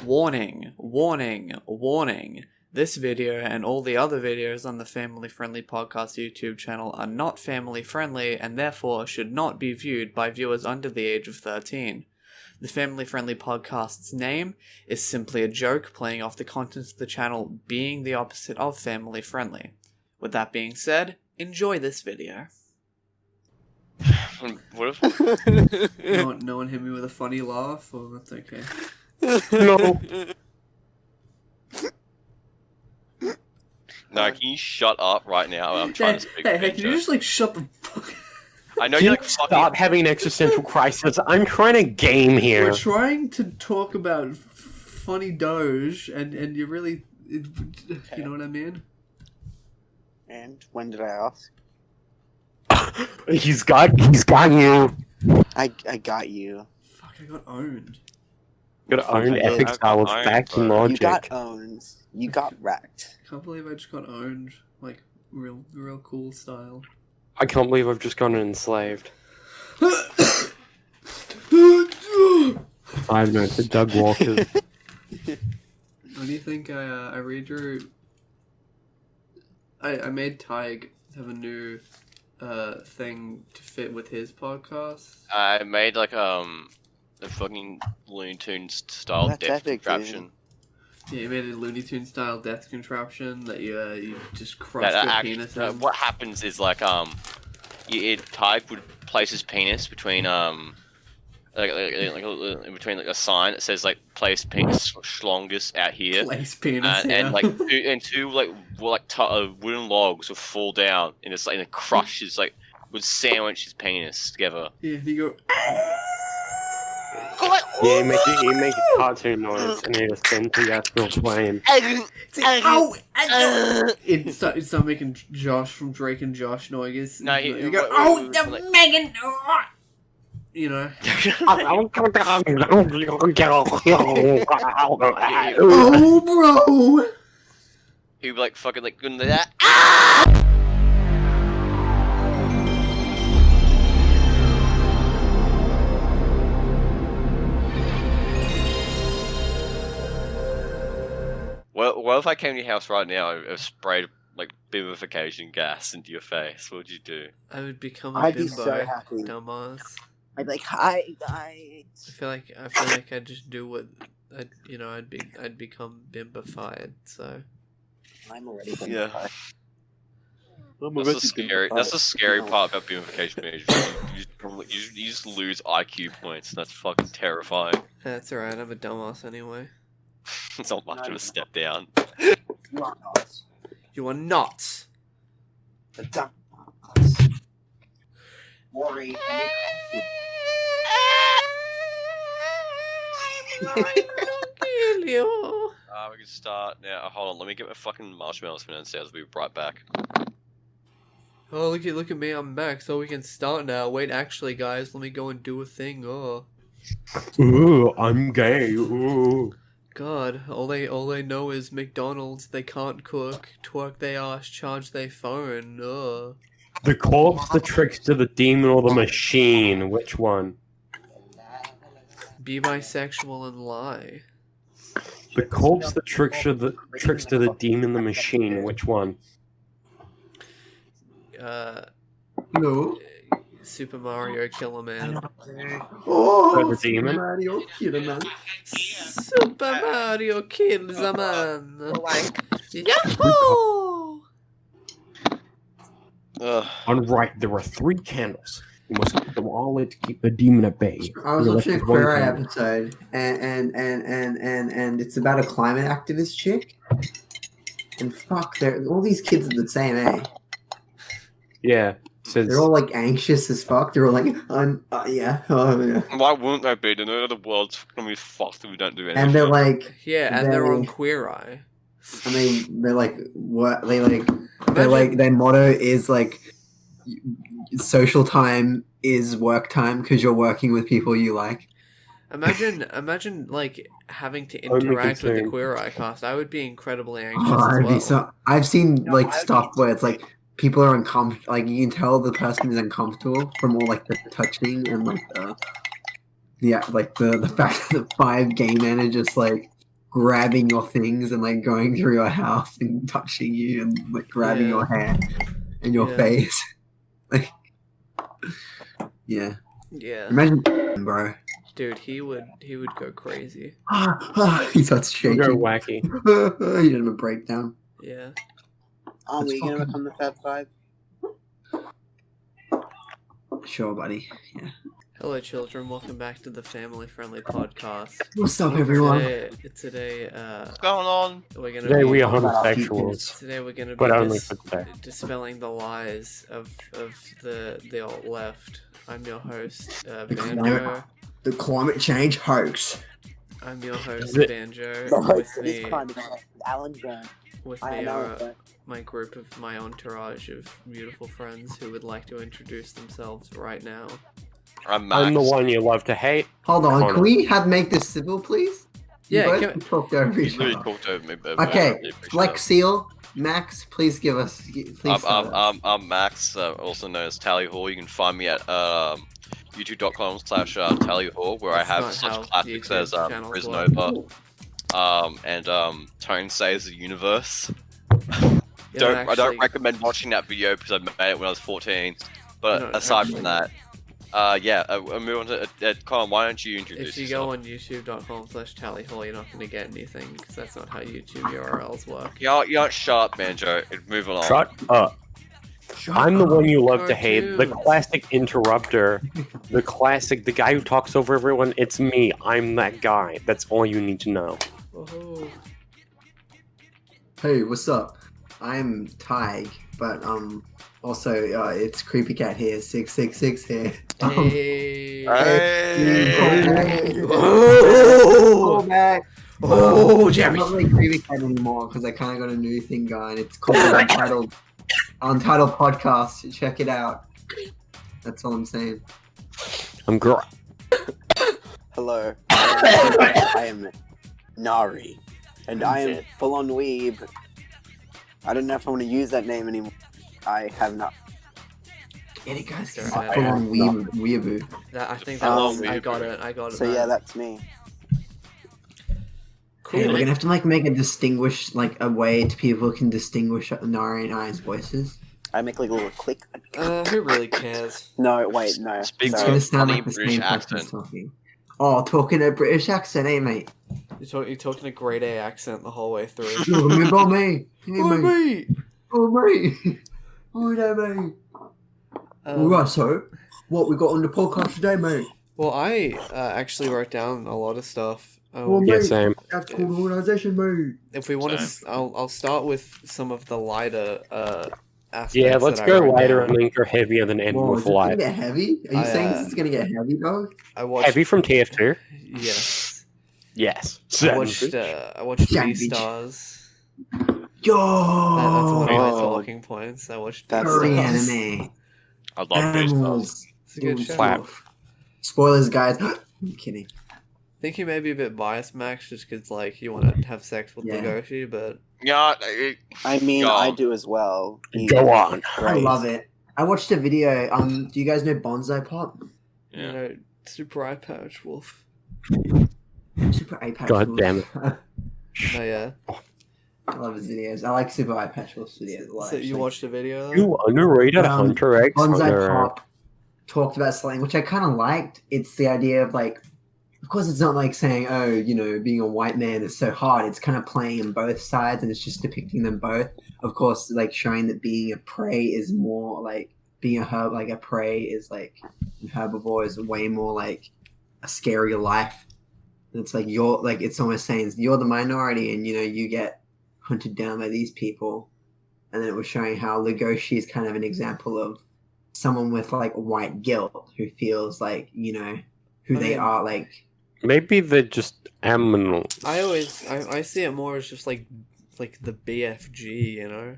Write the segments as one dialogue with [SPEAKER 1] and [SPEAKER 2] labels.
[SPEAKER 1] Warning, warning, warning. This video and all the other videos on the Family Friendly Podcast YouTube channel are not family friendly and therefore should not be viewed by viewers under the age of 13. The Family Friendly Podcast's name is simply a joke playing off the contents of the channel being the opposite of family friendly. With that being said, enjoy this video.
[SPEAKER 2] What if...
[SPEAKER 1] No one hit me with a funny laugh? Oh, that's okay.
[SPEAKER 3] No.
[SPEAKER 2] No, can you shut up right now? I'm trying to speak.
[SPEAKER 1] Hey, can you just shut the fuck?
[SPEAKER 2] I know
[SPEAKER 3] Can
[SPEAKER 2] you're
[SPEAKER 3] you stop having an existential crisis? I'm trying to game here.
[SPEAKER 1] We're trying to talk about funny Doge, and you really, you know what I mean?
[SPEAKER 4] And when did I ask?
[SPEAKER 3] He's got you.
[SPEAKER 4] I got you.
[SPEAKER 1] Fuck, I got owned.
[SPEAKER 3] Got owned epic style of fact and logic.
[SPEAKER 4] You got owned. You got wrecked.
[SPEAKER 1] Can't believe I just got owned, like real cool style.
[SPEAKER 3] I can't believe I've just gotten enslaved. 5 minutes of Doug Walker.
[SPEAKER 1] What do you think I redrew? I made tadhg have a new thing to fit with his podcast.
[SPEAKER 2] I made like a fucking Looney Tunes style
[SPEAKER 4] That's
[SPEAKER 2] death
[SPEAKER 4] epic,
[SPEAKER 2] contraption.
[SPEAKER 4] dude.
[SPEAKER 1] Yeah, you made a Looney Tunes style death contraption that you just crushed your penis in.
[SPEAKER 2] What happens is like tadhg would place his penis between like in between like a sign that says like place penis schlongest out here.
[SPEAKER 1] Place penis,
[SPEAKER 2] and like two wooden logs would fall down and it's like and crush his like would sandwich his penis together.
[SPEAKER 1] Yeah, you go.
[SPEAKER 3] Yeah, he make a cartoon noise and he just sends the astral plane.
[SPEAKER 1] It start making Josh from Drake and Josh noises.
[SPEAKER 2] No,
[SPEAKER 1] you go, the Megan. You know. Oh, bro.
[SPEAKER 2] He'd be like fucking like doing that. Well, if I came to your house right now and sprayed like bimbification gas into your face, what would you do?
[SPEAKER 1] I would become a
[SPEAKER 4] I'd
[SPEAKER 1] bimbo,
[SPEAKER 4] be so happy.
[SPEAKER 1] dumbass.
[SPEAKER 4] I'd be like, hi guys.
[SPEAKER 1] I feel like I'd just do what I'd become bimbified. So
[SPEAKER 4] I'm already
[SPEAKER 2] Yeah. That's the scary part about bimbification. You just lose IQ points. And that's fucking terrifying.
[SPEAKER 1] That's alright. I'm a dumbass anyway.
[SPEAKER 2] It's not much of a step down.
[SPEAKER 4] You are not.
[SPEAKER 1] You are not.
[SPEAKER 4] The dumb. Worry.
[SPEAKER 1] Kill you.
[SPEAKER 2] We can start now. Hold on, let me get my fucking marshmallows from downstairs. We'll be right back.
[SPEAKER 1] Oh, look at me. I'm back. So we can start now. Wait, actually, guys, let me go and do a thing. Oh.
[SPEAKER 3] Ooh, I'm gay. Ooh.
[SPEAKER 1] God, all they know is McDonald's. They can't cook. Twerk they ass. Charge they phone. Ugh.
[SPEAKER 3] The corpse, the trickster, the demon, or the machine? Which one?
[SPEAKER 1] Be bisexual and lie.
[SPEAKER 3] The corpse, the trickster, the demon, the machine. Which one?
[SPEAKER 1] No. Super Mario Killer Man.
[SPEAKER 3] Oh, the demon.
[SPEAKER 1] Mario Killer Man. Super Mario kills a man. Yahoo!
[SPEAKER 3] On right, there are 3 candles. You must keep them all lit to keep the demon at bay.
[SPEAKER 5] I was watching a Queer Eye episode, and it's about a climate activist chick. And fuck, all these kids are the same, eh?
[SPEAKER 3] Yeah.
[SPEAKER 5] They're all like anxious as fuck. They're all like, yeah, oh yeah.
[SPEAKER 2] Why wouldn't they be? They know the world's gonna be fucked if we don't do anything.
[SPEAKER 5] And they're like,
[SPEAKER 1] yeah, and they're on Queer Eye.
[SPEAKER 5] I mean, they're like, what? They're like, their motto is like, social time is work time because you're working with people you like.
[SPEAKER 1] Imagine like having to interact with the Queer Eye cast. I would be incredibly anxious as well.
[SPEAKER 5] I've seen like stuff where it's like people are uncomfortable. Like you can tell the person is uncomfortable from all like the touching and like the fact that the 5 gay men are just like grabbing your things and like going through your house and touching you and like grabbing your hair and your face. Like, yeah.
[SPEAKER 1] Yeah.
[SPEAKER 5] Imagine, bro.
[SPEAKER 1] Dude, he would go crazy.
[SPEAKER 5] He starts shaking.
[SPEAKER 3] Go wacky.
[SPEAKER 5] He had a breakdown.
[SPEAKER 1] Yeah.
[SPEAKER 4] Are we
[SPEAKER 5] That's
[SPEAKER 4] gonna
[SPEAKER 5] fucking-
[SPEAKER 4] become the Fab Five?
[SPEAKER 5] Sure, buddy. Yeah.
[SPEAKER 1] Hello, children. Welcome back to the family-friendly podcast.
[SPEAKER 5] What's up, everyone?
[SPEAKER 1] Today,
[SPEAKER 2] What's going on?
[SPEAKER 1] we're gonna
[SPEAKER 3] Today
[SPEAKER 1] be,
[SPEAKER 3] we are homosexuals,
[SPEAKER 1] today we're gonna be
[SPEAKER 3] but only for today.
[SPEAKER 1] dispelling the lies of the alt left. I'm your host,
[SPEAKER 5] The
[SPEAKER 1] Banjo.
[SPEAKER 5] The climate change hoax.
[SPEAKER 1] I'm your host,
[SPEAKER 3] Is it-
[SPEAKER 1] Banjo.
[SPEAKER 4] The
[SPEAKER 1] With
[SPEAKER 4] host of this
[SPEAKER 1] me,
[SPEAKER 4] climate change, Alan Jones.
[SPEAKER 1] with
[SPEAKER 4] I
[SPEAKER 1] me
[SPEAKER 4] know
[SPEAKER 1] are
[SPEAKER 4] it.
[SPEAKER 1] my group of my entourage of beautiful friends who would like to introduce themselves right now.
[SPEAKER 2] I'm Max.
[SPEAKER 3] I'm the one you love to hate.
[SPEAKER 5] Hold on,
[SPEAKER 3] Connor.
[SPEAKER 5] can we make this civil, please? You
[SPEAKER 1] Yeah,
[SPEAKER 5] both
[SPEAKER 1] can-
[SPEAKER 5] talked over
[SPEAKER 2] You
[SPEAKER 5] each
[SPEAKER 2] really
[SPEAKER 5] other.
[SPEAKER 2] talked over me, but
[SPEAKER 5] Okay,
[SPEAKER 2] I really appreciate
[SPEAKER 5] Black
[SPEAKER 2] that.
[SPEAKER 5] Seal, Max, please give us. Please start us.
[SPEAKER 2] I'm Max, also known as taliyhall. You can find me at youtube.com/taliyhall, where
[SPEAKER 1] That's
[SPEAKER 2] I have
[SPEAKER 1] not
[SPEAKER 2] such
[SPEAKER 1] how
[SPEAKER 2] classics
[SPEAKER 1] YouTube
[SPEAKER 2] as
[SPEAKER 1] channels
[SPEAKER 2] Prison
[SPEAKER 1] work.
[SPEAKER 2] Over, and Tone Saves the Universe.
[SPEAKER 1] Yeah,
[SPEAKER 2] I don't recommend watching that video because I made it when I was 14. But
[SPEAKER 1] No,
[SPEAKER 2] aside
[SPEAKER 1] actually-
[SPEAKER 2] from that, I'll move on to Colin. Why don't you introduce
[SPEAKER 1] If you
[SPEAKER 2] yourself?
[SPEAKER 1] go on youtube.com/tallyhall, you're not going to get anything because that's not how YouTube URLs work.
[SPEAKER 2] You don't shut up, Banjo. Move on.
[SPEAKER 3] Shut up. I'm the one you love to hate. The
[SPEAKER 1] Cartoons.
[SPEAKER 3] classic interrupter. The guy who talks over everyone. It's me. I'm that guy. That's all you need to know.
[SPEAKER 1] Oh,
[SPEAKER 5] Hey, what's up? I'm tadhg, but also it's creepycat here, 666 here.
[SPEAKER 1] hey.
[SPEAKER 2] Hey.
[SPEAKER 5] Oh, back.
[SPEAKER 1] Oh,
[SPEAKER 5] I'm
[SPEAKER 1] Jeremy.
[SPEAKER 5] not really creepycat anymore because I kind of got a new thing going. It's called Untitled Podcast. Check it out. That's all I'm saying.
[SPEAKER 3] I'm girl.
[SPEAKER 4] Hello. I am Narii, and I am fullonweeb. I don't know if I want to use that name anymore. I have not.
[SPEAKER 5] Get it, guys.
[SPEAKER 1] Sure,
[SPEAKER 5] Full
[SPEAKER 1] I-
[SPEAKER 5] on weeaboo.
[SPEAKER 1] I think
[SPEAKER 2] Hello,
[SPEAKER 1] that was, I got
[SPEAKER 2] weeb.
[SPEAKER 1] it. I got it.
[SPEAKER 4] So yeah, that's me.
[SPEAKER 1] cool.
[SPEAKER 5] Hey, we're gonna have to make a a way to people can distinguish Nari and I's voices.
[SPEAKER 4] I make like a little click.
[SPEAKER 1] Who really cares?
[SPEAKER 4] No, wait, no.
[SPEAKER 2] Speak
[SPEAKER 5] It's
[SPEAKER 2] to
[SPEAKER 5] gonna
[SPEAKER 2] a
[SPEAKER 5] sound
[SPEAKER 2] funny
[SPEAKER 5] like the
[SPEAKER 2] British
[SPEAKER 5] same person's
[SPEAKER 2] accent.
[SPEAKER 5] talking. Oh, talking a British accent, eh, mate?
[SPEAKER 1] You're talking a grade A accent the whole way through.
[SPEAKER 5] Oh, remember me? Hey,
[SPEAKER 1] Oh,
[SPEAKER 5] mate.
[SPEAKER 1] mate.
[SPEAKER 5] Oh, mate. Oh, there, mate. Alright, so, what we got on the podcast today, mate?
[SPEAKER 1] Well, I actually wrote down a lot of stuff.
[SPEAKER 5] Oh,
[SPEAKER 3] Yeah,
[SPEAKER 5] mate.
[SPEAKER 3] same.
[SPEAKER 5] That's called organisation, mate.
[SPEAKER 1] If we want to, I'll start with some of the lighter aspects.
[SPEAKER 3] Yeah, let's
[SPEAKER 1] that I
[SPEAKER 3] go
[SPEAKER 1] wrote
[SPEAKER 3] lighter
[SPEAKER 1] down.
[SPEAKER 3] and then go heavier than end
[SPEAKER 5] Whoa,
[SPEAKER 3] with
[SPEAKER 5] is it gonna
[SPEAKER 3] light.
[SPEAKER 5] get heavy? Are you
[SPEAKER 1] I,
[SPEAKER 5] saying this is gonna get heavy, dog?
[SPEAKER 1] I watched.
[SPEAKER 3] Heavy from TF2?
[SPEAKER 1] Yes.
[SPEAKER 3] Yes.
[SPEAKER 1] I watched
[SPEAKER 5] Savage.
[SPEAKER 1] Beastars.
[SPEAKER 5] Yo!
[SPEAKER 1] That's one of my
[SPEAKER 2] Oh.
[SPEAKER 1] talking points. I watched
[SPEAKER 4] That's
[SPEAKER 5] Furry
[SPEAKER 1] Beastars.
[SPEAKER 5] anime.
[SPEAKER 2] I love Beastars.
[SPEAKER 5] Animals.
[SPEAKER 1] It's a good
[SPEAKER 5] Ooh,
[SPEAKER 1] show.
[SPEAKER 3] Clap.
[SPEAKER 5] Spoilers, guys. I'm kidding.
[SPEAKER 1] I think you may be a bit biased, Max, just because like you want to have sex with
[SPEAKER 5] Yeah.
[SPEAKER 1] Legoshi, but
[SPEAKER 2] Yeah,
[SPEAKER 4] I mean,
[SPEAKER 2] Go
[SPEAKER 4] I
[SPEAKER 2] on.
[SPEAKER 4] do as well.
[SPEAKER 3] Go on.
[SPEAKER 5] I love it. I watched a video. Do you guys know Bonsai Pop?
[SPEAKER 1] you
[SPEAKER 2] yeah.
[SPEAKER 1] know, Super Eye Patch Wolf.
[SPEAKER 5] Super Eye Patch
[SPEAKER 3] God
[SPEAKER 5] Wolf.
[SPEAKER 3] damn it.
[SPEAKER 1] Oh yeah.
[SPEAKER 5] I love his videos. I like Super Eye Patch Wolf's videos a lot.
[SPEAKER 1] So you
[SPEAKER 5] actually.
[SPEAKER 1] watched the video? Though?
[SPEAKER 3] You underrated
[SPEAKER 5] Um,
[SPEAKER 3] Hunter X
[SPEAKER 5] Bonsai
[SPEAKER 3] Hunter.
[SPEAKER 5] Pop talked about slang, which I kind of liked. It's the idea of like, of course, it's not like saying, oh, you know, being a white man is so hard. It's kind of playing in both sides, and it's just depicting them both. Of course, like showing that being a prey is more like being a prey is like herbivore is way more like a scarier life. And it's like you're like it's almost saying you're the minority, and you know you get hunted down by these people. And then it was showing how Legoshi is kind of an example of someone with like white guilt who feels like you know who they are like.
[SPEAKER 3] Maybe they're just aminals.
[SPEAKER 1] I see it more as just like the BFG, you know?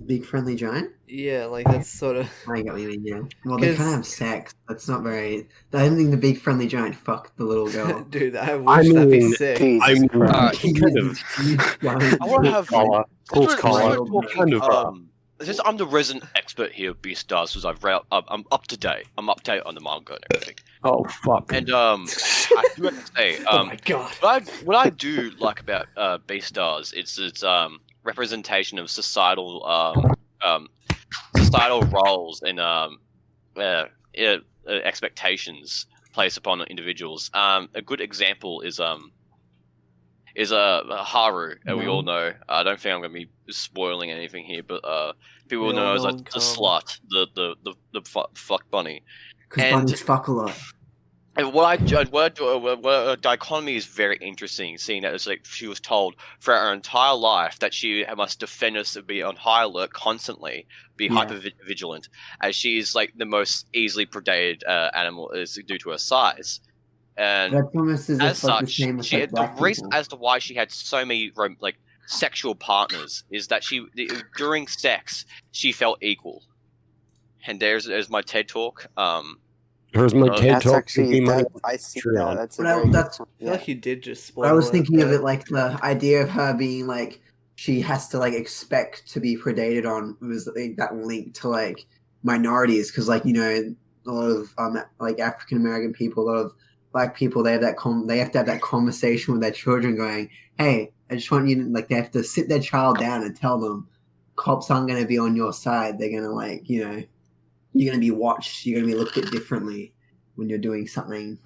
[SPEAKER 5] Big friendly giant.
[SPEAKER 1] Yeah, like that's sort of.
[SPEAKER 5] I get what you mean. Yeah. Well, they
[SPEAKER 1] 'Cause-
[SPEAKER 5] kind of have sex. That's not very. I don't think the big friendly giant fucked the little girl.
[SPEAKER 1] Dude, I wish that'd be
[SPEAKER 3] mean,
[SPEAKER 1] sick.
[SPEAKER 4] Jesus
[SPEAKER 3] I mean,
[SPEAKER 4] Christ.
[SPEAKER 3] he kind of.
[SPEAKER 2] I want to have.
[SPEAKER 3] Cool
[SPEAKER 2] Since
[SPEAKER 3] scholar.
[SPEAKER 2] we're
[SPEAKER 3] Kind of.
[SPEAKER 2] Since I'm the resident expert here of Beastars, because I'm up to date. I'm up to date on the manga and everything.
[SPEAKER 3] Oh fuck.
[SPEAKER 2] And I do have to say,
[SPEAKER 1] Oh my god.
[SPEAKER 2] what I do like about Beastars, it's representation of societal roles and expectations placed upon individuals. A good example is Haru, we all know. I don't think I'm going to be spoiling anything here, but people
[SPEAKER 1] We
[SPEAKER 2] know
[SPEAKER 1] all
[SPEAKER 2] as
[SPEAKER 1] know
[SPEAKER 2] like
[SPEAKER 1] him
[SPEAKER 2] the
[SPEAKER 1] come.
[SPEAKER 2] slut, the fuck bunny.
[SPEAKER 5] Because
[SPEAKER 2] And-
[SPEAKER 5] bunnies fuck a lot.
[SPEAKER 2] And what a dichotomy is very interesting, seeing that it's like she was told for her entire life that she must defend us, to be on high alert constantly, be
[SPEAKER 5] Yeah.
[SPEAKER 2] hyper vigilant, as she is like the most easily predated animal is due to her size. And
[SPEAKER 5] That almost is
[SPEAKER 2] as
[SPEAKER 5] like the
[SPEAKER 2] such,
[SPEAKER 5] same as
[SPEAKER 2] she
[SPEAKER 5] like
[SPEAKER 2] the
[SPEAKER 5] black
[SPEAKER 2] reason
[SPEAKER 5] people.
[SPEAKER 2] as to why she had so many like sexual partners is that during sex she felt equal. And there's my TED talk.
[SPEAKER 3] Here's my TED
[SPEAKER 4] That's
[SPEAKER 3] talk.
[SPEAKER 4] actually
[SPEAKER 3] my
[SPEAKER 4] I see
[SPEAKER 3] Patreon.
[SPEAKER 4] that. That's a
[SPEAKER 5] But
[SPEAKER 4] very
[SPEAKER 5] that's-
[SPEAKER 1] I feel like you did just spoil
[SPEAKER 5] But I was
[SPEAKER 1] it,
[SPEAKER 5] thinking of
[SPEAKER 1] but-
[SPEAKER 5] it like the idea of her being like she has to like expect to be predated on was like, that link to like minorities because like a lot of like African American people, a lot of black people, they have that they have to have that conversation with their children, going, "Hey, I just want you to like." They have to sit their child down and tell them, "Cops aren't going to be on your side. They're going to like you're going to be watched. You're going to be looked at differently when you're doing something."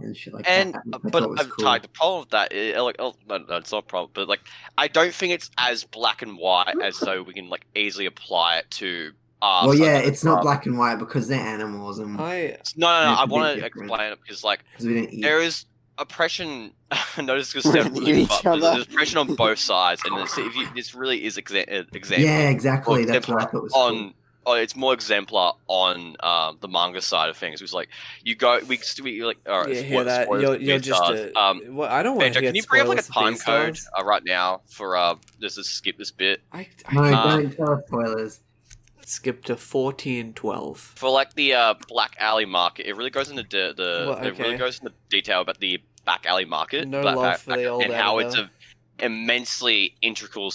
[SPEAKER 5] And shit like
[SPEAKER 2] And
[SPEAKER 5] that. I
[SPEAKER 2] but
[SPEAKER 5] thought was cool.
[SPEAKER 2] Ty, the problem with that is like no, it's not a problem, but like I don't think it's as black and white as though we can like easily apply it to.
[SPEAKER 5] Well, yeah, it's not black and white because they're animals, and
[SPEAKER 2] No.
[SPEAKER 5] it's
[SPEAKER 2] I
[SPEAKER 5] a bit
[SPEAKER 2] want to
[SPEAKER 5] different.
[SPEAKER 2] explain it because like
[SPEAKER 5] we don't eat.
[SPEAKER 2] there is oppression. I know this is
[SPEAKER 4] When
[SPEAKER 2] gonna sound
[SPEAKER 4] you
[SPEAKER 2] really
[SPEAKER 4] each
[SPEAKER 2] fucked, but
[SPEAKER 4] other.
[SPEAKER 2] there's oppression on both sides, and this really is example.
[SPEAKER 5] Yeah, exactly.
[SPEAKER 2] Or
[SPEAKER 5] That's what I
[SPEAKER 2] exemplar
[SPEAKER 5] thought was cool.
[SPEAKER 2] on. Oh, it's more exemplar on the manga side of things. It was like you go, we like, all right,
[SPEAKER 1] Yeah, hear that?
[SPEAKER 2] spoilers
[SPEAKER 1] You're
[SPEAKER 2] for
[SPEAKER 1] just
[SPEAKER 2] Beastars.
[SPEAKER 1] well, I don't want
[SPEAKER 2] Banjo,
[SPEAKER 1] to hear
[SPEAKER 2] can you bring up like a
[SPEAKER 1] spoilers for
[SPEAKER 2] time code
[SPEAKER 1] Beastars.
[SPEAKER 2] right now for just to skip this bit
[SPEAKER 5] No,
[SPEAKER 2] Um,
[SPEAKER 5] don't tell us spoilers.
[SPEAKER 1] Skip to 1412.
[SPEAKER 2] for like the Black Alley Market? It really goes into
[SPEAKER 1] Well,
[SPEAKER 2] it really
[SPEAKER 1] okay.
[SPEAKER 2] goes into detail about the Back Alley Market,
[SPEAKER 1] No
[SPEAKER 2] Black
[SPEAKER 1] love for the old
[SPEAKER 2] and how it's
[SPEAKER 1] editor.
[SPEAKER 2] a immensely integral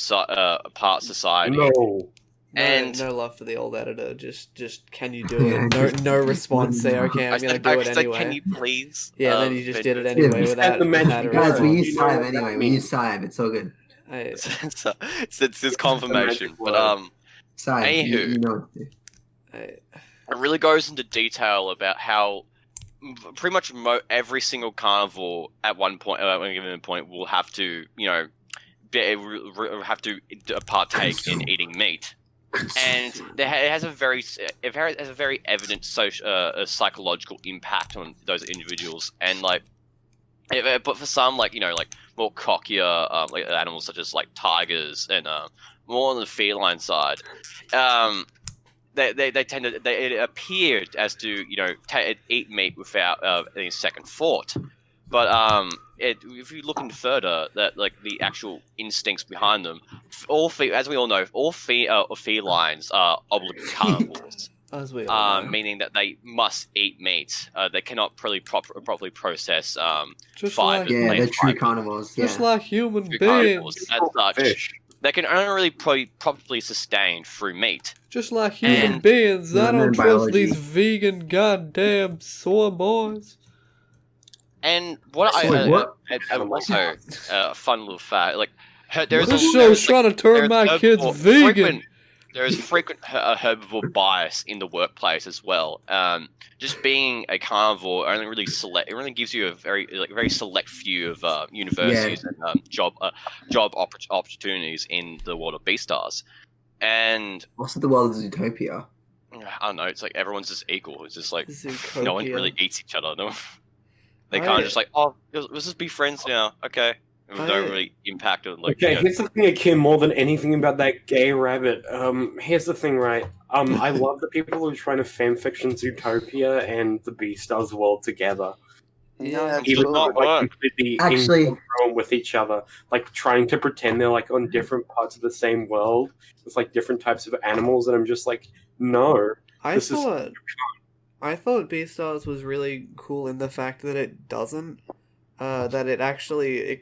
[SPEAKER 2] part of society.
[SPEAKER 3] No.
[SPEAKER 2] And-
[SPEAKER 1] no love for the old editor. Just can you do
[SPEAKER 5] Yeah,
[SPEAKER 1] it?
[SPEAKER 5] just-
[SPEAKER 1] No response. Say okay, I'm gonna do it
[SPEAKER 2] said,
[SPEAKER 1] anyway.
[SPEAKER 2] can you please?
[SPEAKER 1] Yeah, then you just did it
[SPEAKER 2] Banjo?
[SPEAKER 1] anyway
[SPEAKER 3] you
[SPEAKER 1] without.
[SPEAKER 3] said the magic
[SPEAKER 1] without a
[SPEAKER 3] word.
[SPEAKER 5] Guys, we
[SPEAKER 1] response.
[SPEAKER 5] use
[SPEAKER 3] You know what
[SPEAKER 5] Sive
[SPEAKER 3] that
[SPEAKER 5] anyway. We
[SPEAKER 3] means.
[SPEAKER 5] use Sive. It's all good.
[SPEAKER 2] It's this confirmation, but
[SPEAKER 5] Sive, you
[SPEAKER 2] Anywho.
[SPEAKER 5] know.
[SPEAKER 2] it really goes into detail about how pretty much every single carnivore at one point, at any given point, will have to, have to partake in eating meat, and it has a very evident psychological impact on those individuals, and like. But for some, like more cockier, like animals such as like tigers and more on the feline side, they tend to it appeared as to eat meat without any second thought. But if you look into further, that like the actual instincts behind them, as we all know, all felines are obligate carnivores.
[SPEAKER 1] As we all know.
[SPEAKER 2] Meaning that they must eat meat. They cannot properly process
[SPEAKER 1] Just
[SPEAKER 2] fibers.
[SPEAKER 1] like
[SPEAKER 5] Yeah,
[SPEAKER 2] plant
[SPEAKER 5] they're true
[SPEAKER 2] fibers.
[SPEAKER 5] carnivores.
[SPEAKER 1] just
[SPEAKER 5] Yeah.
[SPEAKER 1] like human
[SPEAKER 2] True
[SPEAKER 1] beings.
[SPEAKER 2] carnivores. As such,
[SPEAKER 3] Fish.
[SPEAKER 2] they can only really properly sustain through meat.
[SPEAKER 1] Just like human
[SPEAKER 2] And-
[SPEAKER 1] beings. I
[SPEAKER 5] Yeah,
[SPEAKER 1] don't trust
[SPEAKER 5] biology.
[SPEAKER 1] these vegan goddamn soy boys.
[SPEAKER 2] And what
[SPEAKER 5] Wait, what?
[SPEAKER 2] also a fun little fact, like there's
[SPEAKER 1] This
[SPEAKER 2] a-
[SPEAKER 1] show's
[SPEAKER 2] there's,
[SPEAKER 1] trying to turn my
[SPEAKER 2] there's
[SPEAKER 1] kids vegan.
[SPEAKER 2] There is frequent herbivore bias in the workplace as well. Just being a carnivore only really select. It really gives you a very select few of universities and job opportunities in the world of Beastars. And
[SPEAKER 5] Also, the world is utopia.
[SPEAKER 2] I don't know. It's like everyone's just equal. It's just like
[SPEAKER 1] Zootopia.
[SPEAKER 2] no one really eats each other. No, they
[SPEAKER 1] I-
[SPEAKER 2] kind of just like, oh, let's just be friends now. Okay, and we don't
[SPEAKER 1] I-
[SPEAKER 2] really impact on like.
[SPEAKER 3] Okay, here's the thing I care more than anything about that gay rabbit. Here's the thing, right? I love the people who are trying to fanfiction Zootopia and the Beastars world together.
[SPEAKER 4] No, that's
[SPEAKER 3] Even
[SPEAKER 4] cool.
[SPEAKER 3] though
[SPEAKER 2] not
[SPEAKER 3] like
[SPEAKER 2] work.
[SPEAKER 3] completely
[SPEAKER 5] Actually-
[SPEAKER 3] incongruent with each other, like trying to pretend they're like on different parts of the same world with like different types of animals, and I'm just like, no.
[SPEAKER 1] I
[SPEAKER 3] This is-
[SPEAKER 1] thought Beastars was really cool in the fact that it doesn't, that it actually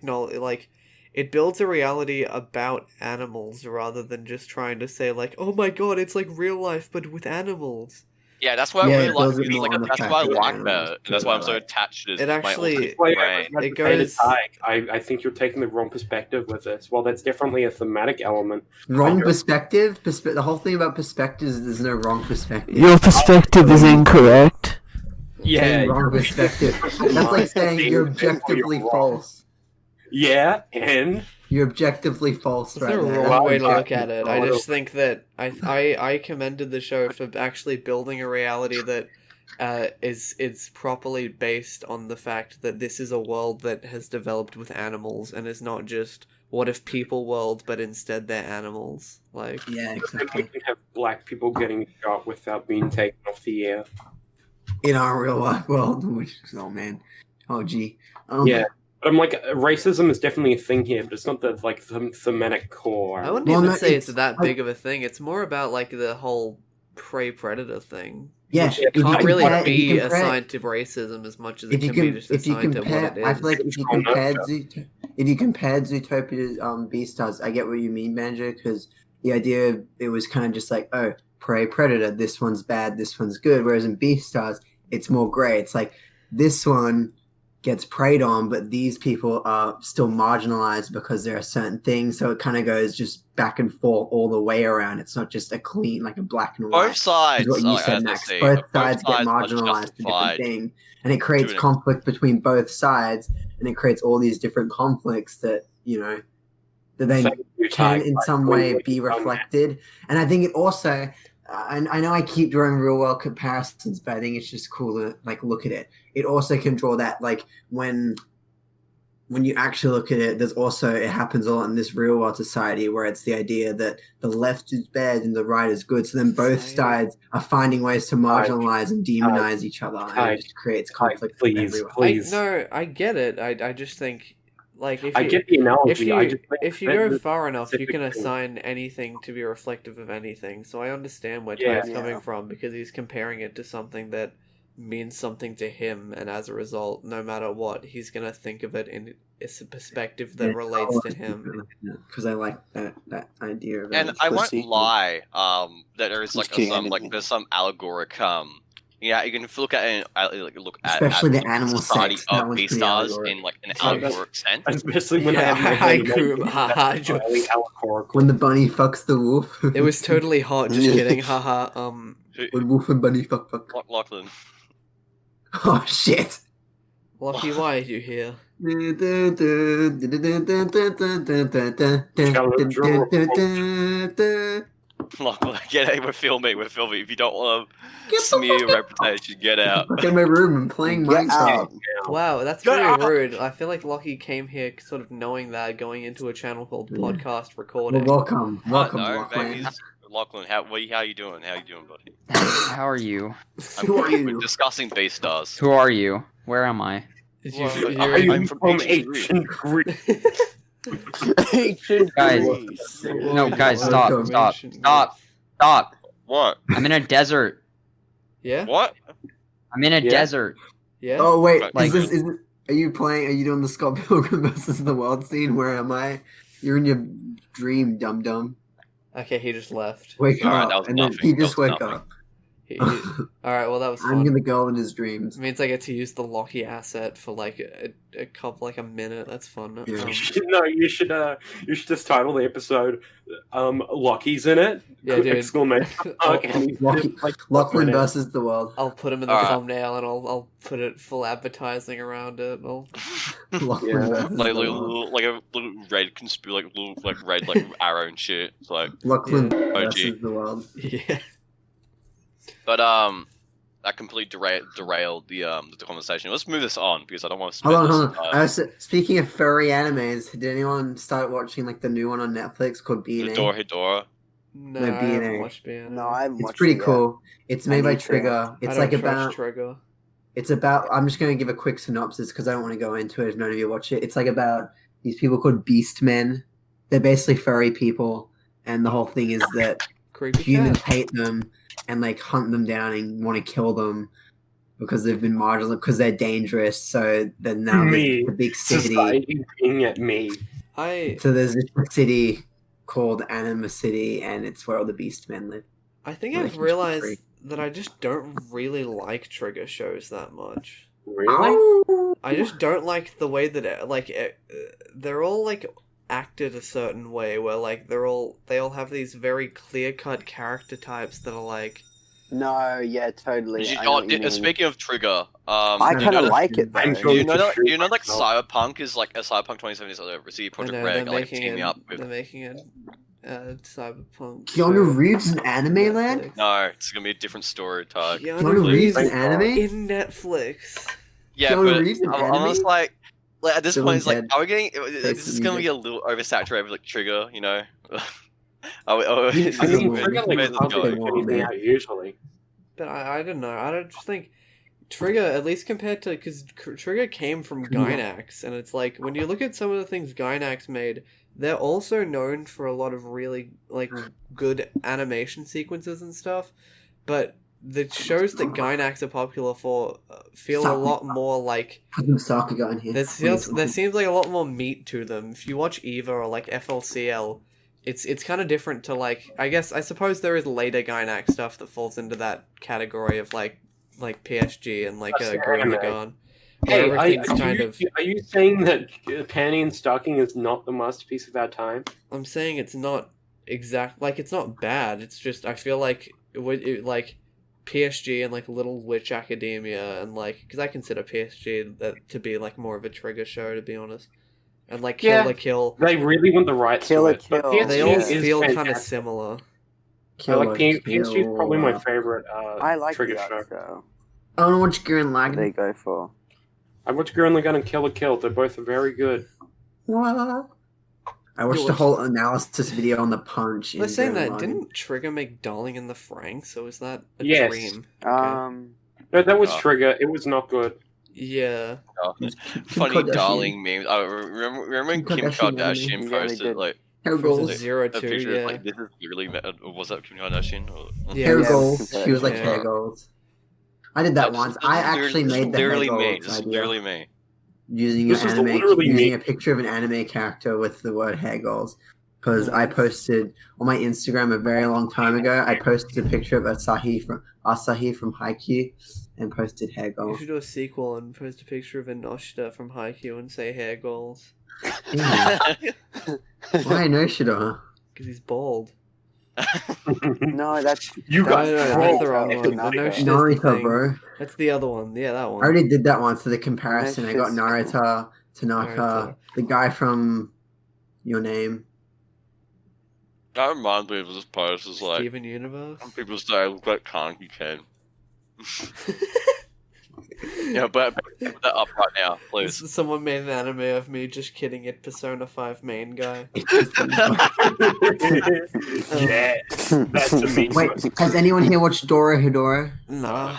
[SPEAKER 1] it builds a reality about animals rather than just trying to say like, oh my god, it's like real life but with animals.
[SPEAKER 2] Yeah, that's why I
[SPEAKER 5] Yeah,
[SPEAKER 2] really
[SPEAKER 5] it
[SPEAKER 2] like.
[SPEAKER 5] builds it more on the
[SPEAKER 2] That's
[SPEAKER 5] fact
[SPEAKER 2] why I
[SPEAKER 5] that
[SPEAKER 2] like
[SPEAKER 5] animals
[SPEAKER 2] that, and that's why I'm so attached to this.
[SPEAKER 1] It
[SPEAKER 2] my
[SPEAKER 1] actually-
[SPEAKER 2] autistic
[SPEAKER 3] Well,
[SPEAKER 2] brain.
[SPEAKER 1] It goes-
[SPEAKER 3] I think you're taking the wrong perspective with this. Well, that's definitely a thematic element.
[SPEAKER 5] Wrong perspective. The whole thing about perspectives is there's no wrong perspective.
[SPEAKER 1] perspective is incorrect.
[SPEAKER 3] Yeah,
[SPEAKER 5] Wrong perspective. That's like saying you're objectively
[SPEAKER 3] wrong.
[SPEAKER 5] false.
[SPEAKER 3] Yeah, and
[SPEAKER 5] You're objectively false
[SPEAKER 1] That's
[SPEAKER 5] right
[SPEAKER 1] a
[SPEAKER 5] there.
[SPEAKER 1] wrong way
[SPEAKER 5] That's
[SPEAKER 1] to look at it. I
[SPEAKER 3] Well,
[SPEAKER 1] just think that I commended the show for actually building a reality that is properly based on the fact that this is a world that has developed with animals and is not just what if people world, but instead they're animals. Like,
[SPEAKER 5] Yeah,
[SPEAKER 3] we
[SPEAKER 5] exactly.
[SPEAKER 3] can have black people getting shot without being taken off the air.
[SPEAKER 5] In our real life world, which oh man, oh gee,
[SPEAKER 3] Yeah. But I'm like, racism is definitely a thing here, but it's not the like thematic core.
[SPEAKER 1] I wouldn't
[SPEAKER 5] Well,
[SPEAKER 1] even
[SPEAKER 5] no,
[SPEAKER 1] say it's
[SPEAKER 5] it's-
[SPEAKER 1] that big of a thing. It's more about like the whole prey predator thing.
[SPEAKER 5] Yeah,
[SPEAKER 1] Which
[SPEAKER 5] if you
[SPEAKER 1] can't really
[SPEAKER 5] compare- if
[SPEAKER 1] be
[SPEAKER 5] you compare-
[SPEAKER 1] assigned to racism as much as it
[SPEAKER 5] if you
[SPEAKER 1] can be
[SPEAKER 5] can,
[SPEAKER 1] just
[SPEAKER 5] if you
[SPEAKER 1] assigned to what
[SPEAKER 5] compare,
[SPEAKER 1] it is.
[SPEAKER 5] I feel like if you
[SPEAKER 3] Oh, no,
[SPEAKER 5] compared
[SPEAKER 3] sure.
[SPEAKER 5] if you compared Zootopia to Beastars, I get what you mean, Banjo, because the idea of it was kind of just like, oh, prey predator, this one's bad, this one's good. Whereas in Beastars, it's more gray. It's like this one gets preyed on, but these people are still marginalized because there are certain things. So it kind of goes just back and forth all the way around. It's not just a clean, like a black and white.
[SPEAKER 2] Both sides,
[SPEAKER 5] Is what you
[SPEAKER 2] like,
[SPEAKER 5] said,
[SPEAKER 2] as I
[SPEAKER 5] Max.
[SPEAKER 2] say,
[SPEAKER 5] Both sides get
[SPEAKER 2] are
[SPEAKER 5] marginalized to a
[SPEAKER 2] justified
[SPEAKER 5] different thing, and it creates
[SPEAKER 2] doing it.
[SPEAKER 5] conflict between both sides, and it creates all these different conflicts that that they
[SPEAKER 3] Thank you,
[SPEAKER 5] can
[SPEAKER 3] Ty.
[SPEAKER 5] in
[SPEAKER 3] I
[SPEAKER 5] some
[SPEAKER 3] really
[SPEAKER 5] way
[SPEAKER 3] like
[SPEAKER 5] be
[SPEAKER 3] you on that.
[SPEAKER 5] reflected. And I think it also, I know I keep drawing real world comparisons, but I think it's just cool to like look at it. It also can draw that like when you actually look at it, there's also, it happens a lot in this real world society where it's the idea that the left is bad and the right is good. So then both
[SPEAKER 1] Society.
[SPEAKER 5] sides are finding ways to marginalize and demonize each other, and it just creates conflict
[SPEAKER 3] please,
[SPEAKER 5] everywhere.
[SPEAKER 3] please.
[SPEAKER 1] I get it. I just think like if
[SPEAKER 3] I
[SPEAKER 1] you,
[SPEAKER 3] get the analogy.
[SPEAKER 1] if you
[SPEAKER 3] I just think
[SPEAKER 1] if you
[SPEAKER 3] that
[SPEAKER 1] go
[SPEAKER 3] the
[SPEAKER 1] far enough, you can
[SPEAKER 3] specific thing-
[SPEAKER 1] assign anything to be reflective of anything. So I understand where
[SPEAKER 3] Yeah.
[SPEAKER 1] Ty's coming from because he's comparing it to something that means something to him, and as a result, no matter what, he's gonna think of it in a perspective that relates to him.
[SPEAKER 5] Because I like that idea of it.
[SPEAKER 2] And I won't
[SPEAKER 4] Pussy.
[SPEAKER 2] lie, that there's like
[SPEAKER 4] Just kidding,
[SPEAKER 2] some
[SPEAKER 4] I
[SPEAKER 2] like
[SPEAKER 4] didn't-
[SPEAKER 2] there's some allegoric yeah, you can look at it look at
[SPEAKER 5] Especially the
[SPEAKER 2] the
[SPEAKER 5] animal
[SPEAKER 2] society
[SPEAKER 5] sex, that
[SPEAKER 2] of
[SPEAKER 5] one's pretty
[SPEAKER 2] Beastars
[SPEAKER 5] allegoric.
[SPEAKER 2] in like an
[SPEAKER 3] Oh, that's-
[SPEAKER 2] allegoric sense.
[SPEAKER 3] Especially when
[SPEAKER 1] Yeah,
[SPEAKER 3] I have
[SPEAKER 1] haiku, haha,
[SPEAKER 3] highly allegorical.
[SPEAKER 5] When the bunny fucks the wolf.
[SPEAKER 1] It was totally hot. Just kidding. Haha.
[SPEAKER 5] When wolf and bunny fuck.
[SPEAKER 2] Lachlan.
[SPEAKER 5] Oh shit.
[SPEAKER 1] Lucky, why are you here?
[SPEAKER 2] Lachlan, get out, we're filming. If you don't want to smear your reputation, get out.
[SPEAKER 5] Look at my room. I'm playing
[SPEAKER 4] Get
[SPEAKER 5] Minecraft.
[SPEAKER 4] out.
[SPEAKER 1] Wow, that's
[SPEAKER 3] Get
[SPEAKER 1] very
[SPEAKER 3] out!
[SPEAKER 1] rude. I feel like Lockie came here sort of knowing that, going into a channel called Podcast
[SPEAKER 5] Well,
[SPEAKER 1] Recording.
[SPEAKER 5] welcome,
[SPEAKER 2] No,
[SPEAKER 5] Lachlan.
[SPEAKER 2] Lachlan, how you doing? How you doing, buddy?
[SPEAKER 6] How are you?
[SPEAKER 5] Who are
[SPEAKER 2] We're
[SPEAKER 5] you?
[SPEAKER 2] discussing Beastars.
[SPEAKER 6] Who are you? Where am I?
[SPEAKER 1] Did
[SPEAKER 2] Well,
[SPEAKER 1] you're-
[SPEAKER 2] I'm from ancient
[SPEAKER 3] ancient Greece.
[SPEAKER 4] Ancient
[SPEAKER 6] Guys.
[SPEAKER 4] Greece.
[SPEAKER 6] No, guys,
[SPEAKER 5] Welcome.
[SPEAKER 6] stop.
[SPEAKER 2] What?
[SPEAKER 6] I'm in a desert.
[SPEAKER 1] Yeah?
[SPEAKER 2] What?
[SPEAKER 6] I'm in a
[SPEAKER 3] Yeah.
[SPEAKER 6] desert.
[SPEAKER 1] Yeah?
[SPEAKER 5] Oh wait,
[SPEAKER 2] Like-
[SPEAKER 5] is it? Are you playing? Are you doing the Scott Pilgrim versus the World scene? Where am I? You're in your dream, dum dum.
[SPEAKER 1] Okay, he just left.
[SPEAKER 5] Wake
[SPEAKER 2] Alright,
[SPEAKER 5] up,
[SPEAKER 2] that was
[SPEAKER 5] and then
[SPEAKER 2] nothing.
[SPEAKER 5] he
[SPEAKER 2] That
[SPEAKER 5] just
[SPEAKER 2] was
[SPEAKER 5] woke
[SPEAKER 2] nothing.
[SPEAKER 5] up.
[SPEAKER 1] Alright, well, that was
[SPEAKER 5] I'm
[SPEAKER 1] fun.
[SPEAKER 5] gonna go in his dreams.
[SPEAKER 1] It means I get to use the Lockie asset for like a couple, like a minute. That's fun.
[SPEAKER 5] Yeah.
[SPEAKER 3] No, you should just title the episode Lucky's in it.
[SPEAKER 1] Yeah, dude.
[SPEAKER 3] Exclamation mark, and he's
[SPEAKER 5] Lucky-
[SPEAKER 3] just, like,
[SPEAKER 5] Lachlan
[SPEAKER 3] in it.
[SPEAKER 5] versus the world.
[SPEAKER 1] I'll put him in the
[SPEAKER 2] Alright.
[SPEAKER 1] thumbnail and I'll put it full advertising around it.
[SPEAKER 5] Lachlan
[SPEAKER 3] Yeah.
[SPEAKER 5] versus
[SPEAKER 2] Like
[SPEAKER 5] the world.
[SPEAKER 2] like a little red red like arrow and shit. It's like,
[SPEAKER 5] Lachlan
[SPEAKER 2] OG.
[SPEAKER 5] versus the world.
[SPEAKER 1] Yeah.
[SPEAKER 2] but that completely derailed the conversation. Let's move this on because I don't want to spend
[SPEAKER 5] Hold on.
[SPEAKER 2] this,
[SPEAKER 5] Speaking of furry animes, did anyone start watching like the new one on Netflix called B&A?
[SPEAKER 2] Hidora.
[SPEAKER 1] No,
[SPEAKER 5] No,
[SPEAKER 1] I haven't
[SPEAKER 5] B&A.
[SPEAKER 1] watched B&A.
[SPEAKER 4] No, I haven't
[SPEAKER 5] It's
[SPEAKER 4] watched
[SPEAKER 5] pretty
[SPEAKER 4] it yet.
[SPEAKER 5] cool. It's
[SPEAKER 4] I
[SPEAKER 5] made by
[SPEAKER 4] need to.
[SPEAKER 5] Trigger. It's
[SPEAKER 1] I
[SPEAKER 5] like
[SPEAKER 1] don't trust
[SPEAKER 5] about.
[SPEAKER 1] Trigger.
[SPEAKER 5] It's about. I'm just going to give a quick synopsis because I don't want to go into it if none of you watch it. It's like about these people called beast men. They're basically furry people, and the whole thing is that
[SPEAKER 1] Creepy
[SPEAKER 5] humans
[SPEAKER 1] cat.
[SPEAKER 5] hate them and like hunt them down and want to kill them because they've been marginalized because they're dangerous. So then now
[SPEAKER 3] Me.
[SPEAKER 5] there's a big city.
[SPEAKER 3] Society being at me.
[SPEAKER 5] So there's this city called Anima City, and it's where all the beast men live.
[SPEAKER 1] I think
[SPEAKER 5] Like,
[SPEAKER 1] I've
[SPEAKER 5] it's
[SPEAKER 1] realized
[SPEAKER 5] great.
[SPEAKER 1] that I just don't really like trigger shows that much.
[SPEAKER 3] Really?
[SPEAKER 1] I just don't like the way that they're all like acted a certain way where like they all have these very clear-cut character types that are like
[SPEAKER 4] No, yeah, totally.
[SPEAKER 2] You
[SPEAKER 4] I
[SPEAKER 2] know,
[SPEAKER 4] know what you mean.
[SPEAKER 2] speaking of trigger,
[SPEAKER 4] I kind of like it though.
[SPEAKER 3] I'm
[SPEAKER 2] do
[SPEAKER 3] going
[SPEAKER 2] you know
[SPEAKER 3] to
[SPEAKER 2] that
[SPEAKER 3] shoot
[SPEAKER 2] like
[SPEAKER 3] myself.
[SPEAKER 2] Cyberpunk is like a Cyberpunk 2077 is like a CD
[SPEAKER 1] I
[SPEAKER 2] Projekt
[SPEAKER 1] know,
[SPEAKER 2] Red like teaming up with.
[SPEAKER 1] they're making it Cyberpunk.
[SPEAKER 5] Keanu
[SPEAKER 1] show
[SPEAKER 5] Reeves in
[SPEAKER 1] on
[SPEAKER 5] Anime Land?
[SPEAKER 1] Netflix.
[SPEAKER 2] No, it's gonna be a different story, Tadhg.
[SPEAKER 5] Keanu Reeves in
[SPEAKER 3] Thank God.
[SPEAKER 5] anime?
[SPEAKER 1] in Netflix.
[SPEAKER 2] Yeah,
[SPEAKER 5] Keanu
[SPEAKER 2] but
[SPEAKER 5] Reeves in
[SPEAKER 2] I'm
[SPEAKER 5] anime?
[SPEAKER 2] just like at this
[SPEAKER 5] Bill
[SPEAKER 2] point,
[SPEAKER 5] and
[SPEAKER 2] it's like,
[SPEAKER 5] Ted.
[SPEAKER 2] are we getting?
[SPEAKER 5] Face
[SPEAKER 2] This
[SPEAKER 5] the
[SPEAKER 2] is gonna be
[SPEAKER 5] music.
[SPEAKER 2] a little oversaturated with like trigger, you know.
[SPEAKER 3] I mean,
[SPEAKER 5] It's
[SPEAKER 3] trigger
[SPEAKER 5] weird.
[SPEAKER 3] like
[SPEAKER 5] It's
[SPEAKER 3] can't
[SPEAKER 5] going
[SPEAKER 3] pick
[SPEAKER 5] on,
[SPEAKER 3] anything
[SPEAKER 5] man.
[SPEAKER 3] out usually.
[SPEAKER 1] But I don't know. I don't just think Trigger, at least compared to, because Trigger came from Gynax, and it's like when you look at some of the things Gynax made, they're also known for a lot of really like good animation sequences and stuff. But the shows that Gynax are popular for feel a lot more like
[SPEAKER 5] Put some Sakuga in here.
[SPEAKER 1] there seems like a lot more meat to them. If you watch Eva or like FLCL, it's kind of different to like I suppose there is later Gynax stuff that falls into that category of like PSG and like
[SPEAKER 3] That's
[SPEAKER 1] Gurren
[SPEAKER 3] anime.
[SPEAKER 1] Lagann.
[SPEAKER 3] Hey,
[SPEAKER 1] Where everything's
[SPEAKER 3] are you saying that Panty and Stocking is not the masterpiece of our time?
[SPEAKER 1] I'm saying it's not exact like it's not bad. It's just I feel like like PSG and like Little Witch Academia and like because I consider PSG to be like more of a Trigger show to be honest. And like Kill
[SPEAKER 3] Yeah.
[SPEAKER 1] la Kill,
[SPEAKER 3] They really want the rights
[SPEAKER 4] Kill
[SPEAKER 3] to
[SPEAKER 4] a
[SPEAKER 3] it. But
[SPEAKER 4] Kill.
[SPEAKER 3] PSG
[SPEAKER 1] they all
[SPEAKER 3] is
[SPEAKER 1] feel kind of
[SPEAKER 3] fantastic.
[SPEAKER 1] similar.
[SPEAKER 3] I like PSG is probably my favorite
[SPEAKER 4] I like
[SPEAKER 3] Trigger
[SPEAKER 4] the
[SPEAKER 3] show.
[SPEAKER 4] art show.
[SPEAKER 5] I want to watch Gurren
[SPEAKER 4] What they
[SPEAKER 5] Lagann.
[SPEAKER 4] go for.
[SPEAKER 3] I watched Gurren Lagann and Kill la Kill. They're both very good.
[SPEAKER 5] What? I watched
[SPEAKER 1] You
[SPEAKER 5] a whole analysis video on the punch. in
[SPEAKER 1] Let's say
[SPEAKER 5] Gurren
[SPEAKER 1] that
[SPEAKER 5] Lagann.
[SPEAKER 1] didn't Trigger make Darling in the Franxx, or was that a
[SPEAKER 3] Yes.
[SPEAKER 1] dream?
[SPEAKER 3] No, that was
[SPEAKER 2] Oh.
[SPEAKER 3] Trigger. It was not good.
[SPEAKER 1] Yeah.
[SPEAKER 2] Funny
[SPEAKER 5] Kardashian.
[SPEAKER 2] darling memes. I remember when
[SPEAKER 5] Kim
[SPEAKER 2] Kim
[SPEAKER 5] Kardashian
[SPEAKER 2] Kardashian
[SPEAKER 4] anime. Yeah, they
[SPEAKER 2] posted
[SPEAKER 4] did.
[SPEAKER 2] like
[SPEAKER 5] Hair
[SPEAKER 1] Was
[SPEAKER 5] goals.
[SPEAKER 1] it 0
[SPEAKER 2] a
[SPEAKER 1] 2,
[SPEAKER 2] picture
[SPEAKER 1] yeah.
[SPEAKER 2] of like this is literally was that Kim Kardashian? Or,
[SPEAKER 1] Yeah.
[SPEAKER 5] Hair
[SPEAKER 1] Yeah,
[SPEAKER 5] goals.
[SPEAKER 4] Kim
[SPEAKER 5] She was like
[SPEAKER 1] Kardashian.
[SPEAKER 5] hair goals. I did that
[SPEAKER 2] That's-
[SPEAKER 5] once.
[SPEAKER 2] that's
[SPEAKER 5] I actually
[SPEAKER 2] literally-
[SPEAKER 5] made the hair
[SPEAKER 2] literally me.
[SPEAKER 5] goals
[SPEAKER 2] This is
[SPEAKER 5] idea.
[SPEAKER 2] literally me.
[SPEAKER 5] Using
[SPEAKER 3] This
[SPEAKER 5] an
[SPEAKER 3] is
[SPEAKER 5] anime,
[SPEAKER 3] literally
[SPEAKER 5] using
[SPEAKER 3] me.
[SPEAKER 5] a picture of an anime character with the word hair goals. Because I
[SPEAKER 1] Nice.
[SPEAKER 5] posted on my Instagram a very long time ago. I posted a picture of Asahi from Haikyuu and posted hair
[SPEAKER 1] You
[SPEAKER 5] goals.
[SPEAKER 1] should do a sequel and post a picture of Inoshita from Haikyuu and say hair goals.
[SPEAKER 5] Ew. Why no Shida?
[SPEAKER 1] Because he's bald.
[SPEAKER 4] No, that's
[SPEAKER 3] You
[SPEAKER 1] No,
[SPEAKER 3] got
[SPEAKER 1] no, that's
[SPEAKER 3] trolled.
[SPEAKER 1] the wrong one.
[SPEAKER 4] Naruto.
[SPEAKER 1] Inoshita's the
[SPEAKER 5] Naruto,
[SPEAKER 1] thing.
[SPEAKER 5] bro.
[SPEAKER 1] That's the other one. Yeah, that
[SPEAKER 5] I
[SPEAKER 1] one.
[SPEAKER 5] already did that once for the comparison. I got
[SPEAKER 4] Naruto's-
[SPEAKER 5] Naruto, Tanaka,
[SPEAKER 1] Naruto.
[SPEAKER 5] the guy from Your Name.
[SPEAKER 2] That reminds me of this post. Is like
[SPEAKER 1] Steven Universe.
[SPEAKER 2] some people say I look like Kaneki Ken. Yeah, but put that up right now, please.
[SPEAKER 1] Someone made an anime of me just kidding at Persona 5 main guy.
[SPEAKER 3] Yeah, that's amazing.
[SPEAKER 5] Wait, has anyone here watched Dora Hedora?
[SPEAKER 1] Nah.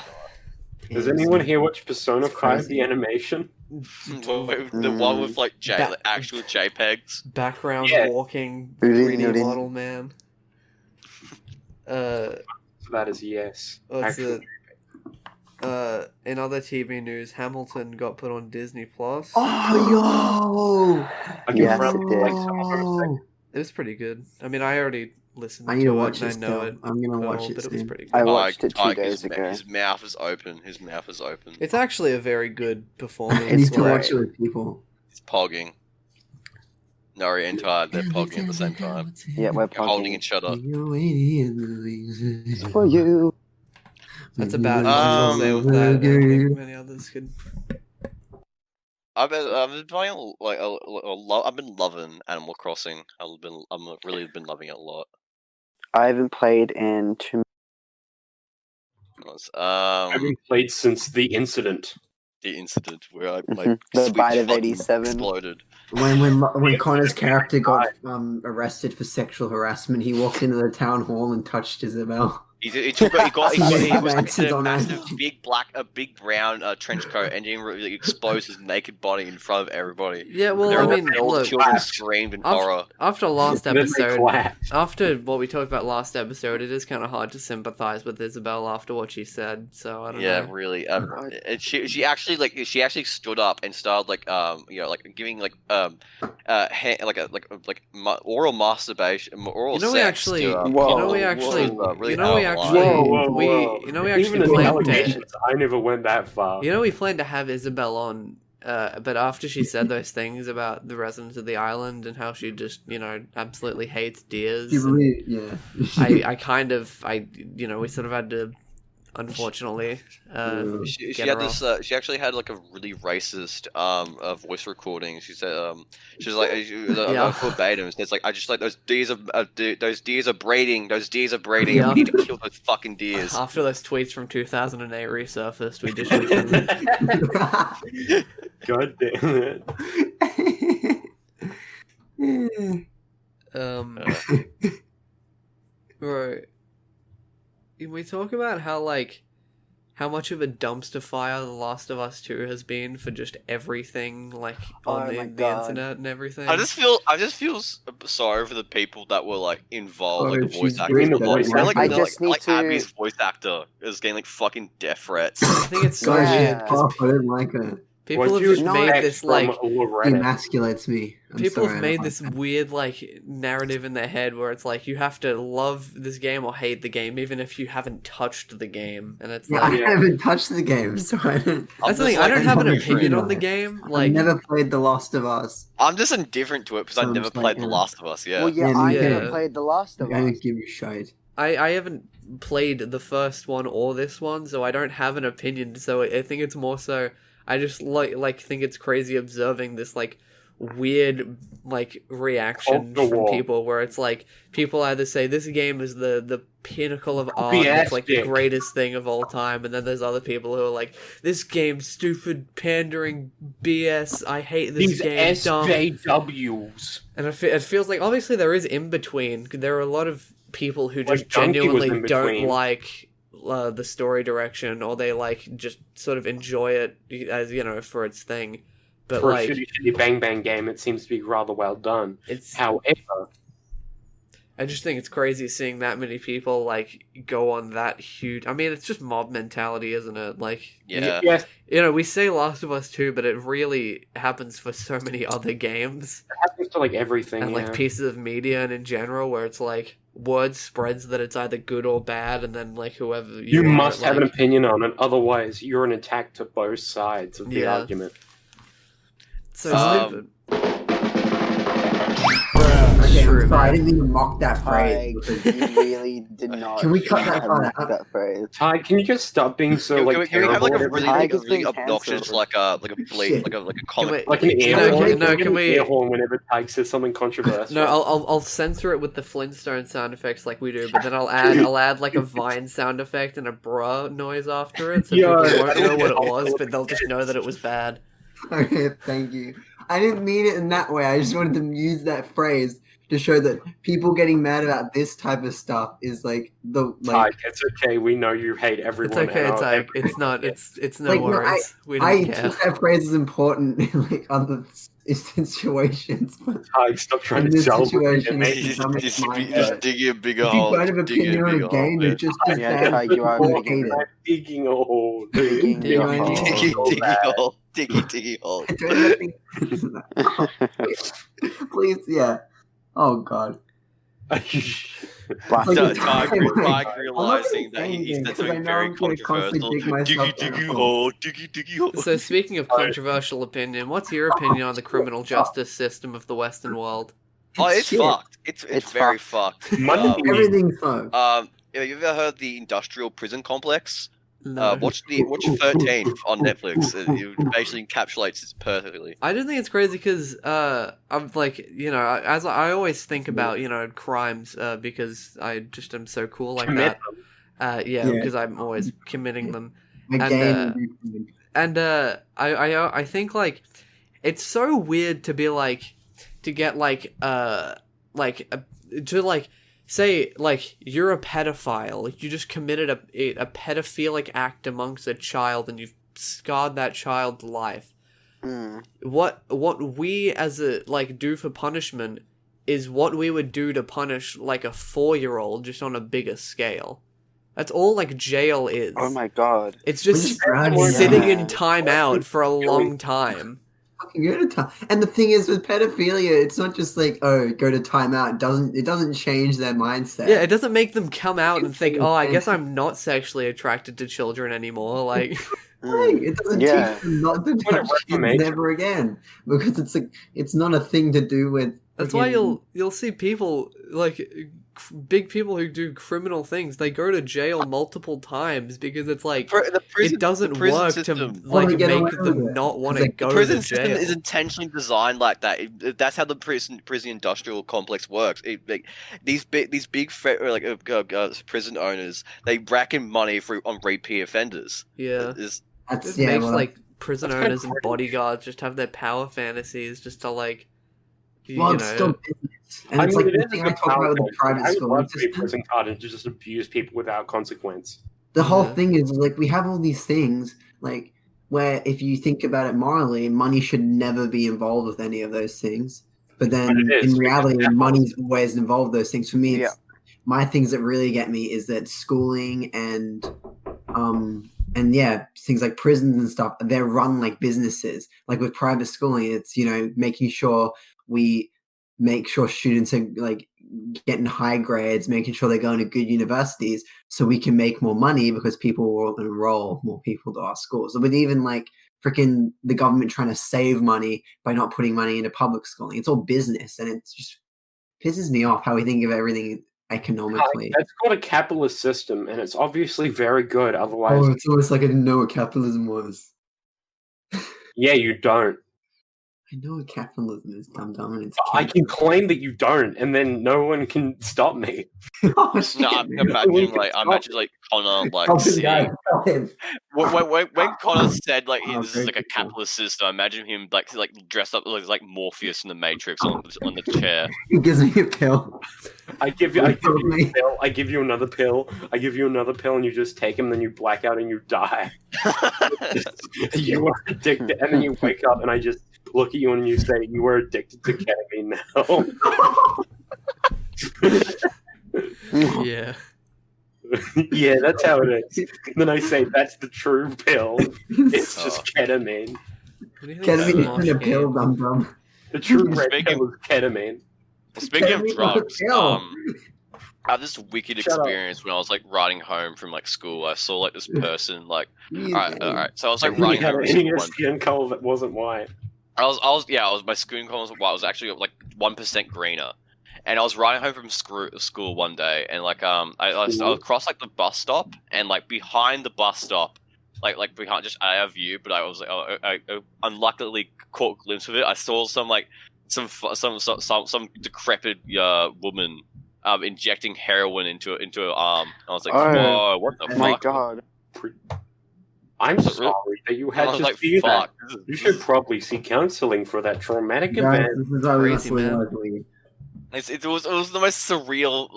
[SPEAKER 3] Does anyone here watch Persona 5,
[SPEAKER 5] crazy.
[SPEAKER 3] the animation?
[SPEAKER 2] The one with like
[SPEAKER 1] That-
[SPEAKER 2] actual JPEGs.
[SPEAKER 1] Background
[SPEAKER 3] Yeah.
[SPEAKER 1] walking
[SPEAKER 4] Rin,
[SPEAKER 1] 3D
[SPEAKER 4] rin.
[SPEAKER 1] model man.
[SPEAKER 3] So that is yes.
[SPEAKER 1] What's
[SPEAKER 3] Actually,
[SPEAKER 1] in other TV news, Hamilton got put on Disney Plus.
[SPEAKER 5] Oh,
[SPEAKER 3] I can
[SPEAKER 4] Yes,
[SPEAKER 3] probably
[SPEAKER 4] it did.
[SPEAKER 3] play some of them.
[SPEAKER 5] yo!
[SPEAKER 1] It was pretty good. I mean, I already listened
[SPEAKER 5] I need
[SPEAKER 1] to
[SPEAKER 5] to
[SPEAKER 1] it
[SPEAKER 5] watch
[SPEAKER 1] and
[SPEAKER 5] it
[SPEAKER 1] I know
[SPEAKER 5] still.
[SPEAKER 1] it.
[SPEAKER 5] I'm gonna watch
[SPEAKER 1] well,
[SPEAKER 5] it
[SPEAKER 1] but it was
[SPEAKER 5] soon.
[SPEAKER 1] pretty good.
[SPEAKER 4] I watched it 2
[SPEAKER 2] Like,
[SPEAKER 4] days ago.
[SPEAKER 2] his mouth is open. His mouth is open.
[SPEAKER 1] It's actually a very good performance.
[SPEAKER 5] I need to
[SPEAKER 1] like-
[SPEAKER 5] watch it with people.
[SPEAKER 2] He's pogging. Nari and Tide, they're pogging at the same time.
[SPEAKER 4] Yeah, we're
[SPEAKER 2] You're holding
[SPEAKER 4] pogging.
[SPEAKER 2] each other.
[SPEAKER 4] For you.
[SPEAKER 1] That's about
[SPEAKER 2] Um,
[SPEAKER 1] much I'll say with that. I don't think many others could.
[SPEAKER 2] I've been playing like I've been loving Animal Crossing. I'm really been loving it a lot.
[SPEAKER 4] I haven't played in 2
[SPEAKER 3] I haven't played since the incident.
[SPEAKER 2] the incident where I my
[SPEAKER 4] Mhm. The
[SPEAKER 2] Switch
[SPEAKER 4] bite of
[SPEAKER 2] fucking
[SPEAKER 4] 87.
[SPEAKER 2] exploded.
[SPEAKER 5] When Connor's character got arrested for sexual harassment, he walked into the town hall and touched Isabel.
[SPEAKER 2] He was like
[SPEAKER 5] Advances
[SPEAKER 2] a
[SPEAKER 5] on
[SPEAKER 2] massive,
[SPEAKER 5] that.
[SPEAKER 2] big brown trench coat, and then really exposed his naked body in front of everybody.
[SPEAKER 1] Yeah, well,
[SPEAKER 2] There
[SPEAKER 1] I
[SPEAKER 2] were
[SPEAKER 1] mean,
[SPEAKER 2] all the
[SPEAKER 1] look,
[SPEAKER 2] children screamed in horror.
[SPEAKER 1] after last
[SPEAKER 3] Then they
[SPEAKER 1] episode,
[SPEAKER 3] clapped.
[SPEAKER 1] after what we talked about last episode, it is kind of hard to sympathize with Isabel after what she said. So I don't
[SPEAKER 2] Yeah,
[SPEAKER 1] know.
[SPEAKER 2] really. And she actually stood up and started giving oral masturbation, oral
[SPEAKER 1] You know,
[SPEAKER 2] sex.
[SPEAKER 1] we actually,
[SPEAKER 2] to,
[SPEAKER 1] you
[SPEAKER 4] Whoa,
[SPEAKER 1] know, we
[SPEAKER 4] whoa,
[SPEAKER 1] actually,
[SPEAKER 4] whoa.
[SPEAKER 1] you know, we actually, we actually
[SPEAKER 3] Even in
[SPEAKER 1] planned
[SPEAKER 3] allegations, I never went that far.
[SPEAKER 1] we planned to have Isabel on, but after she said those things about the residents of the island and how she just, absolutely hates deers, I kind of, we sort of had to, unfortunately,
[SPEAKER 2] She
[SPEAKER 1] get
[SPEAKER 2] had
[SPEAKER 1] her
[SPEAKER 2] this.
[SPEAKER 1] off.
[SPEAKER 2] She actually had like a really racist voice recording. She said she was like verbatim. It's like I just like those deers are breeding. Those deers are breeding.
[SPEAKER 1] Yeah.
[SPEAKER 2] And we need to kill those fucking deers.
[SPEAKER 1] After those tweets from 2008 resurfaced, we just
[SPEAKER 3] God damn it.
[SPEAKER 1] Right. We talk about how much of a dumpster fire The Last of Us 2 has been for just everything, on
[SPEAKER 4] Oh
[SPEAKER 1] the
[SPEAKER 4] my God.
[SPEAKER 1] internet and everything.
[SPEAKER 2] I just feel sorry for the people that were like involved, like the voice
[SPEAKER 5] she's
[SPEAKER 2] actors.
[SPEAKER 3] doing the
[SPEAKER 2] Like,
[SPEAKER 3] voice
[SPEAKER 2] like,
[SPEAKER 3] acting.
[SPEAKER 4] I just need
[SPEAKER 2] like
[SPEAKER 4] to-
[SPEAKER 2] Abby's voice actor is getting like fucking death threats.
[SPEAKER 1] I think it's so
[SPEAKER 5] Gosh,
[SPEAKER 1] weird
[SPEAKER 5] she's
[SPEAKER 1] because
[SPEAKER 5] tough, I didn't like her.
[SPEAKER 1] people
[SPEAKER 3] What
[SPEAKER 1] have
[SPEAKER 3] you
[SPEAKER 1] just made
[SPEAKER 3] expect
[SPEAKER 1] this
[SPEAKER 3] from
[SPEAKER 5] She
[SPEAKER 3] Loretta?
[SPEAKER 5] emasculates me. I'm
[SPEAKER 1] people
[SPEAKER 5] sorry,
[SPEAKER 1] have
[SPEAKER 5] I
[SPEAKER 1] made
[SPEAKER 5] don't
[SPEAKER 1] this
[SPEAKER 5] like
[SPEAKER 1] weird narrative in their head where it's like you have to love this game or hate the game even if you haven't touched the game, and it's
[SPEAKER 5] her. Yeah, I
[SPEAKER 1] like
[SPEAKER 5] haven't touched the game, so I don't.
[SPEAKER 1] that's the thing. I
[SPEAKER 2] like
[SPEAKER 1] don't have an
[SPEAKER 5] indifferent.
[SPEAKER 1] opinion on the game.
[SPEAKER 5] I've never played The Last of Us.
[SPEAKER 2] I'm just indifferent to it because I
[SPEAKER 5] So I'm
[SPEAKER 2] never
[SPEAKER 5] just
[SPEAKER 2] played
[SPEAKER 5] like,
[SPEAKER 2] The Last of Us. Yeah.
[SPEAKER 4] Well, yeah,
[SPEAKER 5] Yeah,
[SPEAKER 4] I
[SPEAKER 5] me
[SPEAKER 4] never
[SPEAKER 1] too.
[SPEAKER 4] played The Last
[SPEAKER 5] I
[SPEAKER 4] of Us.
[SPEAKER 5] don't give you shit.
[SPEAKER 1] I haven't played the first one or this one, so I don't have an opinion. So I think it's more so I just think it's crazy observing this weird reaction
[SPEAKER 3] Culture
[SPEAKER 1] from
[SPEAKER 3] war.
[SPEAKER 1] people where it's like people either say this game is the pinnacle of art, and it's like the
[SPEAKER 3] Copy-astic.
[SPEAKER 1] greatest thing of all time, and then there's other people who are like this game's stupid pandering BS. I hate this
[SPEAKER 3] These
[SPEAKER 1] game. Dumb.
[SPEAKER 3] SJWs.
[SPEAKER 1] And it feels like obviously there is in between. There are a lot of people who just
[SPEAKER 3] Donkey was
[SPEAKER 1] genuinely
[SPEAKER 3] in
[SPEAKER 1] don't
[SPEAKER 3] between.
[SPEAKER 1] like the story direction, or they just sort of enjoy it as for its thing. But
[SPEAKER 3] For a shitty bang bang game, it seems to be rather well done.
[SPEAKER 1] it's
[SPEAKER 3] However,
[SPEAKER 1] I just think it's crazy seeing that many people go on that huge. I mean, it's just mob mentality, isn't it?
[SPEAKER 2] Yeah.
[SPEAKER 3] yes,
[SPEAKER 1] We say Last of Us 2, but it really happens for so many other games
[SPEAKER 3] it happens to everything.
[SPEAKER 1] and
[SPEAKER 3] yeah.
[SPEAKER 1] pieces of media and in general, where it's word spreads that it's either good or bad, and then whoever
[SPEAKER 3] You
[SPEAKER 1] are,
[SPEAKER 3] must have an opinion on it, otherwise you're an attack to both sides of the
[SPEAKER 1] Yeah.
[SPEAKER 3] argument.
[SPEAKER 1] So
[SPEAKER 2] Um,
[SPEAKER 1] stupid.
[SPEAKER 5] Okay,
[SPEAKER 1] True,
[SPEAKER 5] I'm sorry, I
[SPEAKER 1] man.
[SPEAKER 5] didn't even mock that
[SPEAKER 4] Like,
[SPEAKER 5] phrase.
[SPEAKER 4] you really did not.
[SPEAKER 5] Can we cut that
[SPEAKER 4] have
[SPEAKER 5] part
[SPEAKER 4] mocked
[SPEAKER 5] out?
[SPEAKER 4] that phrase.
[SPEAKER 3] Ty, can you just stop being so
[SPEAKER 2] Can we
[SPEAKER 3] terrible?
[SPEAKER 2] have a
[SPEAKER 3] at
[SPEAKER 2] really,
[SPEAKER 3] everything?
[SPEAKER 4] Tigers
[SPEAKER 2] really
[SPEAKER 4] being
[SPEAKER 2] obnoxious
[SPEAKER 4] cancelled.
[SPEAKER 2] like a bleep,
[SPEAKER 1] Shit.
[SPEAKER 2] like a comic
[SPEAKER 3] Like an
[SPEAKER 2] bleep.
[SPEAKER 3] air
[SPEAKER 1] No,
[SPEAKER 3] horn.
[SPEAKER 1] no,
[SPEAKER 3] Give
[SPEAKER 1] can
[SPEAKER 3] an
[SPEAKER 1] we-
[SPEAKER 3] air horn whenever Ty says something controversial.
[SPEAKER 1] No, I'll censor it with the Flintstone sound effects like we do, but then I'll add a Vine sound effect and a bruh noise after it, so
[SPEAKER 3] Yo,
[SPEAKER 1] people won't
[SPEAKER 3] I
[SPEAKER 1] know what it
[SPEAKER 3] don't
[SPEAKER 1] was,
[SPEAKER 3] know.
[SPEAKER 1] but they'll just know that it was bad.
[SPEAKER 5] Okay, thank you. I didn't mean it in that way. I just wanted to use that phrase to show that people getting mad about this type of stuff is
[SPEAKER 3] Ty, it's okay. We know you hate
[SPEAKER 1] It's
[SPEAKER 3] everyone.
[SPEAKER 1] okay,
[SPEAKER 3] and
[SPEAKER 1] Tyke. It's not. It's no
[SPEAKER 5] Like, no,
[SPEAKER 1] worries. We don't
[SPEAKER 5] I
[SPEAKER 1] care.
[SPEAKER 5] think that phrase is important in other situations. But
[SPEAKER 3] Ty, stop trying
[SPEAKER 5] in
[SPEAKER 3] to
[SPEAKER 5] this
[SPEAKER 3] sell
[SPEAKER 5] situation,
[SPEAKER 3] me.
[SPEAKER 5] it's the dumbest mindset.
[SPEAKER 2] Just digging a bigger
[SPEAKER 5] If you
[SPEAKER 2] hole.
[SPEAKER 5] don't have an
[SPEAKER 2] digging
[SPEAKER 5] opinion
[SPEAKER 2] a
[SPEAKER 5] on a
[SPEAKER 2] bigger
[SPEAKER 5] game,
[SPEAKER 2] hole,
[SPEAKER 5] you're
[SPEAKER 2] yeah.
[SPEAKER 5] just
[SPEAKER 4] Yeah, Ty, you are
[SPEAKER 5] people
[SPEAKER 4] digging
[SPEAKER 5] hate it.
[SPEAKER 3] I'm digging a hole.
[SPEAKER 4] Digging
[SPEAKER 1] Digging
[SPEAKER 4] a
[SPEAKER 1] a
[SPEAKER 4] hole.
[SPEAKER 2] Diggy hole. Diggy hole.
[SPEAKER 5] I don't have things- Please, yeah. Oh God.
[SPEAKER 4] But-
[SPEAKER 5] Like,
[SPEAKER 2] Tyke
[SPEAKER 5] it's like-
[SPEAKER 2] realizing that he said something very controversial. Diggy hole. Diggy hole.
[SPEAKER 1] So speaking of controversial opinion, what's your opinion on the criminal justice system of the Western world?
[SPEAKER 2] Oh, it's
[SPEAKER 5] shit.
[SPEAKER 2] fucked. It's
[SPEAKER 4] It's
[SPEAKER 2] very fucked.
[SPEAKER 3] Money.
[SPEAKER 5] Everything's fucked.
[SPEAKER 2] Have you ever heard the industrial prison complex?
[SPEAKER 1] No.
[SPEAKER 2] Watch 13 on Netflix. It basically encapsulates it perfectly.
[SPEAKER 1] I just think it's crazy because I'm as I always think about crimes because I just am so cool like
[SPEAKER 3] Commit
[SPEAKER 1] that.
[SPEAKER 5] Yeah.
[SPEAKER 1] Because I'm always committing them.
[SPEAKER 5] Again,
[SPEAKER 1] And I think it's so weird to be to get say you're a pedophile, you just committed a pedophilic act amongst a child and you've scarred that child's life.
[SPEAKER 4] Mm.
[SPEAKER 1] What we as a do for punishment is what we would do to punish a 4-year-old just on a bigger scale. That's all jail is.
[SPEAKER 4] Oh my God.
[SPEAKER 1] It's just
[SPEAKER 5] We're just
[SPEAKER 1] sitting
[SPEAKER 4] Yeah.
[SPEAKER 1] in timeout for a long time.
[SPEAKER 5] fucking go to time. And the thing is with pedophilia, it's not just like, oh, go to timeout. It doesn't change their mindset.
[SPEAKER 1] Yeah, it doesn't make them come out and think, oh, I guess I'm not sexually attracted to children anymore. Like,
[SPEAKER 5] Right. It doesn't
[SPEAKER 4] Yeah.
[SPEAKER 5] teach them not to
[SPEAKER 3] What a
[SPEAKER 5] touch kids
[SPEAKER 3] reformation.
[SPEAKER 5] never again. Because it's not a thing to do with
[SPEAKER 1] that's why
[SPEAKER 5] freaking-
[SPEAKER 1] you'll see people like big people who do criminal things. They go to jail multiple times because it's like it doesn't work to like
[SPEAKER 5] Wanna get
[SPEAKER 1] make
[SPEAKER 5] away with
[SPEAKER 1] them
[SPEAKER 5] it.
[SPEAKER 1] not want
[SPEAKER 5] It's
[SPEAKER 1] to
[SPEAKER 5] like,
[SPEAKER 1] go
[SPEAKER 2] The prison
[SPEAKER 1] to
[SPEAKER 2] system
[SPEAKER 1] jail.
[SPEAKER 2] is intentionally designed like that. That's how the prison industrial complex works. These big prison owners, they rack in money on repeat offenders.
[SPEAKER 1] Yeah,
[SPEAKER 5] That's
[SPEAKER 1] it
[SPEAKER 5] yeah.
[SPEAKER 1] makes
[SPEAKER 5] Well,
[SPEAKER 1] like prison
[SPEAKER 3] that's kinda
[SPEAKER 1] owners and
[SPEAKER 3] crazy.
[SPEAKER 1] bodyguards just have their power fantasies just to like,
[SPEAKER 5] well, it's still business, and it's like
[SPEAKER 3] it
[SPEAKER 5] the
[SPEAKER 3] is
[SPEAKER 5] thing
[SPEAKER 3] a
[SPEAKER 5] I
[SPEAKER 3] good
[SPEAKER 5] talk about with the
[SPEAKER 3] power
[SPEAKER 5] private
[SPEAKER 3] fantasy. I would
[SPEAKER 5] schooling
[SPEAKER 3] love to be a
[SPEAKER 5] system.
[SPEAKER 3] prison guard and just abuse people without consequence.
[SPEAKER 5] The whole
[SPEAKER 1] Yeah.
[SPEAKER 5] thing is like we have all these things like where if you think about it morally, money should never be involved with any of those things. But then
[SPEAKER 3] But it is,
[SPEAKER 5] in reality,
[SPEAKER 3] because
[SPEAKER 5] money's always involved with those things. For me, it's
[SPEAKER 4] Yeah.
[SPEAKER 5] my things that really get me is that schooling and yeah, things like prisons and stuff, they're run like businesses. Like with private schooling, it's making sure we make sure students are like getting high grades, making sure they're going to good universities so we can make more money because people will enroll more people to our schools. But even like freaking the government trying to save money by not putting money into public schooling, it's all business, and it just pisses me off how we think of everything economically.
[SPEAKER 3] That's called a capitalist system, and it's obviously very good. Otherwise,
[SPEAKER 5] Oh, it's almost like I didn't know what capitalism was.
[SPEAKER 3] yeah, you don't.
[SPEAKER 5] I know what capitalism is, dumb, and it's
[SPEAKER 3] I can claim that you don't, and then no one can stop me.
[SPEAKER 5] Oh, shit.
[SPEAKER 2] No, I imagine like Connor like
[SPEAKER 5] Stop him,
[SPEAKER 2] seeing
[SPEAKER 5] guys, stop him.
[SPEAKER 2] when Connor said like
[SPEAKER 5] Oh,
[SPEAKER 2] this is
[SPEAKER 5] very
[SPEAKER 2] like a
[SPEAKER 5] good.
[SPEAKER 2] capitalist system. I imagine him like dressed up like Morpheus in the Matrix on the chair.
[SPEAKER 5] He gives me a pill.
[SPEAKER 3] I give you a
[SPEAKER 5] Totally.
[SPEAKER 3] pill. I give you another pill. I give you another pill, and you just take them. Then you black out and you die. You are addicted, and then you wake up, and I just look at you and you say you are addicted to ketamine now.
[SPEAKER 1] yeah.
[SPEAKER 3] Yeah, that's how it is. Then I say that's the true pill. It's just ketamine.
[SPEAKER 1] What do you think of
[SPEAKER 5] Ketamine
[SPEAKER 1] Smosh
[SPEAKER 5] isn't a pill,
[SPEAKER 1] Game?
[SPEAKER 5] dum.
[SPEAKER 3] The true red
[SPEAKER 2] Speaking-
[SPEAKER 3] pill is ketamine.
[SPEAKER 2] Speaking of
[SPEAKER 5] Ketamine is a
[SPEAKER 2] drugs,
[SPEAKER 5] pill.
[SPEAKER 2] I had this wicked
[SPEAKER 3] Shut up.
[SPEAKER 2] experience when I was like riding home from like school. I saw like this person like
[SPEAKER 5] Jeez,
[SPEAKER 2] all right. So I was like
[SPEAKER 3] He
[SPEAKER 2] riding
[SPEAKER 3] had
[SPEAKER 2] home
[SPEAKER 3] an
[SPEAKER 2] from school one.
[SPEAKER 3] skin color that wasn't white.
[SPEAKER 2] I was my skin color was white. I was actually like 1% greener, and I was riding home from school one day, and like I crossed like the bus stop, and like behind the bus stop, like behind just out of view, but I was like I unluckily caught a glimpse of it. I saw some decrepit woman injecting heroin into her arm. I was like,
[SPEAKER 4] Oh,
[SPEAKER 2] whoa, what the
[SPEAKER 4] Oh my
[SPEAKER 2] fuck?
[SPEAKER 4] god.
[SPEAKER 3] I'm sorry that you
[SPEAKER 2] I
[SPEAKER 3] had
[SPEAKER 2] was
[SPEAKER 3] to
[SPEAKER 2] like,
[SPEAKER 3] see that.
[SPEAKER 2] fuck. this is-
[SPEAKER 3] You should probably see counseling for that traumatic
[SPEAKER 5] Guys,
[SPEAKER 3] event.
[SPEAKER 5] this is why we must
[SPEAKER 1] Crazy, man.
[SPEAKER 5] realize we-
[SPEAKER 2] It was the most surreal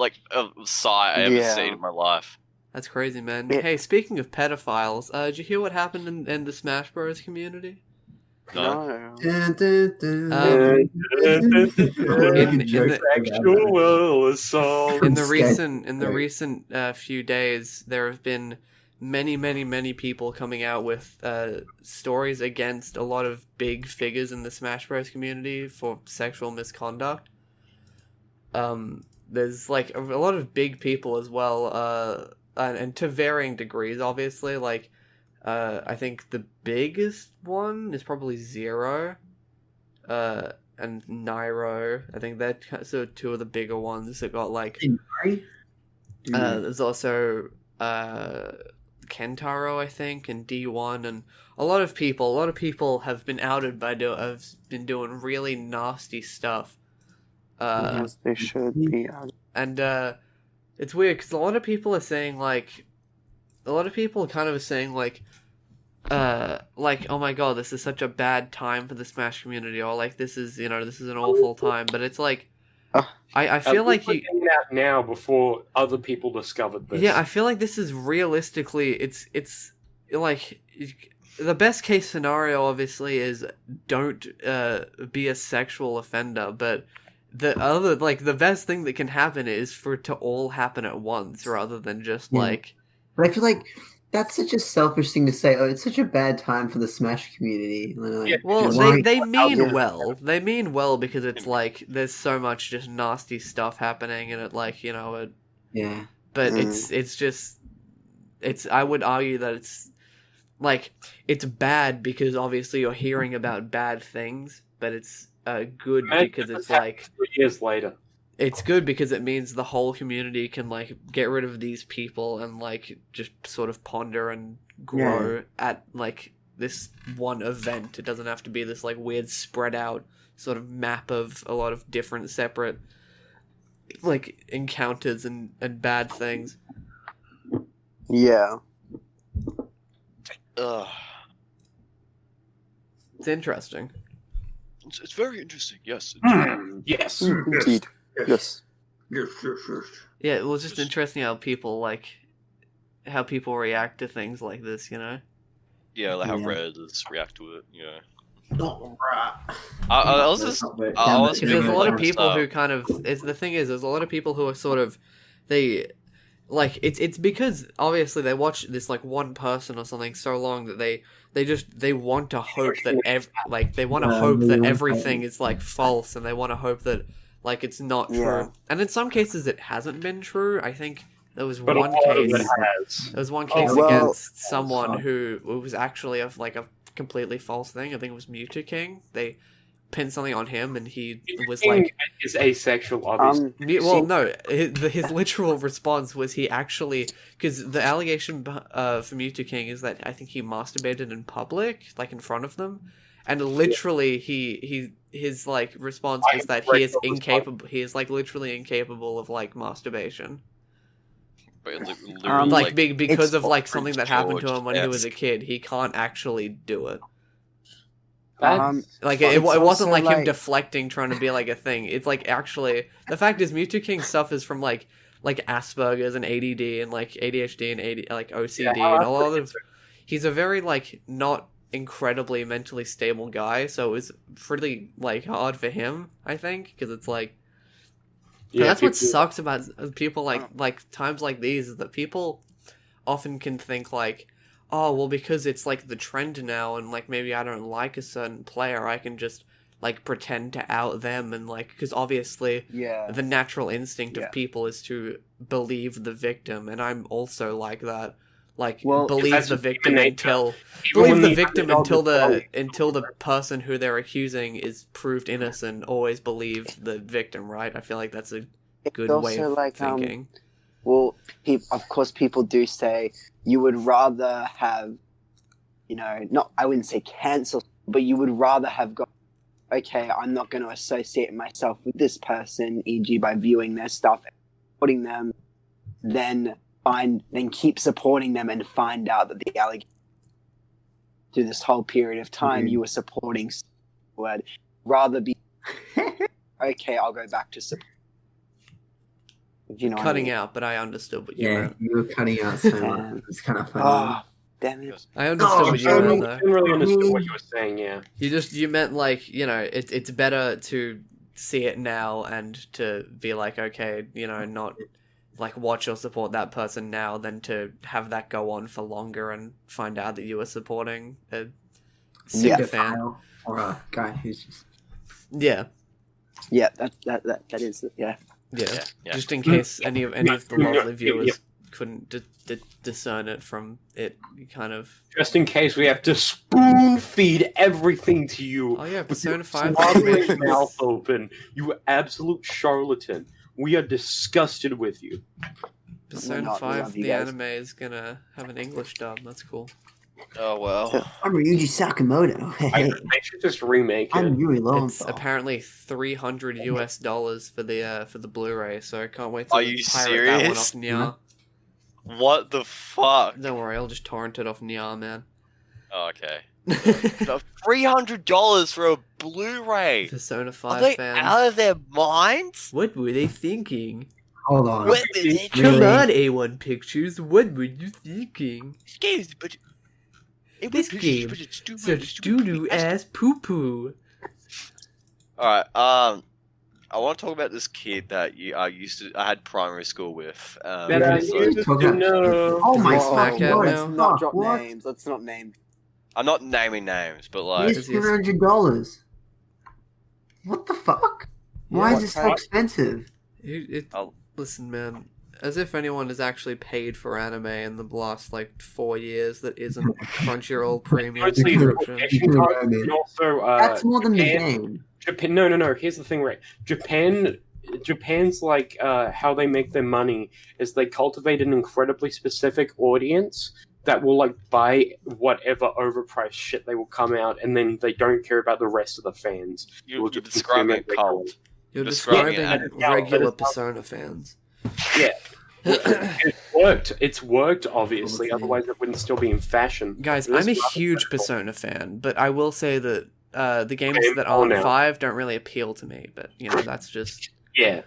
[SPEAKER 2] sight I ever
[SPEAKER 4] Yeah.
[SPEAKER 2] seen in my life.
[SPEAKER 1] That's crazy, man.
[SPEAKER 4] Yeah.
[SPEAKER 1] Hey, speaking of pedophiles, did you hear what happened in the Smash Bros. Community?
[SPEAKER 2] No.
[SPEAKER 4] No.
[SPEAKER 5] Dun, dun, dun.
[SPEAKER 1] In the-
[SPEAKER 3] Sexual assault.
[SPEAKER 1] In the
[SPEAKER 5] Scared.
[SPEAKER 1] recent few days, there have been many people coming out with stories against a lot of big figures in the Smash Bros. Community for sexual misconduct. There's like a lot of big people as well, and to varying degrees, obviously. Like, I think the biggest one is probably Zero, and Nairo. I think they're sort of two of the bigger ones that got like.
[SPEAKER 5] Right?
[SPEAKER 1] There's also Kentaro, I think, and D1, and a lot of people have been outed have been doing really nasty stuff.
[SPEAKER 4] Yes, they should be.
[SPEAKER 1] And it's weird because a lot of people are saying like, oh my god, this is such a bad time for the Smash community, or like this is an awful time. But it's like, I feel like
[SPEAKER 3] We're getting that now before other people discovered this.
[SPEAKER 1] yeah, I feel like this is realistically, it's like the best case scenario obviously is don't be a sexual offender, but the best thing that can happen is for it to all happen at once rather than just
[SPEAKER 5] Yeah.
[SPEAKER 1] like
[SPEAKER 5] But I feel like that's such a selfish thing to say. Oh, it's such a bad time for the Smash community. Like,
[SPEAKER 3] Yeah,
[SPEAKER 1] Well,
[SPEAKER 5] why-
[SPEAKER 1] they mean
[SPEAKER 4] Yeah.
[SPEAKER 1] well. They mean well because it's like there's so much just nasty stuff happening, and it like it.
[SPEAKER 5] yeah.
[SPEAKER 1] But
[SPEAKER 4] Mm.
[SPEAKER 1] it's just I would argue that it's like it's bad because obviously you're hearing about bad things, but it's good
[SPEAKER 3] Imagine
[SPEAKER 1] because
[SPEAKER 3] if
[SPEAKER 1] it's
[SPEAKER 3] this happened
[SPEAKER 1] like
[SPEAKER 3] 3 years later.
[SPEAKER 1] it's good because it means the whole community can like get rid of these people and like just sort of ponder and grow at like this one event. It doesn't have to be this like weird spread out sort of map of a lot of different separate like encounters and bad things.
[SPEAKER 4] Yeah.
[SPEAKER 2] Ugh.
[SPEAKER 1] It's interesting.
[SPEAKER 2] It's very interesting. Yes.
[SPEAKER 3] Yes.
[SPEAKER 4] Indeed. Yes.
[SPEAKER 1] Yeah, it was just interesting how people react to things like this,
[SPEAKER 2] Yeah, like how
[SPEAKER 5] Yeah.
[SPEAKER 2] Redditors react to it. Yeah.
[SPEAKER 5] Not
[SPEAKER 2] I was just. I was
[SPEAKER 1] Because there's a lot of
[SPEAKER 2] thinking,
[SPEAKER 1] people who kind of there's a lot of people who are sort of they like it's because obviously they watch this like one person or something so long that they want to hope that hope that everything is like false, and they want to hope that like it's not true.
[SPEAKER 4] Yeah.
[SPEAKER 1] And in some cases it hasn't been true. I think there was
[SPEAKER 3] But
[SPEAKER 1] one
[SPEAKER 3] a lot of
[SPEAKER 1] case
[SPEAKER 3] it has.
[SPEAKER 1] there was one case
[SPEAKER 4] well-
[SPEAKER 1] against someone who it was actually a completely false thing. I think it was Mewtwo King. They pinned something on him, and he was like,
[SPEAKER 3] is asexual, obviously.
[SPEAKER 1] "Well, no." His literal response was he actually because the allegation for Mewtwo King is that I think he masturbated in public, like in front of them, and literally his like response was that he is incapable. He is like literally incapable of like masturbation. Like because
[SPEAKER 4] it's
[SPEAKER 1] of like something that happened to him when he was a
[SPEAKER 2] George-esque.
[SPEAKER 1] kid, he can't actually do it. Like
[SPEAKER 4] It's
[SPEAKER 1] it wasn't
[SPEAKER 4] also,
[SPEAKER 1] like him
[SPEAKER 4] like-
[SPEAKER 1] deflecting, trying to be like a thing. It's like actually the fact is Mewtwo King suffers from like Asperger's and ADD and like ADHD and like OCD and a lot of. He's a very like not incredibly mentally stable guy, so it was pretty like hard for him, I think, because it's like. But that's what sucks about people like times like these is that people often can think like, oh well, because it's like the trend now, and like maybe I don't like a certain player, I can just like pretend to out them, and like because obviously
[SPEAKER 4] Yeah.
[SPEAKER 1] the natural instinct
[SPEAKER 4] Yeah.
[SPEAKER 1] of people is to believe the victim, and I'm also like that. Like
[SPEAKER 4] Well,
[SPEAKER 1] believe
[SPEAKER 3] that's
[SPEAKER 1] the
[SPEAKER 3] just
[SPEAKER 1] victim
[SPEAKER 3] human
[SPEAKER 1] until
[SPEAKER 3] Even
[SPEAKER 1] believe
[SPEAKER 3] when
[SPEAKER 1] the
[SPEAKER 3] the
[SPEAKER 1] victim
[SPEAKER 3] underdog
[SPEAKER 1] until
[SPEAKER 3] is
[SPEAKER 1] the person who they're accusing is proved innocent. Always believe the victim, right? I feel like that's a
[SPEAKER 4] It's
[SPEAKER 1] good
[SPEAKER 4] also
[SPEAKER 1] way of
[SPEAKER 4] like,
[SPEAKER 1] thinking.
[SPEAKER 4] Well, of course, people do say you would rather have, not I wouldn't say cancel, but you would rather have gone. Okay, I'm not going to associate myself with this person, e.g., by viewing their stuff, supporting them, then keep supporting them and find out that the allegation through this whole period of time you were supporting word rather be okay. I'll go back to support. You know,
[SPEAKER 1] Cutting out, but I understood what you
[SPEAKER 5] Yeah,
[SPEAKER 1] meant.
[SPEAKER 5] you were cutting out so much. It's kind of funny.
[SPEAKER 4] Oh, damn it!
[SPEAKER 1] I understood what you
[SPEAKER 3] I
[SPEAKER 1] meant though.
[SPEAKER 3] didn't really understand what you were saying, yeah.
[SPEAKER 1] You meant like it's better to see it now and to be like okay not like watch or support that person now than to have that go on for longer and find out that you were supporting a sick
[SPEAKER 5] a
[SPEAKER 1] fan.
[SPEAKER 5] file or a guy who's just
[SPEAKER 1] Yeah.
[SPEAKER 4] Yeah, that is
[SPEAKER 1] Yeah.
[SPEAKER 2] Yeah.
[SPEAKER 1] Just in case any of the lovely viewers couldn't discern it from it, kind of.
[SPEAKER 3] Just in case we have to spoon feed everything to you.
[SPEAKER 1] Oh yeah,
[SPEAKER 3] with
[SPEAKER 1] Persona
[SPEAKER 3] your
[SPEAKER 1] 5
[SPEAKER 3] slobbering
[SPEAKER 1] animations.
[SPEAKER 3] mouth open. You absolute charlatan. We are disgusted with you.
[SPEAKER 1] Persona
[SPEAKER 4] not, we
[SPEAKER 1] 5,
[SPEAKER 4] love you
[SPEAKER 1] the
[SPEAKER 4] guys.
[SPEAKER 1] anime is gonna have an English dub. That's cool.
[SPEAKER 2] Oh well.
[SPEAKER 5] I'm Ryuji Sakamoto.
[SPEAKER 3] They should just remake it.
[SPEAKER 5] I'm Yuri
[SPEAKER 1] It's
[SPEAKER 5] Lowenthal.
[SPEAKER 1] apparently $300 for the Blu-ray, so I can't wait to
[SPEAKER 2] Are you
[SPEAKER 1] pirate that one off
[SPEAKER 2] serious?
[SPEAKER 1] Nya.
[SPEAKER 2] What the fuck?
[SPEAKER 1] Don't worry, I'll just torrent it off Nya, man.
[SPEAKER 2] Oh, okay. $300 for a Blu-ray.
[SPEAKER 1] Persona
[SPEAKER 2] Are
[SPEAKER 1] 5
[SPEAKER 2] they
[SPEAKER 1] fans.
[SPEAKER 2] out of their minds?
[SPEAKER 1] What were they thinking?
[SPEAKER 5] Hold on.
[SPEAKER 2] What were they
[SPEAKER 1] Come
[SPEAKER 5] Really?
[SPEAKER 1] on, A1 Pictures, what were you thinking?
[SPEAKER 2] This game is but
[SPEAKER 1] This game, such doo-doo ass poo-poo.
[SPEAKER 2] Alright, I want to talk about this kid that I had primary school with.
[SPEAKER 3] That I
[SPEAKER 2] so-
[SPEAKER 3] used to know.
[SPEAKER 5] Oh my
[SPEAKER 1] Whoa,
[SPEAKER 5] fucking
[SPEAKER 1] Smack
[SPEAKER 5] god!
[SPEAKER 1] it
[SPEAKER 4] Let's
[SPEAKER 1] now.
[SPEAKER 4] not
[SPEAKER 5] Fuck,
[SPEAKER 4] drop
[SPEAKER 5] what?
[SPEAKER 4] names. Let's not name.
[SPEAKER 2] I'm not naming names, but like,
[SPEAKER 5] Here's $200. What the fuck? Why
[SPEAKER 1] Yeah,
[SPEAKER 5] is this so expensive?
[SPEAKER 2] Oh.
[SPEAKER 1] Listen, man. As if anyone has actually paid for anime in the last like 4 years that isn't Crunchyroll premium
[SPEAKER 3] Mostly
[SPEAKER 1] subscription.
[SPEAKER 3] location cards, and also
[SPEAKER 5] That's more than the
[SPEAKER 3] Japan-
[SPEAKER 5] game.
[SPEAKER 3] Japan. No. Here's the thing, right? Japan's like how they make their money is they cultivate an incredibly specific audience that will like buy whatever overpriced shit they will come out, and then they don't care about the rest of the fans.
[SPEAKER 2] you're
[SPEAKER 3] Will just
[SPEAKER 2] describing a
[SPEAKER 3] consume it
[SPEAKER 2] cult.
[SPEAKER 1] You're
[SPEAKER 2] Describing
[SPEAKER 1] describing
[SPEAKER 3] it.
[SPEAKER 1] regular
[SPEAKER 3] Yeah,
[SPEAKER 1] Persona fans.
[SPEAKER 3] Yeah. It's worked. It's worked, obviously.
[SPEAKER 5] Okay.
[SPEAKER 3] Otherwise, it wouldn't still be in fashion.
[SPEAKER 1] Guys,
[SPEAKER 3] This
[SPEAKER 1] I'm a
[SPEAKER 3] is
[SPEAKER 1] huge
[SPEAKER 3] cool.
[SPEAKER 1] Persona fan, but I will say that the games
[SPEAKER 3] Okay,
[SPEAKER 1] that
[SPEAKER 3] cool
[SPEAKER 1] aren't
[SPEAKER 3] now.
[SPEAKER 1] 5 don't really appeal to me. But you know, that's just
[SPEAKER 3] Yeah.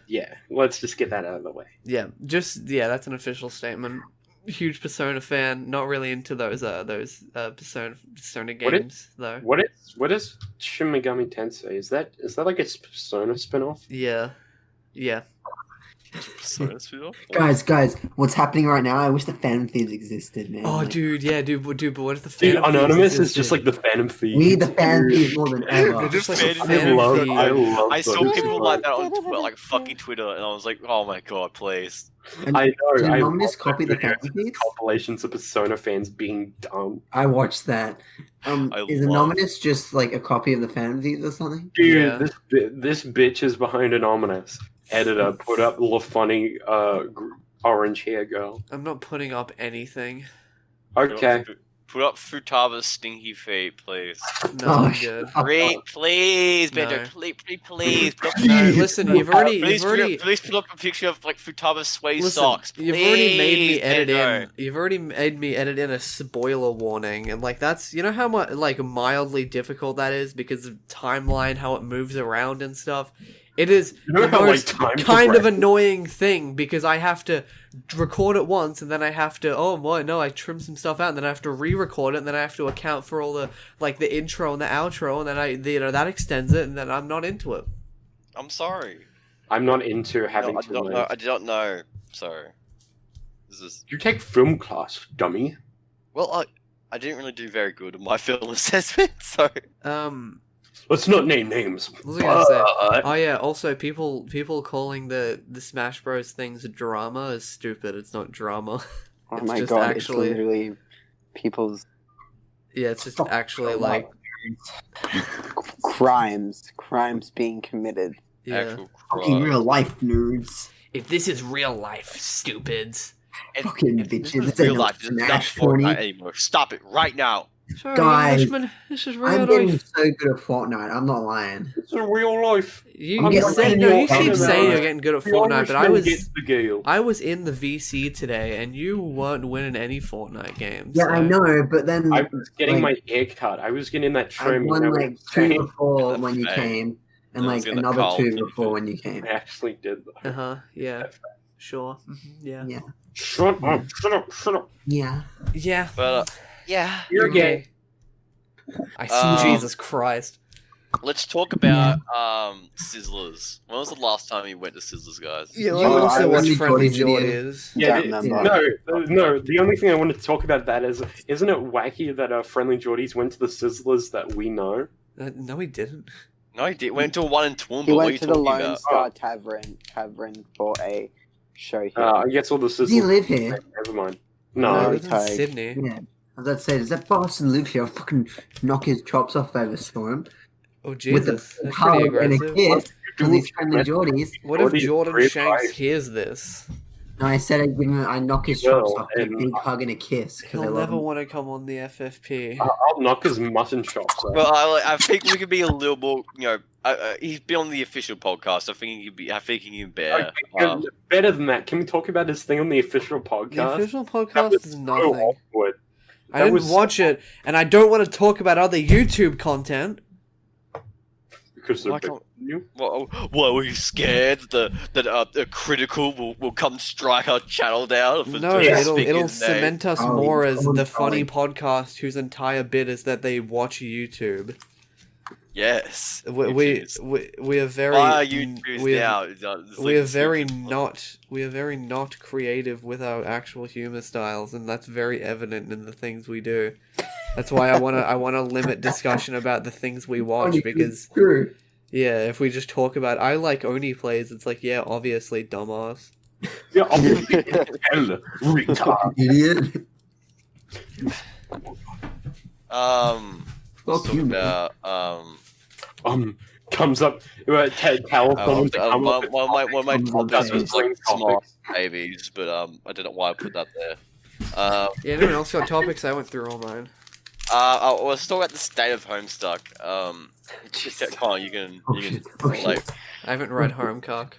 [SPEAKER 3] Let's just get that out of the way.
[SPEAKER 1] that's an official statement. Huge Persona fan, not really into those Persona games though.
[SPEAKER 3] What is Shin Megami Tensei? Is that like a Persona spinoff?
[SPEAKER 1] Yeah.
[SPEAKER 5] Guys, what's happening right now? I wish the Phantom Thieves existed, man.
[SPEAKER 1] Oh,
[SPEAKER 5] Like,
[SPEAKER 1] dude, but what if the
[SPEAKER 3] Dude,
[SPEAKER 1] Phantom Thieves
[SPEAKER 3] Anonymous is
[SPEAKER 1] existed?
[SPEAKER 3] just like the Phantom Thief.
[SPEAKER 5] we need the Phantom Thieves more than ever.
[SPEAKER 1] They're just like a
[SPEAKER 2] I
[SPEAKER 1] Phantom
[SPEAKER 3] love
[SPEAKER 1] Thief.
[SPEAKER 2] I saw
[SPEAKER 3] those
[SPEAKER 2] people
[SPEAKER 3] guys.
[SPEAKER 2] like that on Twitter, like fucking Twitter, and I was like, oh my god, please.
[SPEAKER 5] And
[SPEAKER 3] I know.
[SPEAKER 5] did
[SPEAKER 3] I
[SPEAKER 5] Anonymous
[SPEAKER 3] love
[SPEAKER 5] copy the
[SPEAKER 3] videos
[SPEAKER 5] Phantom
[SPEAKER 3] of
[SPEAKER 5] Thieves?
[SPEAKER 3] compilations of Persona fans being dumb.
[SPEAKER 5] I watched that.
[SPEAKER 2] I
[SPEAKER 5] Is
[SPEAKER 2] love-
[SPEAKER 5] Anonymous just like a copy of the Phantom Thieves or something?
[SPEAKER 3] Dude,
[SPEAKER 1] Yeah.
[SPEAKER 3] this bitch is behind Anonymous. Editor, put up the funny orange hair girl.
[SPEAKER 1] I'm not putting up anything.
[SPEAKER 3] Okay.
[SPEAKER 2] Put up Futaba's stinky feet, please.
[SPEAKER 1] No,
[SPEAKER 5] Oh,
[SPEAKER 1] I'm
[SPEAKER 5] shut
[SPEAKER 1] good.
[SPEAKER 5] up.
[SPEAKER 2] Please, Banjo,
[SPEAKER 1] No.
[SPEAKER 2] please. Put up,
[SPEAKER 1] No, listen, you've already
[SPEAKER 2] please put up a picture of like Futaba's suede
[SPEAKER 1] listen,
[SPEAKER 2] socks.
[SPEAKER 1] you've already made me
[SPEAKER 2] Please,
[SPEAKER 1] edit
[SPEAKER 2] Banjo.
[SPEAKER 1] in. You've already made me edit in a spoiler warning, and like that's you know how much like mildly difficult that is because of timeline, how it moves around and stuff. It is
[SPEAKER 3] You know
[SPEAKER 1] the
[SPEAKER 3] how, like,
[SPEAKER 1] most
[SPEAKER 3] time
[SPEAKER 1] kind of
[SPEAKER 3] progresses?
[SPEAKER 1] annoying thing because I have to record it once and then I have to I trim some stuff out and then I have to re-record it and then I have to account for all the like the intro and the outro and then that extends it and then I'm not into it.
[SPEAKER 2] I'm sorry.
[SPEAKER 3] I'm not into having
[SPEAKER 2] No,
[SPEAKER 3] to learn.
[SPEAKER 2] I did not know. Sorry. This is
[SPEAKER 3] You take film class, dummy.
[SPEAKER 2] well. I didn't really do very good in my film assessment, so
[SPEAKER 3] Let's not name names.
[SPEAKER 1] What was I gonna say?
[SPEAKER 3] But-
[SPEAKER 1] Oh yeah, also people calling the Smash Bros things drama is stupid. It's not drama.
[SPEAKER 4] Oh
[SPEAKER 1] It's
[SPEAKER 4] my
[SPEAKER 1] just
[SPEAKER 4] god!
[SPEAKER 1] actually-
[SPEAKER 4] It's literally people's
[SPEAKER 1] Yeah, it's just
[SPEAKER 5] Stop.
[SPEAKER 1] actually like
[SPEAKER 4] crimes being committed.
[SPEAKER 1] yeah.
[SPEAKER 2] actual
[SPEAKER 5] Fucking
[SPEAKER 2] crime.
[SPEAKER 5] real life nerds.
[SPEAKER 1] If this is real life, stupids.
[SPEAKER 5] Fucking
[SPEAKER 2] This
[SPEAKER 5] bitches.
[SPEAKER 2] is
[SPEAKER 5] This ain't
[SPEAKER 2] real
[SPEAKER 5] no
[SPEAKER 2] life. This is not
[SPEAKER 5] Smash 40.
[SPEAKER 2] Fortnite anymore. Stop it right now.
[SPEAKER 1] Sorry,
[SPEAKER 5] Guys,
[SPEAKER 1] Englishman, this is real
[SPEAKER 5] I'm getting
[SPEAKER 1] life.
[SPEAKER 5] so good at Fortnite. I'm not lying.
[SPEAKER 3] It's a real life.
[SPEAKER 1] You
[SPEAKER 5] I'm
[SPEAKER 1] keep
[SPEAKER 5] getting
[SPEAKER 1] saying
[SPEAKER 5] real
[SPEAKER 1] you keep
[SPEAKER 5] life.
[SPEAKER 1] saying you're getting good at
[SPEAKER 3] The
[SPEAKER 1] Fortnite, but
[SPEAKER 3] Irishman gets the gale.
[SPEAKER 1] I was in the VC today, and you weren't winning any Fortnite games.
[SPEAKER 5] Yeah,
[SPEAKER 1] so-
[SPEAKER 5] I know, but then
[SPEAKER 3] I was getting
[SPEAKER 5] like,
[SPEAKER 3] my hair cut. I was getting that
[SPEAKER 5] I
[SPEAKER 3] trim.
[SPEAKER 5] won
[SPEAKER 3] and I
[SPEAKER 5] like
[SPEAKER 3] was
[SPEAKER 5] two
[SPEAKER 3] saying-
[SPEAKER 5] before
[SPEAKER 2] the
[SPEAKER 5] when you
[SPEAKER 2] fang.
[SPEAKER 5] came, and
[SPEAKER 2] I was
[SPEAKER 5] like
[SPEAKER 2] in the
[SPEAKER 5] another
[SPEAKER 2] Carl
[SPEAKER 5] two
[SPEAKER 2] King
[SPEAKER 5] before
[SPEAKER 2] thing.
[SPEAKER 5] when you came.
[SPEAKER 3] I actually did.
[SPEAKER 1] Uh huh. Yeah. Sure. Yeah.
[SPEAKER 5] Yeah.
[SPEAKER 3] Shut up! Shut up! Shut up!
[SPEAKER 5] Yeah.
[SPEAKER 1] Yeah.
[SPEAKER 2] But yeah,
[SPEAKER 3] You're gay.
[SPEAKER 1] I see.
[SPEAKER 2] Um,
[SPEAKER 1] Jesus Christ.
[SPEAKER 2] let's talk about Sizzlers. When was the last time you went to Sizzlers, guys?
[SPEAKER 1] Yeah.
[SPEAKER 4] Oh,
[SPEAKER 1] Let me also
[SPEAKER 4] I
[SPEAKER 1] watch
[SPEAKER 5] really
[SPEAKER 1] Friendly
[SPEAKER 5] enjoyed the
[SPEAKER 1] Jordies.
[SPEAKER 3] Yeah,
[SPEAKER 4] Don't
[SPEAKER 3] it-
[SPEAKER 4] remember.
[SPEAKER 3] no. The only thing I wanted to talk about that is, isn't it wacky that Friendly Geordies went to the Sizzlers that we know?
[SPEAKER 1] No, he didn't.
[SPEAKER 2] No, he did. Went to one in Toowoomba.
[SPEAKER 4] He
[SPEAKER 2] What are
[SPEAKER 4] went
[SPEAKER 2] you
[SPEAKER 4] to the
[SPEAKER 2] talking
[SPEAKER 4] Lone
[SPEAKER 2] about?
[SPEAKER 4] Star Tavern for a show here.
[SPEAKER 3] I guess all the
[SPEAKER 5] Does he
[SPEAKER 3] Sizzlers.
[SPEAKER 5] live here?
[SPEAKER 3] Never mind.
[SPEAKER 1] No,
[SPEAKER 3] No,
[SPEAKER 1] he lives in
[SPEAKER 4] okay.
[SPEAKER 1] Sydney.
[SPEAKER 5] Yeah. I was about to say, does that bastard live here? I'll fucking knock his chops off if I ever saw him.
[SPEAKER 1] Oh
[SPEAKER 5] With
[SPEAKER 1] Jesus,
[SPEAKER 5] a
[SPEAKER 1] that's
[SPEAKER 5] hug
[SPEAKER 1] pretty
[SPEAKER 5] and a
[SPEAKER 1] aggressive.
[SPEAKER 5] kiss. Because he's friendly Geordies.
[SPEAKER 1] What if
[SPEAKER 3] Jordy's
[SPEAKER 1] Jordan
[SPEAKER 3] great
[SPEAKER 1] Shanks
[SPEAKER 3] life.
[SPEAKER 1] hears this?
[SPEAKER 5] No, I said I knock his
[SPEAKER 3] He will,
[SPEAKER 5] chops off with a
[SPEAKER 3] and-
[SPEAKER 5] big hug and a kiss. Because I
[SPEAKER 1] He'll
[SPEAKER 5] love
[SPEAKER 1] never
[SPEAKER 5] him.
[SPEAKER 1] want to come on the FFP.
[SPEAKER 3] I'll knock his mutton chops off.
[SPEAKER 2] Well, I think we could be a little more. He's been on the official podcast. I think he can be better.
[SPEAKER 3] Okay, better than that. Can we talk about his thing on the official podcast?
[SPEAKER 1] The official
[SPEAKER 3] That
[SPEAKER 1] podcast
[SPEAKER 3] was
[SPEAKER 1] is
[SPEAKER 3] so
[SPEAKER 1] nothing.
[SPEAKER 3] awkward.
[SPEAKER 1] I
[SPEAKER 3] That
[SPEAKER 1] didn't
[SPEAKER 3] was-
[SPEAKER 1] watch it, and I don't want to talk about other YouTube content.
[SPEAKER 3] Because they're
[SPEAKER 2] Why
[SPEAKER 3] bigger
[SPEAKER 2] can't-
[SPEAKER 3] than you.
[SPEAKER 2] Well, are you scared that the critical will come strike our channel down? If
[SPEAKER 1] No,
[SPEAKER 2] it's
[SPEAKER 1] it'll
[SPEAKER 2] speaking
[SPEAKER 1] it'll
[SPEAKER 2] his name?
[SPEAKER 1] cement us
[SPEAKER 5] Oh,
[SPEAKER 1] more as
[SPEAKER 5] oh,
[SPEAKER 1] the
[SPEAKER 5] oh.
[SPEAKER 1] funny podcast whose entire bit is that they watch YouTube.
[SPEAKER 2] Yes.
[SPEAKER 1] We are very
[SPEAKER 2] Why are you now?
[SPEAKER 1] we are very not creative with our actual humor styles, and that's very evident in the things we do. That's why I wanna limit discussion about the things we watch, because
[SPEAKER 5] True.
[SPEAKER 1] yeah, if we just talk about I like Oni plays, it's like, yeah, obviously dumbass.
[SPEAKER 3] Yeah, obviously, retard.
[SPEAKER 5] Idiot.
[SPEAKER 2] Let's
[SPEAKER 5] Fuck you,
[SPEAKER 2] talk
[SPEAKER 5] man.
[SPEAKER 2] about
[SPEAKER 3] Comes up. Tell someone to come up.
[SPEAKER 2] one of my
[SPEAKER 5] Comes on
[SPEAKER 2] podcasts was
[SPEAKER 5] page.
[SPEAKER 2] like small
[SPEAKER 3] Topics.
[SPEAKER 2] babies, but I don't know why I put that there.
[SPEAKER 1] Yeah, anyone else got topics? I went through all mine.
[SPEAKER 2] Let's talk about the state of Homestuck. Connor, you can like.
[SPEAKER 1] I haven't read Homecock,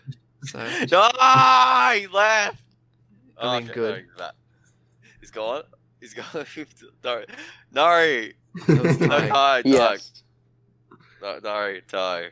[SPEAKER 1] so
[SPEAKER 2] No, he left.
[SPEAKER 1] I mean, good.
[SPEAKER 2] No, he's gone. He's gone. No,
[SPEAKER 1] that was
[SPEAKER 2] no,
[SPEAKER 1] tight.
[SPEAKER 2] Ty,
[SPEAKER 4] Yes.
[SPEAKER 2] no, Ty.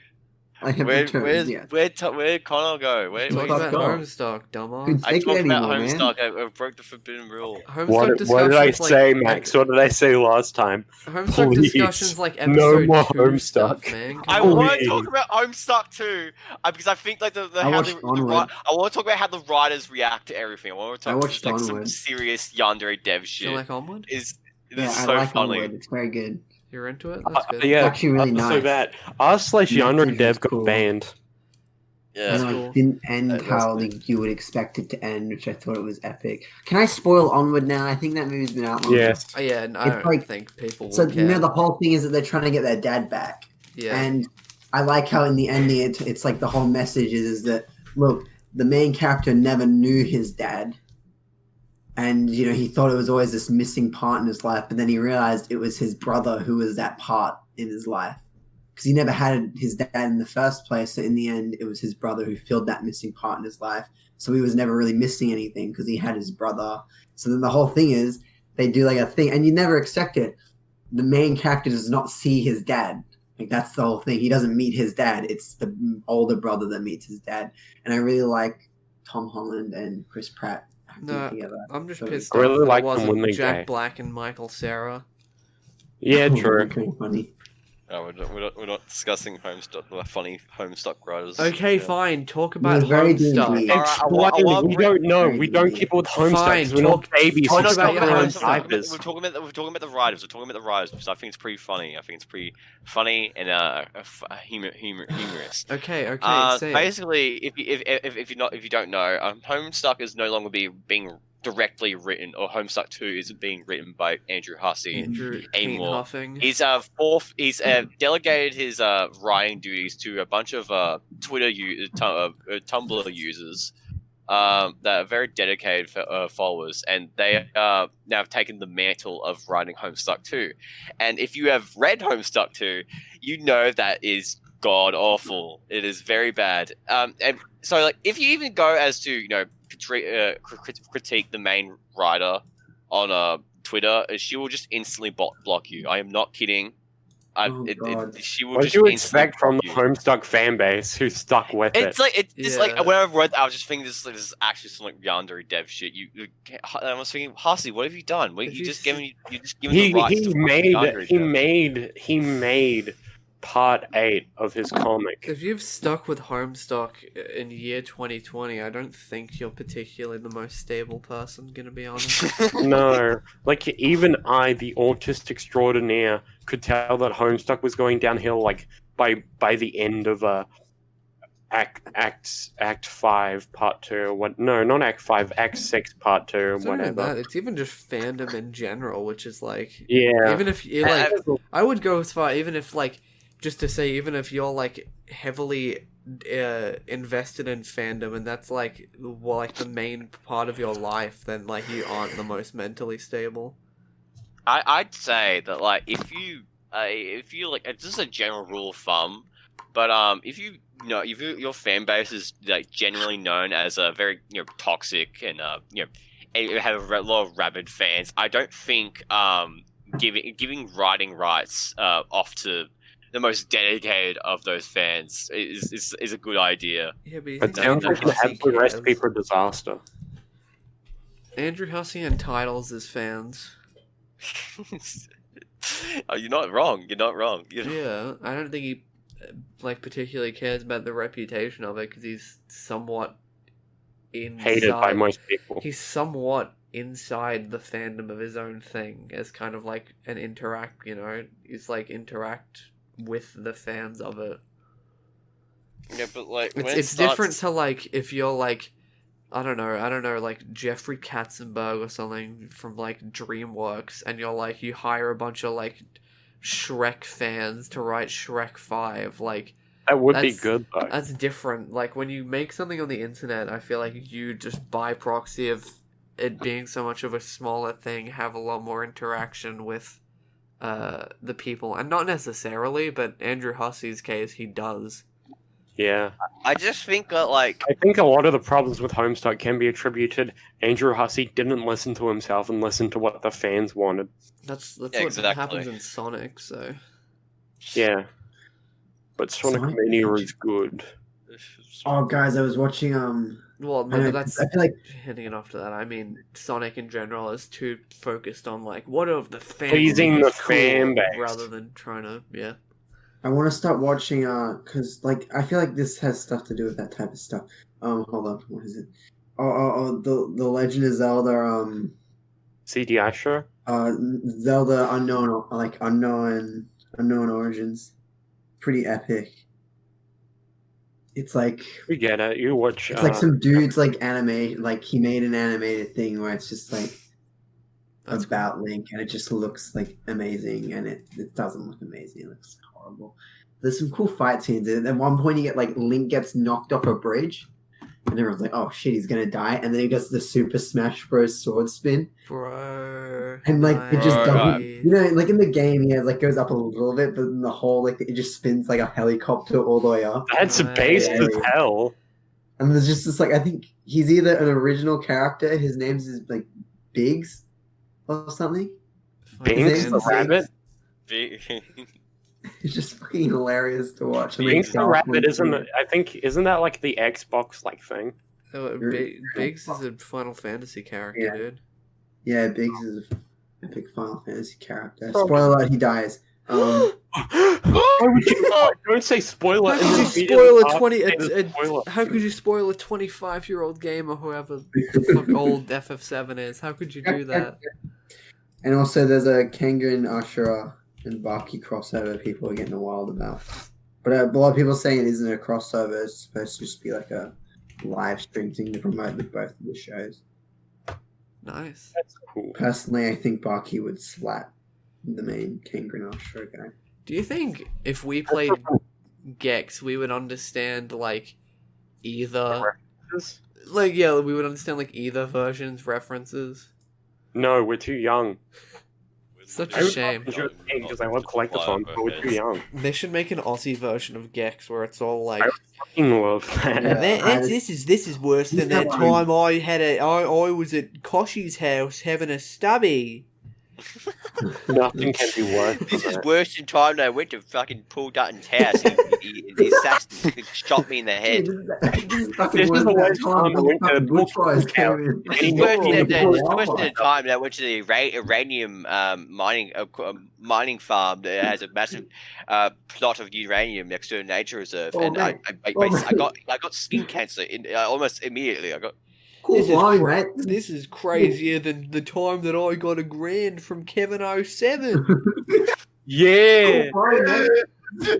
[SPEAKER 5] I have
[SPEAKER 2] Where,
[SPEAKER 5] returned, yeah.
[SPEAKER 2] where'd Connor go? Where,
[SPEAKER 1] Talk
[SPEAKER 2] where's
[SPEAKER 1] about
[SPEAKER 5] go?
[SPEAKER 1] Homestuck, dumbass.
[SPEAKER 2] I
[SPEAKER 5] Take
[SPEAKER 2] talked
[SPEAKER 5] it
[SPEAKER 2] about
[SPEAKER 5] anymore, man.
[SPEAKER 2] Homestuck. I broke the forbidden rule.
[SPEAKER 1] Homestuck
[SPEAKER 3] What did I
[SPEAKER 1] discussions
[SPEAKER 3] say,
[SPEAKER 1] like,
[SPEAKER 3] Max? What did I say last time?
[SPEAKER 1] Homestuck
[SPEAKER 3] Please,
[SPEAKER 1] discussions like
[SPEAKER 3] no
[SPEAKER 1] episode
[SPEAKER 3] more
[SPEAKER 1] 2
[SPEAKER 3] Homestuck.
[SPEAKER 1] stuff, man.
[SPEAKER 2] I
[SPEAKER 1] Come on.
[SPEAKER 2] want to
[SPEAKER 3] Please.
[SPEAKER 2] talk about Homestuck too, because I think like the
[SPEAKER 5] I
[SPEAKER 2] how
[SPEAKER 5] watched Onward.
[SPEAKER 2] I want to talk about how the writers react to everything. I want to
[SPEAKER 5] I
[SPEAKER 2] talk
[SPEAKER 5] watched
[SPEAKER 2] like some
[SPEAKER 5] Onward.
[SPEAKER 2] serious yandere dev
[SPEAKER 1] Do
[SPEAKER 2] shit.
[SPEAKER 1] you like Onward?
[SPEAKER 2] Is
[SPEAKER 5] Yeah,
[SPEAKER 2] is
[SPEAKER 5] I
[SPEAKER 2] so
[SPEAKER 5] like
[SPEAKER 2] funny.
[SPEAKER 5] Onward. It's very good.
[SPEAKER 1] You're into it? That's good.
[SPEAKER 3] Yeah,
[SPEAKER 5] actually really
[SPEAKER 3] so
[SPEAKER 5] nice.
[SPEAKER 3] that r/genre
[SPEAKER 5] Message
[SPEAKER 3] dev
[SPEAKER 5] is
[SPEAKER 3] got
[SPEAKER 5] cool.
[SPEAKER 3] banned.
[SPEAKER 2] Yeah.
[SPEAKER 5] And it
[SPEAKER 1] cool.
[SPEAKER 5] didn't end
[SPEAKER 2] That's
[SPEAKER 5] how you would expect it to end, which I thought it was epic. Can I spoil Onward now? I think that movie's been out long.
[SPEAKER 3] Yes.
[SPEAKER 1] Oh, yeah, and I
[SPEAKER 5] It's
[SPEAKER 1] don't
[SPEAKER 5] like-
[SPEAKER 1] think people will
[SPEAKER 5] So
[SPEAKER 1] care.
[SPEAKER 5] the whole thing is that they're trying to get their dad back,
[SPEAKER 1] Yeah.
[SPEAKER 5] and I like how in the ending it's like the whole message is that look, the main character never knew his dad, and he thought it was always this missing part in his life, but then he realized it was his brother who was that part in his life. Because he never had his dad in the first place. So in the end, it was his brother who filled that missing part in his life. So he was never really missing anything because he had his brother. So then the whole thing is they do like a thing, and you never expect it. The main character does not see his dad. Like that's the whole thing. He doesn't meet his dad. It's the older brother that meets his dad. And I really like Tom Holland and Chris Pratt acting
[SPEAKER 1] No,
[SPEAKER 5] together.
[SPEAKER 1] I'm just
[SPEAKER 5] So
[SPEAKER 1] pissed
[SPEAKER 3] I really
[SPEAKER 1] off that
[SPEAKER 3] like
[SPEAKER 1] it
[SPEAKER 3] them
[SPEAKER 1] wasn't
[SPEAKER 3] when they're
[SPEAKER 1] Jack
[SPEAKER 3] gay.
[SPEAKER 1] Black and Michael Cera.
[SPEAKER 3] Yeah, true.
[SPEAKER 5] Very funny.
[SPEAKER 2] No, we're not discussing Homestuck, the funny Homestuck writers.
[SPEAKER 1] Okay,
[SPEAKER 2] Yeah.
[SPEAKER 1] fine. Talk
[SPEAKER 5] It
[SPEAKER 1] about
[SPEAKER 5] was very
[SPEAKER 1] Homestuck.
[SPEAKER 5] D&D.
[SPEAKER 2] Alright, I want-
[SPEAKER 3] We don't know. We don't keep up with Homestuck
[SPEAKER 1] Fine,
[SPEAKER 3] because we're not babies
[SPEAKER 1] talk
[SPEAKER 3] who
[SPEAKER 1] about
[SPEAKER 3] stuck
[SPEAKER 1] your
[SPEAKER 3] around
[SPEAKER 1] Homestuck.
[SPEAKER 3] diapers.
[SPEAKER 2] We're talking about the writers. We're talking about the writers because I think it's pretty funny. I think it's pretty funny and humorous.
[SPEAKER 1] Okay, say it.
[SPEAKER 2] Basically, if you don't know, Homestuck is no longer being directly written, or Homestuck 2 isn't being written by Andrew Hussey.
[SPEAKER 1] Andrew
[SPEAKER 2] anymore.
[SPEAKER 1] Huffing.
[SPEAKER 2] He's delegated his writing duties to a bunch of Tumblr users that are very dedicated followers, and they now have taken the mantle of writing Homestuck 2. And if you have read Homestuck 2, you know that is god awful. It is very bad. And so, like, if you even go as to critique the main writer on Twitter, she will just instantly block you. I am not kidding.
[SPEAKER 5] God.
[SPEAKER 2] She will
[SPEAKER 3] What
[SPEAKER 2] just
[SPEAKER 3] do you
[SPEAKER 2] instantly
[SPEAKER 3] expect from the
[SPEAKER 2] block you.
[SPEAKER 3] Homestuck fan base who stuck with
[SPEAKER 2] It's
[SPEAKER 3] it?
[SPEAKER 2] like it's just like
[SPEAKER 1] Yeah.
[SPEAKER 2] when I read that, I was just thinking this is actually some like yandere dev shit. I was thinking, Hussey, what have you done? What,
[SPEAKER 1] Did
[SPEAKER 2] you
[SPEAKER 1] you
[SPEAKER 2] just
[SPEAKER 1] see-
[SPEAKER 2] given the rights to
[SPEAKER 3] He made part 8 of his comic.
[SPEAKER 1] If you've stuck with Homestuck in year 2020, I don't think you're particularly the most stable person, gonna be honest.
[SPEAKER 3] No, like even I, the autist extraordinaire, could tell that Homestuck was going downhill. Like by the end of Act 5 Part 2. What? No, not Act 5. Act 6 Part 2.
[SPEAKER 1] It's not even that,
[SPEAKER 3] Whatever.
[SPEAKER 1] it's even just fandom in general, which is like,
[SPEAKER 3] Yeah.
[SPEAKER 1] even if you like, I would go as far, even if like, just to say, even if you're like heavily invested in fandom and that's like the main part of your life, then like you aren't the most mentally stable.
[SPEAKER 2] I'd say that like if you like, it's just a general rule of thumb, but if your fan base is like generally known as a very toxic and have a lot of rabid fans, I don't think giving writing rights off to the most dedicated of those fans is a good idea.
[SPEAKER 1] Yeah, but you
[SPEAKER 3] It
[SPEAKER 1] think
[SPEAKER 3] sounds
[SPEAKER 1] Andrew
[SPEAKER 3] like an
[SPEAKER 1] Hussey
[SPEAKER 3] absolute recipe
[SPEAKER 1] cares?
[SPEAKER 3] for disaster.
[SPEAKER 1] Andrew Hussey entitles his fans.
[SPEAKER 2] Oh, you're not wrong. You're not wrong.
[SPEAKER 1] Yeah, I don't think he like particularly cares about the reputation of it because he's somewhat inside.
[SPEAKER 3] Hated by most people.
[SPEAKER 1] He's somewhat inside the fandom of his own thing as kind of like an interact. He's like interact with the fans of it.
[SPEAKER 2] Yeah, but like
[SPEAKER 1] It's different to like if you're like I don't know, like Jeffrey Katzenberg or something from like DreamWorks, and you're like you hire a bunch of like Shrek fans to write Shrek 5, like
[SPEAKER 3] That would be good though.
[SPEAKER 1] that's different. Like when you make something on the internet, I feel like you just by proxy of it being so much of a smaller thing have a lot more interaction with the people, and not necessarily, but Andrew Hussey's case he does.
[SPEAKER 3] Yeah.
[SPEAKER 2] I just think that like
[SPEAKER 3] I think a lot of the problems with Homestuck can be attributed Andrew Hussey didn't listen to himself and listen to what the fans wanted.
[SPEAKER 1] That's
[SPEAKER 2] Yeah,
[SPEAKER 1] what
[SPEAKER 2] exactly.
[SPEAKER 1] happens in Sonic, so
[SPEAKER 3] Yeah. But Sonic Mania is good.
[SPEAKER 5] Oh, guys, I was watching.
[SPEAKER 1] well,
[SPEAKER 5] I know,
[SPEAKER 1] that's
[SPEAKER 5] I feel like
[SPEAKER 1] hitting it off to that. I mean, Sonic in general is too focused on like what of the fans
[SPEAKER 3] Pleasing
[SPEAKER 1] think
[SPEAKER 3] the
[SPEAKER 1] is cool,
[SPEAKER 3] fan base.
[SPEAKER 1] rather than trying to
[SPEAKER 5] I want to start watching. Cause like I feel like this has stuff to do with that type of stuff. Hold on, what is it? The Legend of Zelda.
[SPEAKER 3] CDI show?
[SPEAKER 5] Zelda Unknown Origins. Pretty epic. It's like
[SPEAKER 3] We get it. You watch.
[SPEAKER 5] it's like some dude's like anime, like he made an animated thing where it's just like
[SPEAKER 1] That's
[SPEAKER 5] about Link, and it just looks like amazing, and it doesn't look amazing. It looks horrible. There's some cool fight scenes. And at one point, you get like Link gets knocked off a bridge, and everyone's like, "Oh shit, he's gonna die!" And then he does the Super Smash Bros. Sword spin,
[SPEAKER 1] bro.
[SPEAKER 5] and like it just
[SPEAKER 2] Bro.
[SPEAKER 5] doesn't. Like in the game, he has like goes up a little bit, but in the whole like it just spins like a helicopter all the way up.
[SPEAKER 3] That's based as hell.
[SPEAKER 5] And there's just this like I think he's either an original character. His name's is like Biggs or something.
[SPEAKER 3] Binks the rabbit?
[SPEAKER 5] It's just fucking hilarious to watch.
[SPEAKER 3] Binks the rabbit isn't that like the Xbox like thing?
[SPEAKER 1] Biggs is a Final Fantasy character,
[SPEAKER 5] Yeah.
[SPEAKER 1] dude.
[SPEAKER 5] Yeah, Biggs is an epic Final Fantasy character. Spoiler alert, he dies.
[SPEAKER 3] Why would you don't say spoiler?
[SPEAKER 1] How
[SPEAKER 3] and
[SPEAKER 1] could you
[SPEAKER 3] repeat it
[SPEAKER 1] spoil a
[SPEAKER 3] after
[SPEAKER 1] 20?
[SPEAKER 3] saying the spoiler.
[SPEAKER 1] How could you spoil a 25-year-old game or whoever the fuck old FF7 is? How could you do that?
[SPEAKER 5] And also, there's a Kengan, Ashura, and Baki crossover people are getting wild about. But a lot of people are saying it isn't a crossover. It's supposed to just be like a live stream thing to promote both of the shows.
[SPEAKER 1] Nice.
[SPEAKER 3] That's cool.
[SPEAKER 5] Personally, I think Baki would slap the main Kengan Ashura guy.
[SPEAKER 1] Do you think if we played Gex, we would understand like either we would understand like either version's references?
[SPEAKER 3] No, we're too young.
[SPEAKER 1] Such
[SPEAKER 3] I
[SPEAKER 1] a
[SPEAKER 3] would
[SPEAKER 1] shame.
[SPEAKER 3] enjoy the game because I love collectathons, but we're too young.
[SPEAKER 1] They should make an Aussie version of Gex where it's all like
[SPEAKER 3] I fucking love that.
[SPEAKER 5] Yeah.
[SPEAKER 1] this is worse than that
[SPEAKER 5] Yeah.
[SPEAKER 1] time I was at Koshi's house having a stubby.
[SPEAKER 3] Nothing can be worse.
[SPEAKER 2] This
[SPEAKER 3] than
[SPEAKER 2] is
[SPEAKER 3] that.
[SPEAKER 2] worse than time I went to fucking Paul Dutton's house. The assassin shot me in the head.
[SPEAKER 5] This is
[SPEAKER 3] This is the worst time I went to
[SPEAKER 5] Bushfires
[SPEAKER 3] Bushfires.
[SPEAKER 5] came in.
[SPEAKER 2] It's worse than the time that I went to the uranium mining farm that has a massive plot of uranium next to a nature reserve,
[SPEAKER 5] Oh,
[SPEAKER 2] and
[SPEAKER 5] mate.
[SPEAKER 2] I got skin cancer almost immediately. I got
[SPEAKER 5] Cool
[SPEAKER 1] This is
[SPEAKER 5] line,
[SPEAKER 1] cra-
[SPEAKER 5] mate.
[SPEAKER 1] This is crazier than the time that I got $1,000 from Kevin 07.
[SPEAKER 3] Yeah.
[SPEAKER 5] Cool line, mate.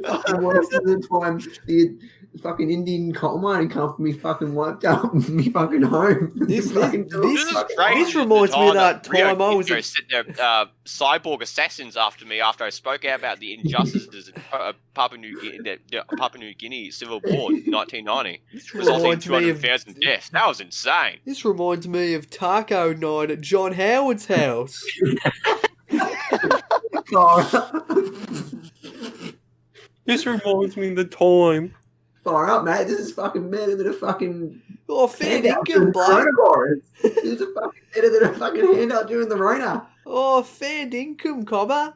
[SPEAKER 5] Fucking worse than the time the fucking Indian coal mining company fucking wiped out me fucking home.
[SPEAKER 1] This-
[SPEAKER 5] Fucking-
[SPEAKER 1] this-
[SPEAKER 2] This is crazy.
[SPEAKER 1] This reminds me of that time I was
[SPEAKER 2] Rio
[SPEAKER 1] at-
[SPEAKER 2] sent their cyborg assassins after me after I spoke out about the injustices of Papua New Guinea Civil War in 1990,
[SPEAKER 1] This
[SPEAKER 2] resulting in
[SPEAKER 1] reminds me of
[SPEAKER 2] 200,000 deaths. That was insane.
[SPEAKER 1] This reminds me of taco night at John Howard's house.
[SPEAKER 3] This reminds me of the time.
[SPEAKER 5] Far up, mate. This is fucking better than a fucking
[SPEAKER 1] Oh, fair
[SPEAKER 5] handout
[SPEAKER 1] dinkum,
[SPEAKER 5] during
[SPEAKER 1] bloke.
[SPEAKER 5] coronavirus. This is a fucking better than a fucking handout during the Rona.
[SPEAKER 1] Oh, fair dinkum, cobber.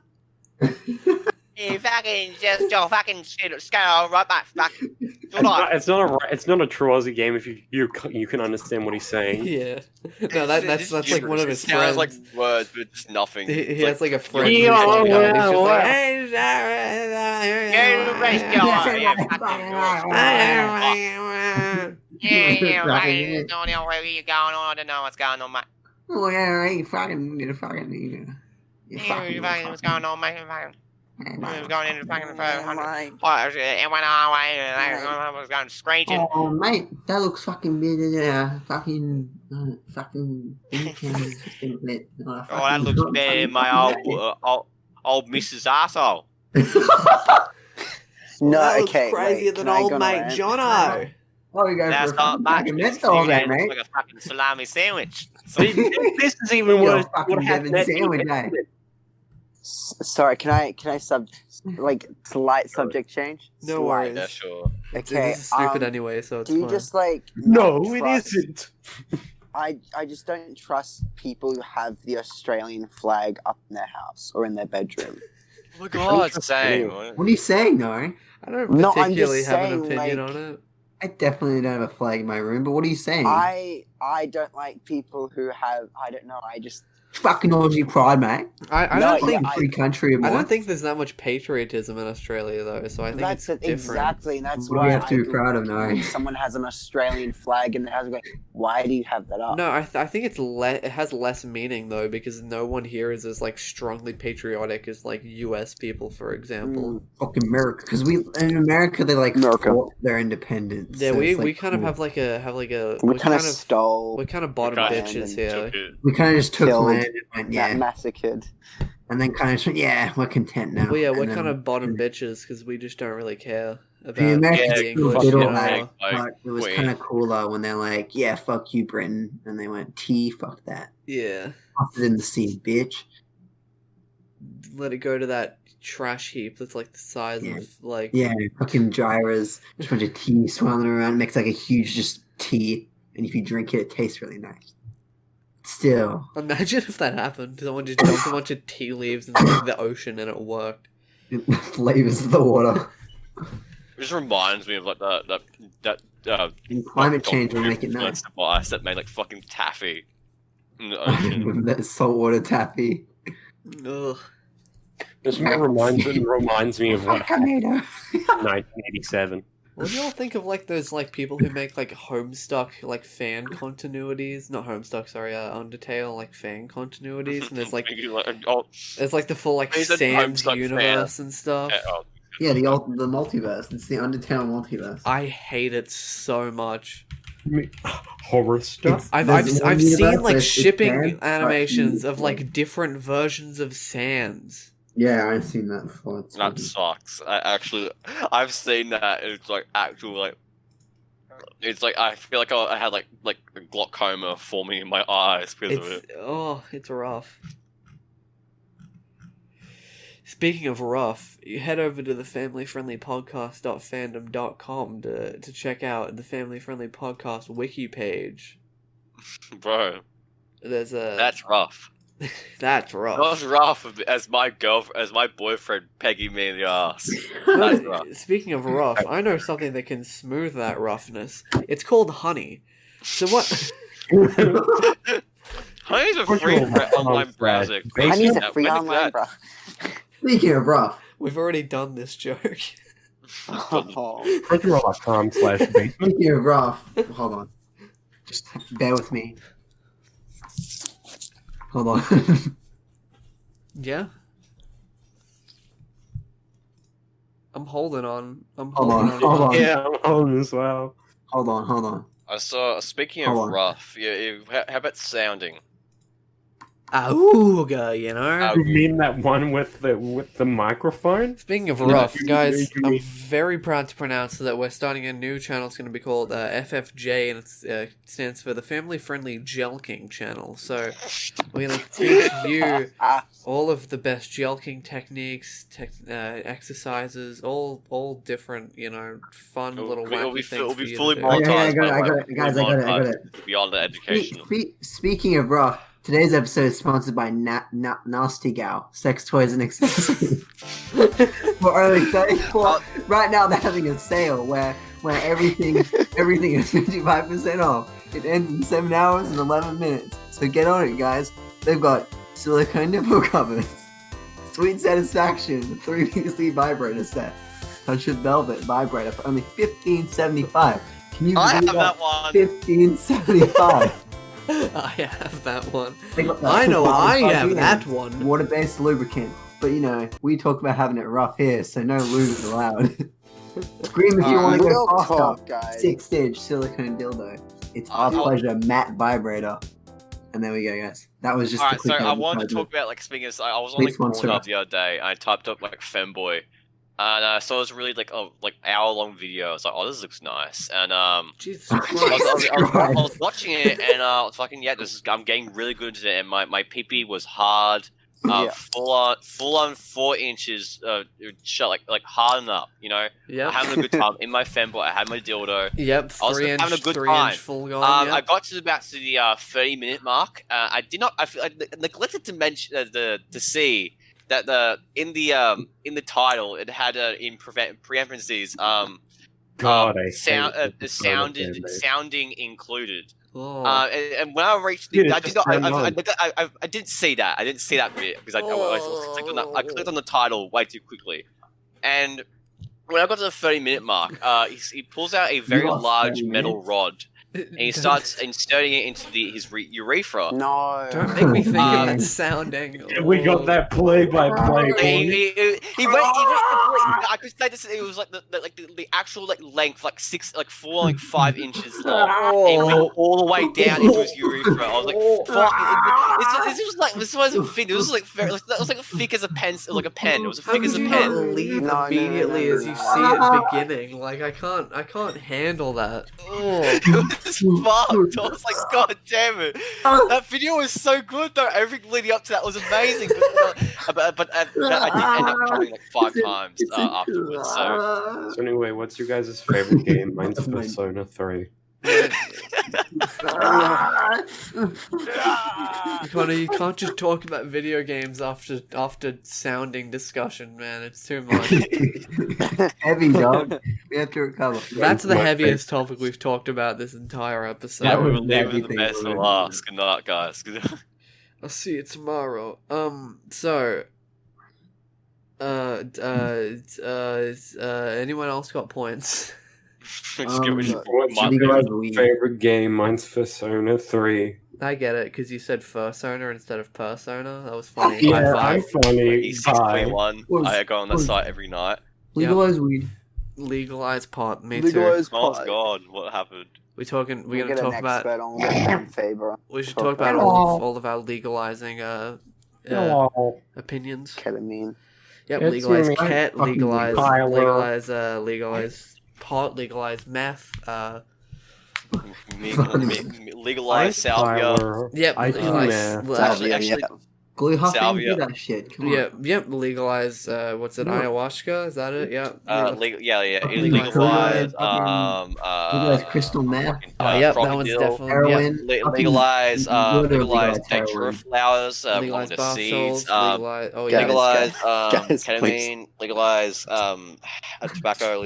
[SPEAKER 2] You fucking just your fucking shit scale right back.
[SPEAKER 3] It's not a true Aussie game if you can understand what he's saying.
[SPEAKER 1] Yeah. No, that's like one of his friends.
[SPEAKER 2] Sounds like words, but just nothing.
[SPEAKER 1] He has like a friend.
[SPEAKER 3] Yeah,
[SPEAKER 1] who's like,
[SPEAKER 3] yeah,
[SPEAKER 1] he's just like,
[SPEAKER 2] Yeah, right. Don't know where you're going on. I don't know what's going on, mate.
[SPEAKER 5] Oh yeah, you fucking.
[SPEAKER 2] What's going on, mate? What's going in the fucking it went our way, and I was going screeching.
[SPEAKER 5] Oh mate, that looks fucking bad. Fucking.
[SPEAKER 2] Oh, that looks bad, my old Mrs. Arsehole.
[SPEAKER 4] No,
[SPEAKER 1] that looks
[SPEAKER 4] okay.
[SPEAKER 1] crazier
[SPEAKER 4] wait,
[SPEAKER 1] than
[SPEAKER 4] can I
[SPEAKER 1] old
[SPEAKER 4] go on a
[SPEAKER 1] mate
[SPEAKER 4] rant?
[SPEAKER 1] Jono.
[SPEAKER 5] Oh, we go
[SPEAKER 2] That's
[SPEAKER 5] for a
[SPEAKER 2] not
[SPEAKER 5] fucking
[SPEAKER 2] back.
[SPEAKER 5] mental all day,
[SPEAKER 2] It
[SPEAKER 5] mate.
[SPEAKER 2] looks like a fucking salami sandwich.
[SPEAKER 3] This is even
[SPEAKER 5] You're
[SPEAKER 3] worse.
[SPEAKER 5] fucking
[SPEAKER 3] What happened
[SPEAKER 5] Devin
[SPEAKER 3] at
[SPEAKER 5] Sandwich,
[SPEAKER 3] the
[SPEAKER 5] eh?
[SPEAKER 3] end.
[SPEAKER 4] Sorry, can I slight subject change?
[SPEAKER 1] No
[SPEAKER 4] Slight.
[SPEAKER 1] worries.
[SPEAKER 2] Yeah, sure.
[SPEAKER 4] Okay.
[SPEAKER 1] This is stupid anyway, so it's
[SPEAKER 4] Do you
[SPEAKER 1] fine.
[SPEAKER 4] just like
[SPEAKER 3] No,
[SPEAKER 4] not
[SPEAKER 3] it
[SPEAKER 4] trust-
[SPEAKER 3] isn't.
[SPEAKER 4] I just don't trust people who have the Australian flag up in their house or in their bedroom.
[SPEAKER 2] Oh my god, same.
[SPEAKER 5] What are you saying, no?
[SPEAKER 1] I don't
[SPEAKER 4] No, I'm
[SPEAKER 1] particularly
[SPEAKER 4] just
[SPEAKER 1] have an
[SPEAKER 4] saying,
[SPEAKER 1] opinion
[SPEAKER 4] like-
[SPEAKER 1] on it.
[SPEAKER 5] I definitely don't have a flag in my room, but what are you saying?
[SPEAKER 4] I don't like people who have I don't know, I just
[SPEAKER 5] Fucking Aussie pride, mate.
[SPEAKER 1] I
[SPEAKER 4] No,
[SPEAKER 1] don't
[SPEAKER 4] yeah,
[SPEAKER 1] think
[SPEAKER 5] Free country,
[SPEAKER 1] I
[SPEAKER 5] boy.
[SPEAKER 1] don't think there's that much patriotism in Australia though, so I think
[SPEAKER 4] that's
[SPEAKER 1] it's
[SPEAKER 4] it,
[SPEAKER 1] different.
[SPEAKER 4] exactly, and that's
[SPEAKER 5] What do
[SPEAKER 4] why
[SPEAKER 5] you have to be
[SPEAKER 4] I
[SPEAKER 5] proud of,
[SPEAKER 4] when
[SPEAKER 5] no?
[SPEAKER 4] someone has an Australian flag in their house, I go, why do you have that up?
[SPEAKER 1] No, I think it's it has less meaning though because no one here is as like strongly patriotic as like U.S. people, for example.
[SPEAKER 5] Fucking America, because in America they like
[SPEAKER 4] America.
[SPEAKER 5] fought their independence.
[SPEAKER 1] Yeah,
[SPEAKER 5] so
[SPEAKER 1] we
[SPEAKER 5] it's, like,
[SPEAKER 1] kind of
[SPEAKER 5] cool.
[SPEAKER 1] have like a
[SPEAKER 4] we kind of stole,
[SPEAKER 1] we're kind of bottom
[SPEAKER 2] Kinda
[SPEAKER 1] bitches here.
[SPEAKER 5] we kind of just took
[SPEAKER 4] killed
[SPEAKER 5] land and went, yeah,
[SPEAKER 4] massacred.
[SPEAKER 5] and then kind of yeah, we're content now.
[SPEAKER 1] Well, yeah, we're
[SPEAKER 5] And then-
[SPEAKER 1] kind of bottom bitches because we just don't really care about
[SPEAKER 5] The Americans
[SPEAKER 1] the
[SPEAKER 2] Yeah,
[SPEAKER 1] English,
[SPEAKER 5] did
[SPEAKER 1] you
[SPEAKER 5] all
[SPEAKER 1] know.
[SPEAKER 5] that,
[SPEAKER 2] like,
[SPEAKER 5] but it was
[SPEAKER 2] wait.
[SPEAKER 5] kind of cooler when they're like, yeah, fuck you, Britain, and they went, fuck that,
[SPEAKER 1] Yeah,
[SPEAKER 5] toss it in the sea, bitch.
[SPEAKER 1] let it go to that trash heap that's like the size
[SPEAKER 5] Yeah.
[SPEAKER 1] of like
[SPEAKER 5] Yeah, fucking gyras, just a bunch of tea swirling around, it makes like a huge just tea, and if you drink it, it tastes really nice. Still,
[SPEAKER 1] Imagine if that happened. Someone just dumped a bunch of tea leaves into like, the ocean and it worked.
[SPEAKER 5] it flavors the water.
[SPEAKER 2] It just reminds me of like that
[SPEAKER 5] And climate change will make it nice.
[SPEAKER 2] device that made like fucking taffy in the ocean.
[SPEAKER 5] That saltwater taffy.
[SPEAKER 1] Ugh.
[SPEAKER 3] This reminds me of what happened in 1987.
[SPEAKER 1] What do y'all think of like those like people who make like Homestuck like fan continuities? Not Homestuck, sorry, Undertale like fan continuities, and there's like the full like
[SPEAKER 2] He's a
[SPEAKER 1] Sans
[SPEAKER 2] Homestuck
[SPEAKER 1] universe and stuff.
[SPEAKER 5] Yeah, the multiverse. It's the Undertale multiverse.
[SPEAKER 1] I hate it so much.
[SPEAKER 3] Horror stuff.
[SPEAKER 1] I've
[SPEAKER 5] There's one
[SPEAKER 1] seen
[SPEAKER 5] universe
[SPEAKER 1] like
[SPEAKER 5] that's
[SPEAKER 1] shipping
[SPEAKER 5] Sans, but
[SPEAKER 1] animations
[SPEAKER 5] you-
[SPEAKER 1] of like different versions of Sans.
[SPEAKER 5] Yeah, I've seen that before. It's
[SPEAKER 2] That sucks. I've seen that. It's like actual like. It's like I feel like I had like a glaucoma forming in my eyes because of it.
[SPEAKER 1] It's rough. Speaking of rough, you head over to the familyfriendlypodcast.fandom.com to check out the Family Friendly Podcast wiki page.
[SPEAKER 2] Bro,
[SPEAKER 1] There's a
[SPEAKER 2] that's rough.
[SPEAKER 1] that's rough.
[SPEAKER 2] Not as rough as my boyfriend pegging me in the ass. That's rough.
[SPEAKER 1] Speaking of rough, I know something that can smooth that roughness. It's called honey. So what?
[SPEAKER 2] Honey's a free online browser.
[SPEAKER 4] I need a
[SPEAKER 2] Now,
[SPEAKER 4] free
[SPEAKER 2] when did
[SPEAKER 4] online,
[SPEAKER 2] that-
[SPEAKER 4] bro.
[SPEAKER 5] Speaking of rough,
[SPEAKER 1] We've already done this joke.
[SPEAKER 4] Oh.
[SPEAKER 3] Crunchyroll.com/basement.
[SPEAKER 5] speaking of rough, hold on. Just bear with me. Hold on.
[SPEAKER 1] Yeah. I'm holding on.
[SPEAKER 5] Hold on.
[SPEAKER 3] Yeah, I'm on as well.
[SPEAKER 5] Hold on.
[SPEAKER 2] I saw. Speaking of
[SPEAKER 5] Hold on.
[SPEAKER 2] rough, how about sounding?
[SPEAKER 1] Auga, you know?
[SPEAKER 3] You mean that one with the microphone?
[SPEAKER 1] Speaking of
[SPEAKER 3] No,
[SPEAKER 1] rough,
[SPEAKER 3] you-
[SPEAKER 1] guys,
[SPEAKER 3] you
[SPEAKER 1] I'm
[SPEAKER 3] mean-
[SPEAKER 1] very proud to pronounce that we're starting a new channel. It's going to be called FFJ, and it stands for the Family Friendly Jelking Channel. So we're going to teach you all of the best jelking techniques, exercises, all different, fun little wacky things
[SPEAKER 2] it'll
[SPEAKER 1] for
[SPEAKER 2] be
[SPEAKER 1] you
[SPEAKER 2] fully
[SPEAKER 1] to do.
[SPEAKER 5] Okay, I
[SPEAKER 2] monetized.
[SPEAKER 5] got it,
[SPEAKER 2] by the way.
[SPEAKER 5] guys, I got it.
[SPEAKER 2] Beyond the education.
[SPEAKER 5] Speaking of rough, Today's episode is sponsored by Nasty Gal, sex toys and accessories. For only 34. Right now, they're having a sale where everything is 55% off. It ends in 7 hours and 11 minutes. So get on it, guys. They've got silicone nipple covers, Sweet Satisfaction, 3-piece vibrator set, touch of velvet vibrator for only $15.75. Can you
[SPEAKER 2] I have
[SPEAKER 5] believe
[SPEAKER 2] that one.
[SPEAKER 5] $15.75.
[SPEAKER 1] I have that one.
[SPEAKER 5] They got that
[SPEAKER 1] I know I
[SPEAKER 5] barbecue
[SPEAKER 1] have
[SPEAKER 5] and
[SPEAKER 1] that one.
[SPEAKER 5] Water-based lubricant. But you know, we talk about having it rough here, so no lube is allowed. Scream if you want to
[SPEAKER 4] Real
[SPEAKER 5] go faster.
[SPEAKER 4] talk, guys.
[SPEAKER 5] 6-inch silicone dildo. It's our pleasure, matte vibrator. And there we go, guys. That was just.
[SPEAKER 2] Alright, so I wanted to talk about, like, speaking of, I was on, like, Pornhub the other day, and I typed up, like, femboy, and I saw this really, like, hour-long video. I was like, oh, this looks nice, and,
[SPEAKER 1] Jesus
[SPEAKER 2] I
[SPEAKER 1] Christ.
[SPEAKER 2] was watching it, and, fucking, yeah, I'm getting really good into it, and my pee-pee was hard, full on 4 inches, shut, like, hardened up, you know?
[SPEAKER 1] Yep.
[SPEAKER 2] Having a good time in my femboy. I had my dildo.
[SPEAKER 1] Yep,
[SPEAKER 2] I was
[SPEAKER 1] 3 inch,
[SPEAKER 2] having a good
[SPEAKER 1] 3
[SPEAKER 2] time.
[SPEAKER 1] inch full on. Yep.
[SPEAKER 2] I got to about to the 30-minute mark. I neglected to mention to see that in the title it had in parentheses sounding included.
[SPEAKER 1] Oh.
[SPEAKER 2] And when I reached the, I didn't see that. I didn't see that bit because I clicked on the title way too quickly. And when I got to the 30-minute mark, he pulls out a very large metal rod. And he starts inserting it into his urethra.
[SPEAKER 4] No.
[SPEAKER 1] Don't make me think of that sounding.
[SPEAKER 3] We got that play-by-play.
[SPEAKER 2] He went. I could say this. It was like the actual length, 5 inches long. He went all the way down into his urethra. I was like, "Fuck!" This wasn't thick. This was that was like thick as a pen. Like a pen. It was thick as a pen.
[SPEAKER 1] Leave immediately as you see it beginning. Like I can't handle that.
[SPEAKER 2] It's fucked. I was like, God damn it! That video was so good though. Everything leading up to that was amazing. But I did end up trying like 5 times afterwards. So
[SPEAKER 3] anyway, what's your guys' favorite game? Mine's Persona 3.
[SPEAKER 1] Connor, you can't just talk about video games after sounding discussion, man. It's too much.
[SPEAKER 5] Heavy, dog. We have to recover.
[SPEAKER 1] That's the heaviest topic we've talked about this entire episode.
[SPEAKER 2] yeah, we'll leave the best for last. Good night, guys.
[SPEAKER 1] I'll see you tomorrow. So, anyone else got points?
[SPEAKER 3] What's your favorite game? Mine's Persona 3.
[SPEAKER 1] I get it, because you said Fursona instead of Persona. That was funny.
[SPEAKER 3] Yeah,
[SPEAKER 1] High
[SPEAKER 3] I'm
[SPEAKER 1] five.
[SPEAKER 3] funny.
[SPEAKER 2] He's 6.1. I go on that site every night.
[SPEAKER 5] Legalize weed.
[SPEAKER 1] Legalize pot. Me
[SPEAKER 4] Legalize
[SPEAKER 1] too.
[SPEAKER 2] Oh God, what happened?
[SPEAKER 1] We're gonna talk about. We should talk about all of our legalizing opinions.
[SPEAKER 4] Ketamine.
[SPEAKER 1] Yep,
[SPEAKER 3] It's
[SPEAKER 1] legalize
[SPEAKER 3] me.
[SPEAKER 1] cat, legalize
[SPEAKER 3] Tyler.
[SPEAKER 1] legalize pot, legalize meth.
[SPEAKER 2] Legalize salvia.
[SPEAKER 1] Yep,
[SPEAKER 3] I
[SPEAKER 1] legalize.
[SPEAKER 3] do,
[SPEAKER 1] Well,
[SPEAKER 2] Actually,
[SPEAKER 5] Glue huffing,
[SPEAKER 2] Salvia.
[SPEAKER 5] do that shit. Come on.
[SPEAKER 1] Yep, legalize. What's it? Ayahuasca? Is that it? Yep.
[SPEAKER 2] legalize.
[SPEAKER 5] Legalize crystal meth.
[SPEAKER 1] Yep, that one's
[SPEAKER 2] crocodile.
[SPEAKER 1] definitely.
[SPEAKER 5] Heroin.
[SPEAKER 1] Yep.
[SPEAKER 2] Legalize
[SPEAKER 5] Legalize
[SPEAKER 2] nectar
[SPEAKER 5] heroin.
[SPEAKER 2] flowers,
[SPEAKER 1] Legalize
[SPEAKER 2] the
[SPEAKER 1] bath
[SPEAKER 2] seeds.
[SPEAKER 1] salts.
[SPEAKER 2] Legalize
[SPEAKER 4] Guys,
[SPEAKER 2] ketamine. Legalize tobacco.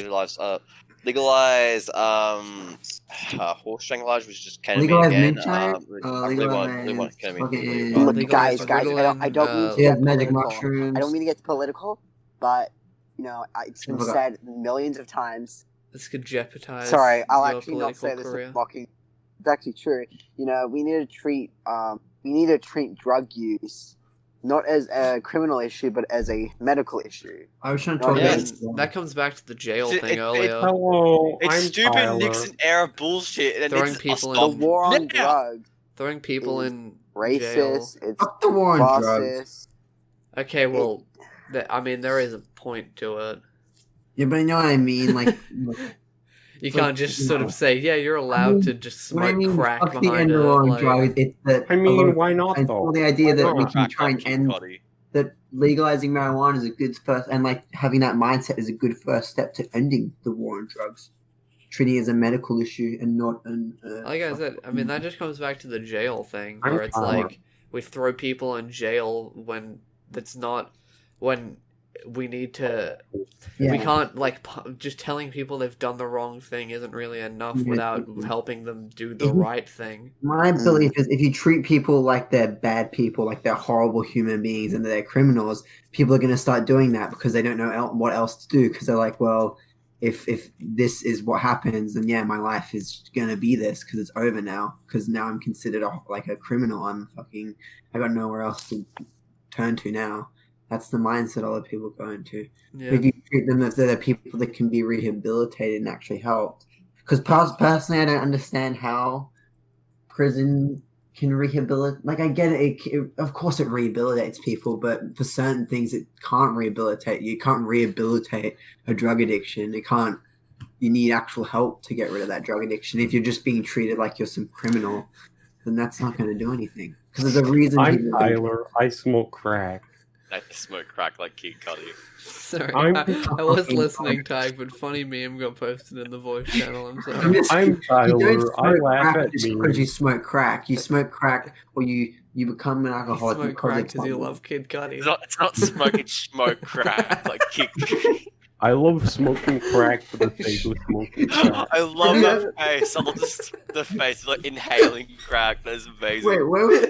[SPEAKER 2] Legalize horse tranquilizer, which is just ketamine
[SPEAKER 5] Legalize
[SPEAKER 2] again.
[SPEAKER 5] moonshine.
[SPEAKER 2] I really want ketamine.
[SPEAKER 5] fucking-
[SPEAKER 4] Look,
[SPEAKER 1] Legalize
[SPEAKER 4] guys, I don't mean to
[SPEAKER 5] Yeah,
[SPEAKER 4] get
[SPEAKER 5] magic
[SPEAKER 4] political.
[SPEAKER 5] mushrooms.
[SPEAKER 4] I don't mean to get political, but you know, it's been
[SPEAKER 5] Okay.
[SPEAKER 4] said millions of times.
[SPEAKER 1] This could jeopardize.
[SPEAKER 4] Sorry, I'll
[SPEAKER 1] your
[SPEAKER 4] actually not
[SPEAKER 1] political
[SPEAKER 4] say this
[SPEAKER 1] career.
[SPEAKER 4] as mocking. It's actually true. You know, we need to treat drug use not as a criminal issue, but as a medical issue.
[SPEAKER 5] I was trying to talk
[SPEAKER 4] Yeah,
[SPEAKER 5] about
[SPEAKER 1] Yeah,
[SPEAKER 5] this.
[SPEAKER 1] that comes back to the jail
[SPEAKER 2] It-
[SPEAKER 1] thing
[SPEAKER 2] it-
[SPEAKER 1] earlier.
[SPEAKER 3] Hello,
[SPEAKER 2] It's
[SPEAKER 3] I'm
[SPEAKER 2] stupid
[SPEAKER 3] Tyler.
[SPEAKER 2] Nixon era bullshit. And
[SPEAKER 1] Throwing
[SPEAKER 2] it's
[SPEAKER 1] people
[SPEAKER 4] The
[SPEAKER 1] in-
[SPEAKER 4] war on
[SPEAKER 2] Yeah.
[SPEAKER 4] drugs,
[SPEAKER 1] Throwing people
[SPEAKER 4] is
[SPEAKER 1] in jail.
[SPEAKER 4] racist. It's
[SPEAKER 5] Fuck the war on drugs.
[SPEAKER 4] classist.
[SPEAKER 1] Okay, well, there is a point to it.
[SPEAKER 5] Yeah, but you know what I mean? Like,
[SPEAKER 1] You can't just sort of say, yeah, you're allowed to just
[SPEAKER 5] when I
[SPEAKER 1] smoke
[SPEAKER 5] mean,
[SPEAKER 1] crack
[SPEAKER 5] fuck the
[SPEAKER 1] behind
[SPEAKER 5] end
[SPEAKER 1] it.
[SPEAKER 5] of war on
[SPEAKER 1] like-
[SPEAKER 5] drugs. It's that
[SPEAKER 3] I mean, why not
[SPEAKER 5] and
[SPEAKER 3] though?
[SPEAKER 5] for the idea that we
[SPEAKER 3] not?
[SPEAKER 5] can try and end that legalizing marijuana is a good first, and like having that mindset is a good first step to ending the war on drugs, treating it as a medical issue and not an.
[SPEAKER 1] Like I said, I mean, that just comes back to the jail thing,
[SPEAKER 3] I'm
[SPEAKER 1] where it's
[SPEAKER 3] Tyler.
[SPEAKER 1] like, we throw people in jail when that's not when we need to.
[SPEAKER 5] Yeah.
[SPEAKER 1] We can't just telling people they've done the wrong thing isn't really enough
[SPEAKER 5] Yeah.
[SPEAKER 1] without helping them do the right thing.
[SPEAKER 5] My belief is if you treat people like they're bad people, like they're horrible human beings and they're criminals, people are going to start doing that because they don't know what else to do, because they're like, well, if this is what happens, then yeah, my life is going to be this because it's over now, because now I'm considered like a criminal. I got nowhere else to turn to now. That's the mindset a lot of people go into.
[SPEAKER 1] Yeah.
[SPEAKER 5] If you treat them as they're people that can be rehabilitated and actually helped. Because personally, I don't understand how prison can rehabilitate. Like, I get it, of course it rehabilitates people, but for certain things it can't rehabilitate. You can't rehabilitate a drug addiction. You need actual help to get rid of that drug addiction. If you're just being treated like you're some criminal, then that's not going to do anything. Because there's a reason.
[SPEAKER 3] I'm Tyler. I smoke crack.
[SPEAKER 2] I smoke crack like Kid Cudi.
[SPEAKER 1] Sorry,
[SPEAKER 3] I'm
[SPEAKER 1] I was listening, Tag, but funny meme got posted in the voice channel. I'm sorry.
[SPEAKER 3] I'm Tyler. I laugh at
[SPEAKER 5] just
[SPEAKER 3] me.
[SPEAKER 5] because you smoke crack. You smoke crack, or you become an
[SPEAKER 1] You
[SPEAKER 5] alcoholic.
[SPEAKER 1] smoke crack because you love Kid Cudi.
[SPEAKER 2] It's not smoking smoke crack like Kid Cudi.
[SPEAKER 3] I love smoking crack for the sake of smoking crack.
[SPEAKER 2] I love that face. I love the face, like inhaling crack. That's amazing.
[SPEAKER 5] Wait, what is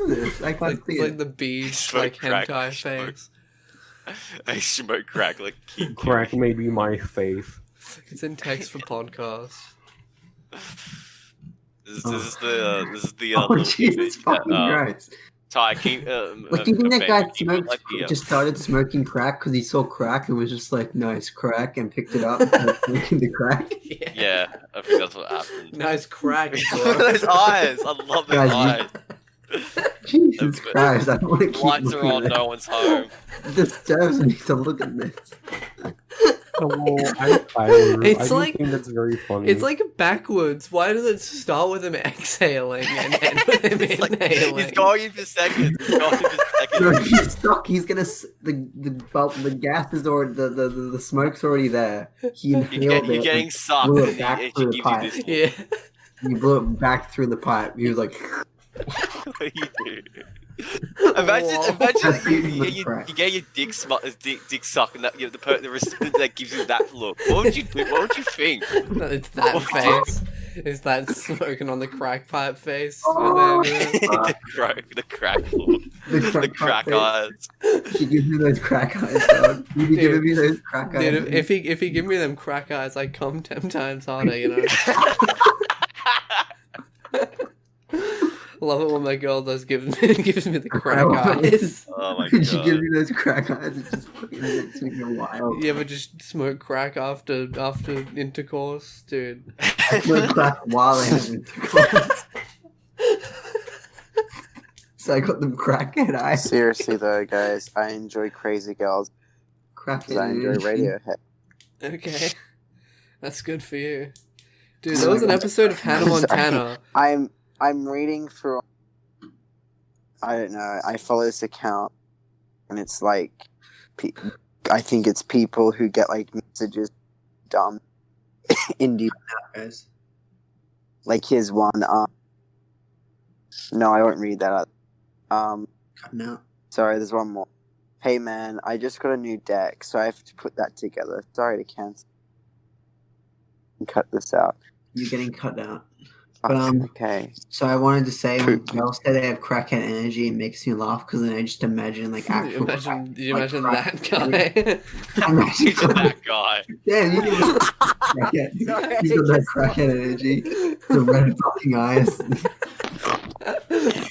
[SPEAKER 5] this? I can't
[SPEAKER 1] It's
[SPEAKER 5] see
[SPEAKER 1] like
[SPEAKER 5] it.
[SPEAKER 1] the beach,
[SPEAKER 2] Smoke
[SPEAKER 1] like
[SPEAKER 2] crack,
[SPEAKER 1] hentai
[SPEAKER 2] smoke.
[SPEAKER 1] face.
[SPEAKER 2] I smoke crack like Kid
[SPEAKER 3] Crack
[SPEAKER 2] Cudi.
[SPEAKER 3] may be my faith.
[SPEAKER 1] It's in text for podcast.
[SPEAKER 2] This is the
[SPEAKER 5] Oh, Jesus fucking Christ.
[SPEAKER 2] Ty, can you,
[SPEAKER 5] Like, do you think that guy
[SPEAKER 2] can you put,
[SPEAKER 5] smoked,
[SPEAKER 2] like,
[SPEAKER 5] just started smoking crack because he saw crack and was just like, nice crack, and picked it up and started smoking the crack?
[SPEAKER 2] Yeah, I think that's what happened.
[SPEAKER 1] Nice crack,
[SPEAKER 2] Look at
[SPEAKER 1] bro.
[SPEAKER 2] those eyes. I love those
[SPEAKER 5] Guys,
[SPEAKER 2] eyes.
[SPEAKER 5] Jesus Christ, I don't want to keep
[SPEAKER 2] Lights are
[SPEAKER 5] looking
[SPEAKER 2] on,
[SPEAKER 5] at
[SPEAKER 2] no one's home.
[SPEAKER 5] it. It disturbs me to look at this.
[SPEAKER 3] Hello, I'm Tyler.
[SPEAKER 1] It's
[SPEAKER 3] I do
[SPEAKER 1] like-
[SPEAKER 3] think that's very funny.
[SPEAKER 1] It's like backwards. Why does it start with him exhaling and end with him
[SPEAKER 2] It's like,
[SPEAKER 1] inhaling?
[SPEAKER 2] he's going in for seconds. He's going in for
[SPEAKER 5] No,
[SPEAKER 2] seconds.
[SPEAKER 5] he's stuck. He's gonna. The gas is already. The smoke's already there. He inhaled
[SPEAKER 2] You're
[SPEAKER 5] it.
[SPEAKER 2] getting
[SPEAKER 5] and
[SPEAKER 2] sucked,
[SPEAKER 5] blew
[SPEAKER 2] and
[SPEAKER 5] it back
[SPEAKER 2] it
[SPEAKER 5] through the
[SPEAKER 2] gives you
[SPEAKER 5] pipe.
[SPEAKER 2] this.
[SPEAKER 1] Yeah.
[SPEAKER 5] He blew it back through the pipe. He was like,
[SPEAKER 2] What do you do? Imagine
[SPEAKER 5] That's
[SPEAKER 2] you,
[SPEAKER 5] even
[SPEAKER 2] you
[SPEAKER 5] crack.
[SPEAKER 2] get your dick sucked, and that the recipient that gives you that look. What would you do? What would you think?
[SPEAKER 1] It's that face. It's that smoking on the crack pipe face.
[SPEAKER 5] Oh.
[SPEAKER 1] And then,
[SPEAKER 2] the crack look, the crack eyes.
[SPEAKER 5] He gives me those crack eyes, dog. You be
[SPEAKER 1] Dude.
[SPEAKER 5] giving me those crack eyes.
[SPEAKER 1] dude, if he give me them crack eyes, I come 10 times harder, you know? Love it when my girl gives me the crack eyes.
[SPEAKER 2] Oh my
[SPEAKER 5] She gives
[SPEAKER 2] god.
[SPEAKER 5] me those crack eyes. It just fucking makes me go wild.
[SPEAKER 1] You ever just smoke crack after intercourse, dude?
[SPEAKER 5] Smoke crack while I have intercourse. So I got them crackhead eyes.
[SPEAKER 4] Seriously though, guys, I enjoy Crazy Girls because I enjoy Radiohead.
[SPEAKER 1] Okay, that's good for you, dude. There was an episode of Hannah Montana.
[SPEAKER 4] I'm reading through. I don't know. I follow this account, and it's like, I think it's people who get like messages dumb indie.
[SPEAKER 5] Guys.
[SPEAKER 4] Like here's one. No, I won't read that.
[SPEAKER 5] Cutting out.
[SPEAKER 4] Sorry, there's one more. Hey man, I just got a new deck, so I have to put that together. Sorry to cancel. Cut this out.
[SPEAKER 5] You're getting cut out. But,
[SPEAKER 4] Okay.
[SPEAKER 5] So I wanted to say when girls say they have crackhead energy, it makes me laugh because then I just imagine like actual.
[SPEAKER 1] You imagine
[SPEAKER 5] crack-
[SPEAKER 1] that guy.
[SPEAKER 5] Imagine
[SPEAKER 2] He's that guy.
[SPEAKER 5] Yeah, you know, crackhead. He's got that crackhead energy. The red fucking eyes.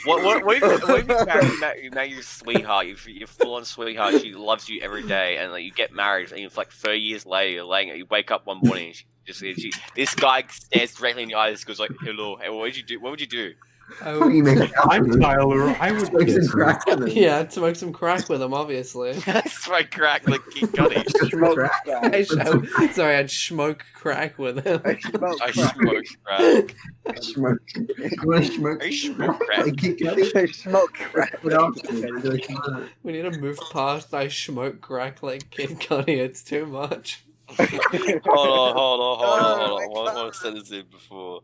[SPEAKER 2] What if you marry your sweetheart, your full-on sweetheart, she loves you every day, and like you get married, and it's like 30 years later, you wake up one morning, and this guy stares directly in your eyes, goes like, "Hello, hey, what would you do? What would you do?"
[SPEAKER 5] You make
[SPEAKER 3] I'm Tyler. I would
[SPEAKER 5] Smoke some
[SPEAKER 3] kiss
[SPEAKER 5] crack with him.
[SPEAKER 1] Yeah, I'd smoke some crack with him, obviously.
[SPEAKER 2] Straight crack like Kid Cudi.
[SPEAKER 4] Smoke
[SPEAKER 5] Crack.
[SPEAKER 4] crack.
[SPEAKER 1] Sorry, I'd smoke crack with him.
[SPEAKER 4] I smoke
[SPEAKER 2] I
[SPEAKER 4] crack.
[SPEAKER 2] smoke crack.
[SPEAKER 5] Smoke. You want to smoke?
[SPEAKER 2] I smoke crack.
[SPEAKER 5] Like Kid Cudi?
[SPEAKER 4] I smoke crack.
[SPEAKER 5] What else? Like, come on.
[SPEAKER 1] We need to move past I smoke crack like Kid Cudi. It's too much.
[SPEAKER 2] Hold on. I want to send this in before.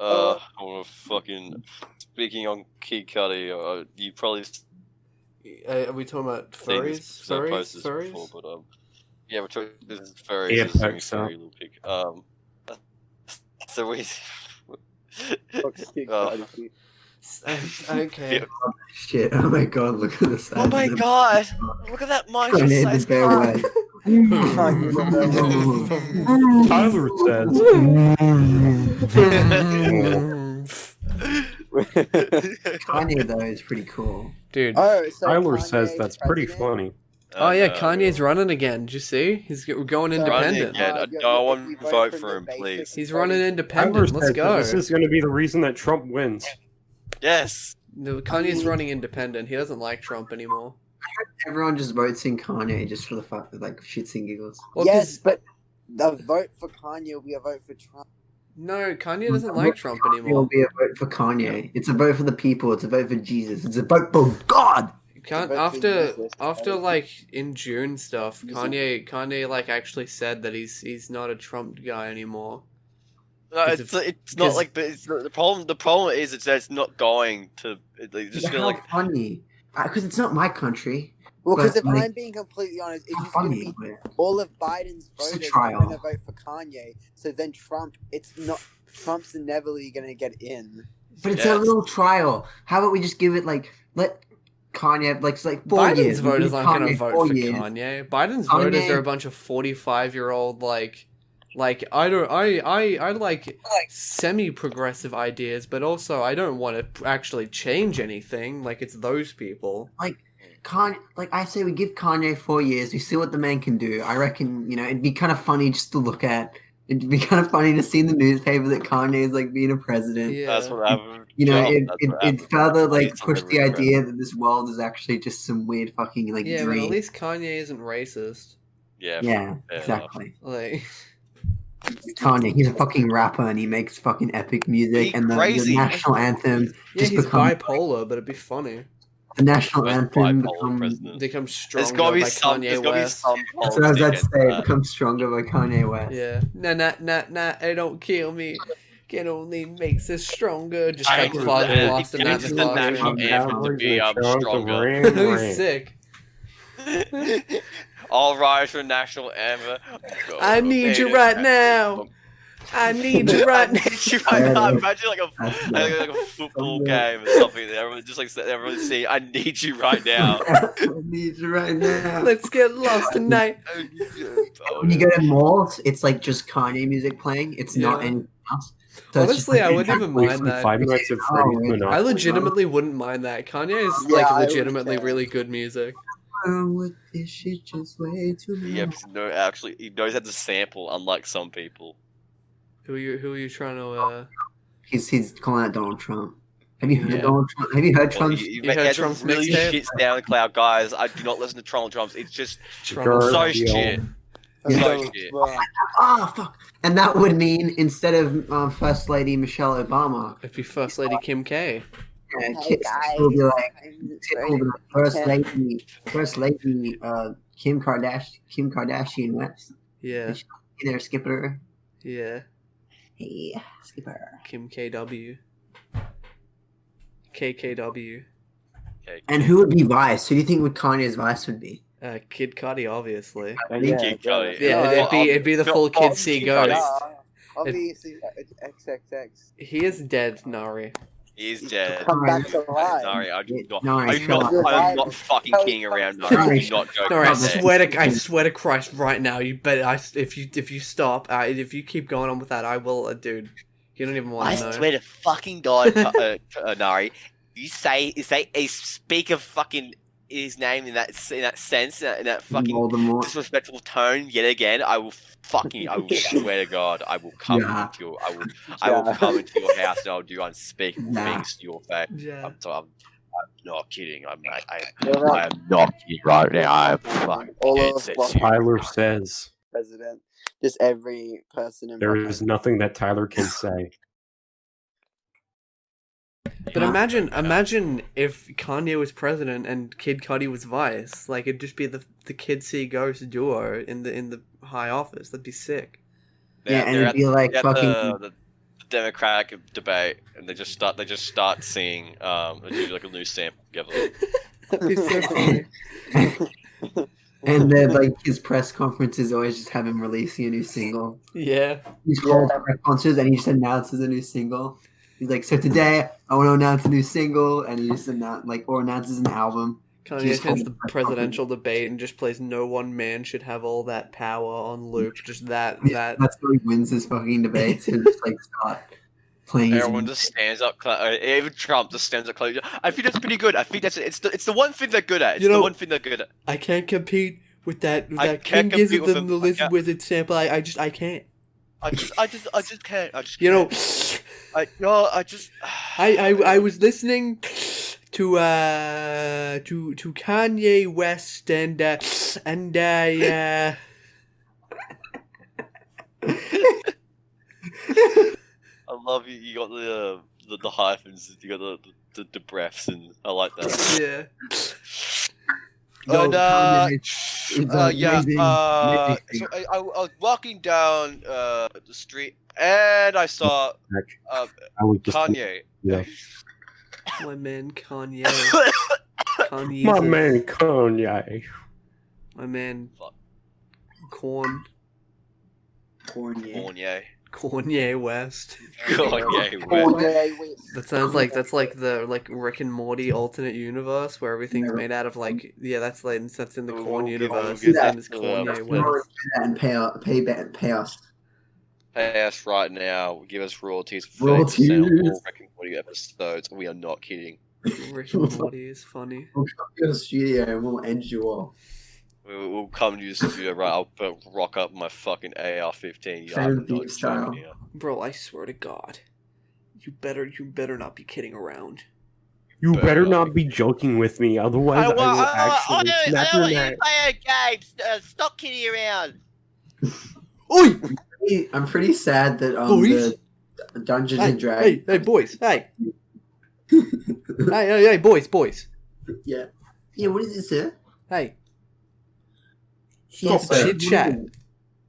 [SPEAKER 2] I want to fucking fucking speaking on Kid Cudi, you probably
[SPEAKER 1] Are we talking about
[SPEAKER 2] seen
[SPEAKER 1] furries?
[SPEAKER 2] this
[SPEAKER 1] Furries?
[SPEAKER 2] post this
[SPEAKER 1] Furries?
[SPEAKER 2] before, but yeah, we're talking. This is furries.
[SPEAKER 3] Yeah,
[SPEAKER 2] This is a
[SPEAKER 3] so.
[SPEAKER 2] furry little pig. So we.
[SPEAKER 1] Okay.
[SPEAKER 5] Shit! Oh my god! Look at the size.
[SPEAKER 2] Oh my
[SPEAKER 5] of them.
[SPEAKER 2] god! Look at that
[SPEAKER 5] I
[SPEAKER 2] monkey
[SPEAKER 5] need
[SPEAKER 2] size
[SPEAKER 5] the bear
[SPEAKER 2] car.
[SPEAKER 5] word.
[SPEAKER 3] Tyler says.
[SPEAKER 5] Kanye though is pretty cool.
[SPEAKER 1] Dude.
[SPEAKER 4] Oh, so
[SPEAKER 3] Tyler
[SPEAKER 4] Kanye's
[SPEAKER 3] says that's pretty
[SPEAKER 4] president?
[SPEAKER 3] funny.
[SPEAKER 1] Oh yeah,
[SPEAKER 2] no.
[SPEAKER 1] Kanye's running again. Did you see? He's going
[SPEAKER 4] So-
[SPEAKER 1] independent.
[SPEAKER 2] Yeah,
[SPEAKER 4] you-
[SPEAKER 2] no
[SPEAKER 4] if
[SPEAKER 2] one
[SPEAKER 4] you
[SPEAKER 2] vote
[SPEAKER 4] from
[SPEAKER 2] for
[SPEAKER 4] the
[SPEAKER 2] him,
[SPEAKER 4] basic
[SPEAKER 2] please.
[SPEAKER 1] He's
[SPEAKER 4] voting-
[SPEAKER 1] running
[SPEAKER 3] Tyler
[SPEAKER 1] independent. Let's
[SPEAKER 3] says that
[SPEAKER 1] go.
[SPEAKER 3] this is going to be the reason that Trump wins.
[SPEAKER 2] Yes.
[SPEAKER 1] No, Kanye's running independent. He doesn't like Trump anymore.
[SPEAKER 5] Everyone just votes in Kanye just for the fuck, like shits and giggles.
[SPEAKER 1] Well,
[SPEAKER 4] Yes,
[SPEAKER 1] 'cause-
[SPEAKER 4] but the vote for Kanye will be a vote for Trump.
[SPEAKER 1] No, Kanye doesn't like Trump
[SPEAKER 5] It will
[SPEAKER 1] anymore.
[SPEAKER 5] be a vote for Kanye. It's a vote for the people. It's a vote for Jesus. It's a vote for God.
[SPEAKER 1] Can't,
[SPEAKER 4] vote for
[SPEAKER 1] after
[SPEAKER 4] Jesus,
[SPEAKER 1] after
[SPEAKER 4] right?
[SPEAKER 1] like in June stuff,
[SPEAKER 4] Jesus.
[SPEAKER 1] Kanye like actually said that he's not a Trump guy anymore.
[SPEAKER 2] No,
[SPEAKER 1] 'Cause
[SPEAKER 2] it's
[SPEAKER 1] if-
[SPEAKER 2] not
[SPEAKER 1] 'cause-
[SPEAKER 2] like, but it's the problem. The problem is that it's not going to. It's just
[SPEAKER 5] How
[SPEAKER 2] gonna like.
[SPEAKER 5] funny? Because it's not my country.
[SPEAKER 4] Well, because
[SPEAKER 5] But,
[SPEAKER 4] if
[SPEAKER 5] like,
[SPEAKER 4] I'm being completely honest, it's
[SPEAKER 5] How
[SPEAKER 4] just going to
[SPEAKER 5] funny?
[SPEAKER 4] be
[SPEAKER 5] But
[SPEAKER 4] all of Biden's
[SPEAKER 5] It's a
[SPEAKER 4] voters are
[SPEAKER 5] trial.
[SPEAKER 4] going to vote for Kanye. So then Trump's never going to get in.
[SPEAKER 5] it's
[SPEAKER 2] Yeah.
[SPEAKER 5] a little trial. How about we just give it like let Kanye like it's like 4
[SPEAKER 1] Biden's
[SPEAKER 5] years. We
[SPEAKER 1] voters
[SPEAKER 5] give
[SPEAKER 1] aren't going to
[SPEAKER 5] Kanye
[SPEAKER 1] vote
[SPEAKER 5] 4
[SPEAKER 1] for
[SPEAKER 5] years.
[SPEAKER 1] Kanye. Biden's
[SPEAKER 5] Kanye-
[SPEAKER 1] voters are a bunch of 45-year-old like I like semi-progressive ideas, but also I don't want to actually change anything. Like it's those people.
[SPEAKER 5] Kanye, like I say, we give Kanye 4 years. We see what the man can do. I reckon it'd be kind of funny just to look at. It'd be kind of funny to see in the newspaper that Kanye is like being a president.
[SPEAKER 1] Yeah.
[SPEAKER 2] That's what happened.
[SPEAKER 5] It further like
[SPEAKER 2] It's
[SPEAKER 5] pushed the
[SPEAKER 2] really
[SPEAKER 5] idea that this world is actually just some weird fucking like
[SPEAKER 1] Yeah, but
[SPEAKER 5] dream.
[SPEAKER 1] at least Kanye isn't racist.
[SPEAKER 2] Yeah.
[SPEAKER 5] Yeah,
[SPEAKER 2] fair
[SPEAKER 5] exactly.
[SPEAKER 1] Like
[SPEAKER 5] Kanye, he's a fucking rapper and he makes fucking epic music.
[SPEAKER 2] He
[SPEAKER 5] And the
[SPEAKER 2] crazy.
[SPEAKER 5] national anthem
[SPEAKER 1] yeah,
[SPEAKER 5] just
[SPEAKER 1] he's
[SPEAKER 5] becomes
[SPEAKER 1] bipolar, but it'd be funny.
[SPEAKER 5] the national
[SPEAKER 2] Most
[SPEAKER 5] anthem
[SPEAKER 2] bipolar
[SPEAKER 5] becomes.
[SPEAKER 2] president.
[SPEAKER 1] Becomes stronger
[SPEAKER 2] There's gotta be
[SPEAKER 1] by
[SPEAKER 2] some. There's
[SPEAKER 1] Kanye
[SPEAKER 2] gotta be
[SPEAKER 1] West.
[SPEAKER 2] some.
[SPEAKER 5] That's what I was about to
[SPEAKER 2] politics
[SPEAKER 5] say.
[SPEAKER 2] in
[SPEAKER 5] It
[SPEAKER 2] that.
[SPEAKER 5] becomes stronger by Kanye West.
[SPEAKER 1] Yeah. Nah, it don't kill me. Can only makes us stronger. Just
[SPEAKER 2] I
[SPEAKER 1] like
[SPEAKER 2] agree.
[SPEAKER 1] blasting that
[SPEAKER 2] It's
[SPEAKER 1] in
[SPEAKER 2] the
[SPEAKER 1] the
[SPEAKER 2] national
[SPEAKER 1] closet.
[SPEAKER 2] anthem to be stronger.
[SPEAKER 1] He's sick.
[SPEAKER 2] All rise for the national anthem.
[SPEAKER 1] I need you right now. I need you right
[SPEAKER 2] I
[SPEAKER 1] now.
[SPEAKER 2] need you right now.
[SPEAKER 5] Yeah,
[SPEAKER 2] Imagine like
[SPEAKER 5] That's
[SPEAKER 2] like a football game or something. That everyone just like everyone see. I need you right now.
[SPEAKER 5] I need you right now.
[SPEAKER 1] Let's get lost tonight.
[SPEAKER 5] When you go to malls, it's like just Kanye music playing. It's not
[SPEAKER 1] Yeah.
[SPEAKER 5] anything else. So it's just
[SPEAKER 1] Honestly,
[SPEAKER 5] like-
[SPEAKER 1] I wouldn't even mind that.
[SPEAKER 3] 5 minutes of Freddy's
[SPEAKER 5] Oh,
[SPEAKER 3] Moon
[SPEAKER 1] I
[SPEAKER 3] Up.
[SPEAKER 1] legitimately wouldn't mind that. Kanye is
[SPEAKER 4] Yeah,
[SPEAKER 1] like
[SPEAKER 4] I would
[SPEAKER 1] legitimately
[SPEAKER 4] too.
[SPEAKER 1] really good music.
[SPEAKER 5] With this shit just way too
[SPEAKER 2] Yeah,
[SPEAKER 5] much.
[SPEAKER 2] because actually, he knows how to sample, unlike some people.
[SPEAKER 1] Who are you trying to
[SPEAKER 5] He's calling out Donald Trump. Have you heard
[SPEAKER 1] Yeah.
[SPEAKER 5] Donald Trump? Have you heard
[SPEAKER 2] Well,
[SPEAKER 5] Trump's?
[SPEAKER 2] he
[SPEAKER 1] heard
[SPEAKER 2] has
[SPEAKER 1] Trump's
[SPEAKER 2] really
[SPEAKER 1] mixtape?
[SPEAKER 2] shit SoundCloud, guys. I do not listen to Trump drums. It's just
[SPEAKER 1] Trump?
[SPEAKER 2] so
[SPEAKER 3] Deal.
[SPEAKER 2] shit.
[SPEAKER 5] Yeah.
[SPEAKER 2] So shit.
[SPEAKER 5] Ah, fuck. And that would mean instead of First Lady Michelle Obama,
[SPEAKER 1] It'd be First Lady Kim K.
[SPEAKER 5] Kit will be like Kit will be like First Lady Kim Kardashian West.
[SPEAKER 1] Yeah,
[SPEAKER 5] Hey there, Skipper.
[SPEAKER 1] yeah.
[SPEAKER 5] Hey, Skipper.
[SPEAKER 1] Kim KW. KKW.
[SPEAKER 2] Okay.
[SPEAKER 5] And who would be Vice? Who do you think would Kanye's Vice would be?
[SPEAKER 1] Kid Cudi, obviously.
[SPEAKER 2] Kid Cudi.
[SPEAKER 1] Yeah, it'd be the full Kid C
[SPEAKER 2] Cudi.
[SPEAKER 1] Ghost.
[SPEAKER 4] Obviously, XXX.
[SPEAKER 1] He is dead, Nari.
[SPEAKER 2] He's dead.
[SPEAKER 4] Come back to life.
[SPEAKER 2] Sorry, I do not.
[SPEAKER 5] Nari,
[SPEAKER 2] I'm
[SPEAKER 5] shut
[SPEAKER 2] not.
[SPEAKER 5] up.
[SPEAKER 2] I'm not fucking kidding around. No,
[SPEAKER 5] Nari,
[SPEAKER 2] I'm not joking.
[SPEAKER 1] Nari, I
[SPEAKER 2] there.
[SPEAKER 1] swear to Christ, right now, you better. If you stop, if you keep going on with that, I will, dude. You don't even want
[SPEAKER 2] I
[SPEAKER 1] to know.
[SPEAKER 2] swear to fucking God, Nari. You say speak of fucking his name in that sense, in that fucking
[SPEAKER 5] Voldemort.
[SPEAKER 2] disrespectful tone yet again. I will swear to God, I will come
[SPEAKER 5] Yeah.
[SPEAKER 2] into your, I will come into your house and I'll do unspeakable
[SPEAKER 5] Yeah.
[SPEAKER 2] things to your face.
[SPEAKER 1] Yeah.
[SPEAKER 2] I'm not kidding. I am not kidding right now. I'm fucking
[SPEAKER 4] All
[SPEAKER 2] dead
[SPEAKER 4] of
[SPEAKER 2] set
[SPEAKER 4] us-
[SPEAKER 2] serious.
[SPEAKER 3] Tyler says
[SPEAKER 4] President. Just every person in
[SPEAKER 3] there is nothing that Tyler can say.
[SPEAKER 1] But imagine if Kanye was president and Kid Cudi was vice. Like it'd just be the Kid C Ghost duo in the high office. That'd be sick.
[SPEAKER 5] Yeah, and it'd be like fucking.
[SPEAKER 2] the Democratic debate, and they just start singing like a new sample together.
[SPEAKER 1] That'd be so funny.
[SPEAKER 5] And then like his press conferences always just have him releasing a new single.
[SPEAKER 1] Yeah.
[SPEAKER 5] He's called press conferences and he just announces a new single. He's like, so today I want to announce a new single, and he just announces an album.
[SPEAKER 1] Kanye
[SPEAKER 5] Just
[SPEAKER 1] attends
[SPEAKER 5] called
[SPEAKER 1] the presidential debate and just plays "No One Man Should Have All That Power" on loop. Just that.
[SPEAKER 5] That's how he wins his fucking debates and just like start playing.
[SPEAKER 2] Everyone just stands up. Even Trump just stands up. I think that's pretty good. I think it's the one thing they're good at. It's the one thing they're good at.
[SPEAKER 1] I can't compete with that
[SPEAKER 2] can't
[SPEAKER 1] King Gizzard
[SPEAKER 2] compete with
[SPEAKER 1] the
[SPEAKER 2] him.
[SPEAKER 1] Lizard Wizard sample. I can't.
[SPEAKER 2] I just can't.
[SPEAKER 1] You know,
[SPEAKER 2] I
[SPEAKER 1] I was listening to Kanye West and I
[SPEAKER 2] love you. You got the hyphens. You got the breaths, and I like that.
[SPEAKER 1] yeah.
[SPEAKER 2] And
[SPEAKER 5] amazing.
[SPEAKER 2] so I was walking down the street, and I saw Kanye.
[SPEAKER 3] Yeah.
[SPEAKER 1] My man Kanye.
[SPEAKER 3] My man Kanye.
[SPEAKER 1] My man
[SPEAKER 2] Fuck.
[SPEAKER 1] Kanye West.
[SPEAKER 2] Kanye West.
[SPEAKER 1] That sounds like the Rick and Morty alternate universe where everything's made out of that's in the Corn universe. His name is Kanye West.
[SPEAKER 5] And pay us.
[SPEAKER 2] Pay us right now. Give us royalties for 30%
[SPEAKER 5] Royalties.
[SPEAKER 2] of all Rick and Morty episodes. We are not kidding.
[SPEAKER 1] Rick and Morty is funny.
[SPEAKER 5] We'll come to the studio and we'll end you all.
[SPEAKER 2] We'll come to the studio, right? I'll rock up my fucking AR-15.
[SPEAKER 5] Favorite beef style.
[SPEAKER 1] Bro, I swear to God, you better not be kidding around.
[SPEAKER 3] You better not be joking with me, otherwise I will actually snap your neck.
[SPEAKER 2] Play a game. Stop kidding around.
[SPEAKER 1] Oi!
[SPEAKER 5] I'm pretty sad that
[SPEAKER 1] Boys?
[SPEAKER 5] the Dungeons and Dragons.
[SPEAKER 1] Hey, boys! Hey, hey, boys!
[SPEAKER 5] Yeah. Yeah. What is it, sir?
[SPEAKER 1] Hey,
[SPEAKER 5] Yes,
[SPEAKER 1] stop
[SPEAKER 5] sir.
[SPEAKER 1] chit chat.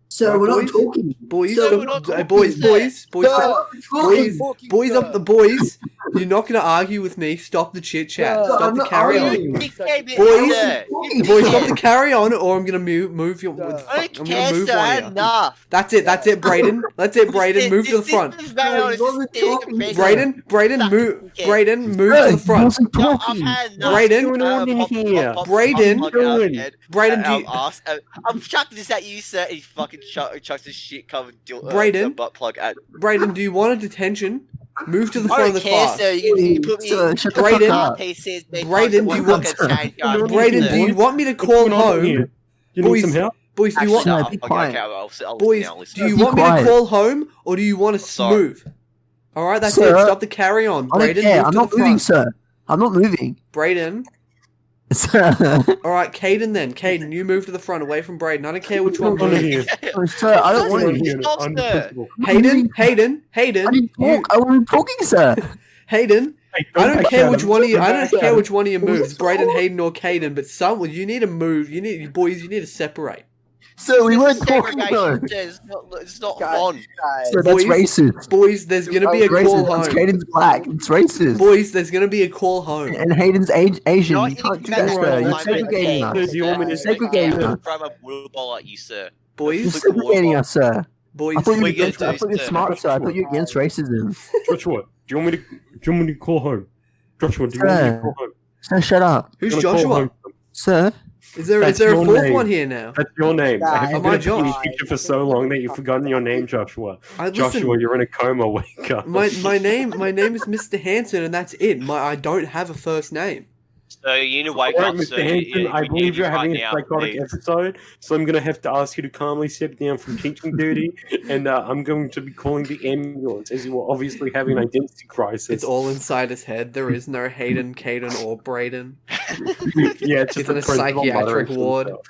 [SPEAKER 5] So we're not
[SPEAKER 1] Boys?
[SPEAKER 5] talking.
[SPEAKER 1] Boys,
[SPEAKER 5] So
[SPEAKER 1] stop-
[SPEAKER 2] we're not
[SPEAKER 1] hey,
[SPEAKER 2] talking,
[SPEAKER 1] boys,
[SPEAKER 2] sir.
[SPEAKER 1] boys,
[SPEAKER 5] Talking.
[SPEAKER 1] boys up the boys. You're not gonna argue with me. Stop the chit chat.
[SPEAKER 5] No,
[SPEAKER 1] Stop
[SPEAKER 5] I'm
[SPEAKER 1] the
[SPEAKER 5] not
[SPEAKER 1] carry on.
[SPEAKER 5] arguing.
[SPEAKER 1] Boys, stop the carry on, or I'm gonna move your. I'm gonna move one of you.
[SPEAKER 2] enough.
[SPEAKER 1] That's it, Brayden. That's it, Brayden. Move to the front. Brayden, move. Brayden, move to the front. Brayden, do you,
[SPEAKER 2] I'm chucking this at you, sir. He fucking chucks this shit covered
[SPEAKER 1] Brayden?
[SPEAKER 2] butt plug at.
[SPEAKER 1] Brayden, do you want a detention? Move to the
[SPEAKER 2] I
[SPEAKER 1] front of
[SPEAKER 2] don't
[SPEAKER 1] the
[SPEAKER 2] care,
[SPEAKER 1] class.
[SPEAKER 2] sir. You put me.
[SPEAKER 5] Sir, shut the
[SPEAKER 1] Brayden,
[SPEAKER 5] fuck up.
[SPEAKER 1] Brayden, do you want? Brayden, do you want me to call home?
[SPEAKER 3] You need
[SPEAKER 1] Boys,
[SPEAKER 3] some help?
[SPEAKER 1] Boys, do you want?
[SPEAKER 5] Actually, be quiet.
[SPEAKER 2] I'll
[SPEAKER 1] Boys, do you want me to call home or do you want to
[SPEAKER 2] sorry.
[SPEAKER 1] smooth? All right, that's
[SPEAKER 5] Sir,
[SPEAKER 1] it. Stop the carry on,
[SPEAKER 5] I don't
[SPEAKER 1] Brayden.
[SPEAKER 5] care.
[SPEAKER 1] Move
[SPEAKER 5] I'm
[SPEAKER 1] to
[SPEAKER 5] not
[SPEAKER 1] the
[SPEAKER 5] moving,
[SPEAKER 1] front.
[SPEAKER 5] sir. I'm not moving.
[SPEAKER 1] Brayden.
[SPEAKER 5] Sir,
[SPEAKER 1] All right, Caden. Then Caden, you move to the front, away from Brayden. I don't care which one.
[SPEAKER 3] One of
[SPEAKER 1] moves.
[SPEAKER 3] you.
[SPEAKER 5] sir, I don't want
[SPEAKER 2] Stop,
[SPEAKER 5] to.
[SPEAKER 2] stop, sir.
[SPEAKER 1] Hayden,
[SPEAKER 5] I didn't talk. I wasn't talking, sir.
[SPEAKER 1] Hayden.
[SPEAKER 3] Hey,
[SPEAKER 1] I don't
[SPEAKER 3] back
[SPEAKER 1] care
[SPEAKER 3] at
[SPEAKER 1] which
[SPEAKER 3] him.
[SPEAKER 1] one of you.
[SPEAKER 3] Go
[SPEAKER 1] I
[SPEAKER 3] back
[SPEAKER 1] don't
[SPEAKER 3] at
[SPEAKER 1] care
[SPEAKER 3] him.
[SPEAKER 1] which one of you moves,
[SPEAKER 5] What's
[SPEAKER 1] Brayden,
[SPEAKER 5] wrong?
[SPEAKER 1] Hayden, or Caden. But someone, you need to move. You need, boys. You need to separate.
[SPEAKER 5] Sir, we weren't talking, though.
[SPEAKER 2] It's not
[SPEAKER 4] Guys,
[SPEAKER 2] on.
[SPEAKER 5] Sir, that's
[SPEAKER 1] Boys,
[SPEAKER 5] racist.
[SPEAKER 1] Boys, there's gonna be a
[SPEAKER 5] That's
[SPEAKER 1] call
[SPEAKER 5] racist. It's
[SPEAKER 1] home.
[SPEAKER 5] Caden's black. It's racist.
[SPEAKER 1] Boys, there's gonna be a call home.
[SPEAKER 5] And Hayden's Asian.
[SPEAKER 2] No,
[SPEAKER 5] You can't do that, sir. You're segregating us.
[SPEAKER 3] Do you want me to
[SPEAKER 5] segregate us?
[SPEAKER 2] Throw my water ball at you, sir.
[SPEAKER 5] You're
[SPEAKER 1] Boys,
[SPEAKER 5] segregating us, sir.
[SPEAKER 1] boys.
[SPEAKER 5] I thought you
[SPEAKER 2] What are you
[SPEAKER 5] were
[SPEAKER 2] gonna do, sir?
[SPEAKER 5] smart, sir. I thought you were against racism.
[SPEAKER 3] Joshua, do you want me to call home? Joshua, do you want me to call home?
[SPEAKER 5] Sir, shut up.
[SPEAKER 1] Who's
[SPEAKER 3] I'm gonna call
[SPEAKER 1] Joshua?
[SPEAKER 3] home.
[SPEAKER 5] Sir,
[SPEAKER 1] Is there
[SPEAKER 3] That's
[SPEAKER 1] a
[SPEAKER 3] your
[SPEAKER 1] fourth
[SPEAKER 3] name.
[SPEAKER 1] one here now?
[SPEAKER 3] That's your name. I
[SPEAKER 4] Guys,
[SPEAKER 3] have
[SPEAKER 1] Am I
[SPEAKER 3] been in
[SPEAKER 1] Josh?
[SPEAKER 3] a picture for so long that you've forgotten your name, Joshua. Joshua,
[SPEAKER 1] Listen,
[SPEAKER 3] you're in a coma. Wake up.
[SPEAKER 1] my name is Mr. Hanson, and that's it. I don't have a first name.
[SPEAKER 2] So you need to wake
[SPEAKER 3] Alright,
[SPEAKER 2] up, sir.
[SPEAKER 3] Mr. Hanson, I believe you're having a psychotic
[SPEAKER 2] please.
[SPEAKER 3] episode, so I'm going to have to ask you to calmly step down from teaching duty, and I'm going to be calling the ambulance, as you are obviously having an identity crisis.
[SPEAKER 1] It's all inside his head. There is no Hayden, Caden, or Brayden.
[SPEAKER 3] Yeah, it's
[SPEAKER 1] He's
[SPEAKER 3] just
[SPEAKER 1] in a
[SPEAKER 3] principal
[SPEAKER 1] psychiatric
[SPEAKER 3] muttering to
[SPEAKER 1] ward.
[SPEAKER 3] himself.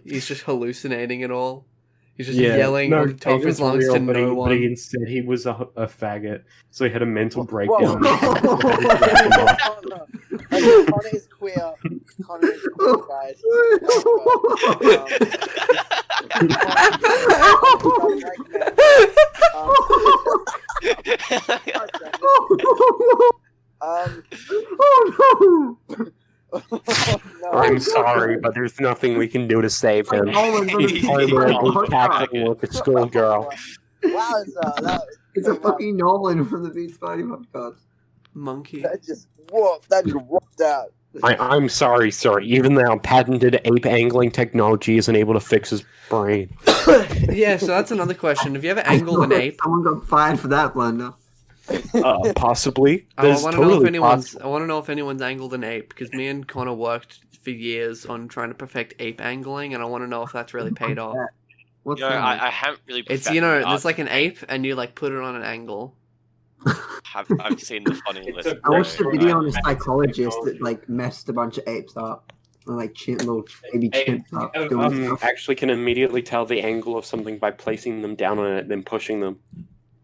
[SPEAKER 1] He's just hallucinating it all. He's just
[SPEAKER 3] Yeah,
[SPEAKER 1] yelling
[SPEAKER 3] no,
[SPEAKER 1] on top of his
[SPEAKER 3] Hayden's
[SPEAKER 1] lungs
[SPEAKER 3] real,
[SPEAKER 1] to
[SPEAKER 3] but
[SPEAKER 1] no
[SPEAKER 3] But
[SPEAKER 1] one.
[SPEAKER 3] he instead he was a faggot, so he had a mental breakdown.
[SPEAKER 4] Connor is queer. Connor is queer, guys.
[SPEAKER 5] Oh
[SPEAKER 4] no.
[SPEAKER 3] I'm sorry, but there's nothing we can do to save him.
[SPEAKER 5] no!
[SPEAKER 3] He's cackling like a schoolgirl.
[SPEAKER 4] Wowza,
[SPEAKER 5] It's a fucking Nolan from the Beats Party podcast.
[SPEAKER 1] Monkey.
[SPEAKER 4] that just whooped out.
[SPEAKER 3] I'm sorry, sir. Even now, patented ape angling technology isn't able to fix his brain.
[SPEAKER 1] Yeah, so that's another question. Have you ever angled an ape?
[SPEAKER 5] Someone got fired for that blunder.
[SPEAKER 3] Possibly.
[SPEAKER 1] I
[SPEAKER 3] There's
[SPEAKER 1] want to know if
[SPEAKER 3] totally
[SPEAKER 1] anyone's.
[SPEAKER 3] possible.
[SPEAKER 1] I want to know if anyone's angled an ape because me and Connor worked for years on trying to perfect ape angling, and I want to know if that's really paid off.
[SPEAKER 5] What's
[SPEAKER 2] You know,
[SPEAKER 5] that?
[SPEAKER 2] I haven't really.
[SPEAKER 1] It's
[SPEAKER 2] perfected the
[SPEAKER 1] there's
[SPEAKER 2] art
[SPEAKER 1] like an
[SPEAKER 2] of
[SPEAKER 1] ape, and you like put it on an angle.
[SPEAKER 2] I've seen the funny
[SPEAKER 3] It's
[SPEAKER 2] list.
[SPEAKER 3] a
[SPEAKER 5] I watched a
[SPEAKER 3] Right.
[SPEAKER 5] video on a psychologist that like messed a bunch of apes up, or, like little baby chimps up. doing stuff.
[SPEAKER 3] Actually can immediately tell the angle of something by placing them down on it, then pushing them.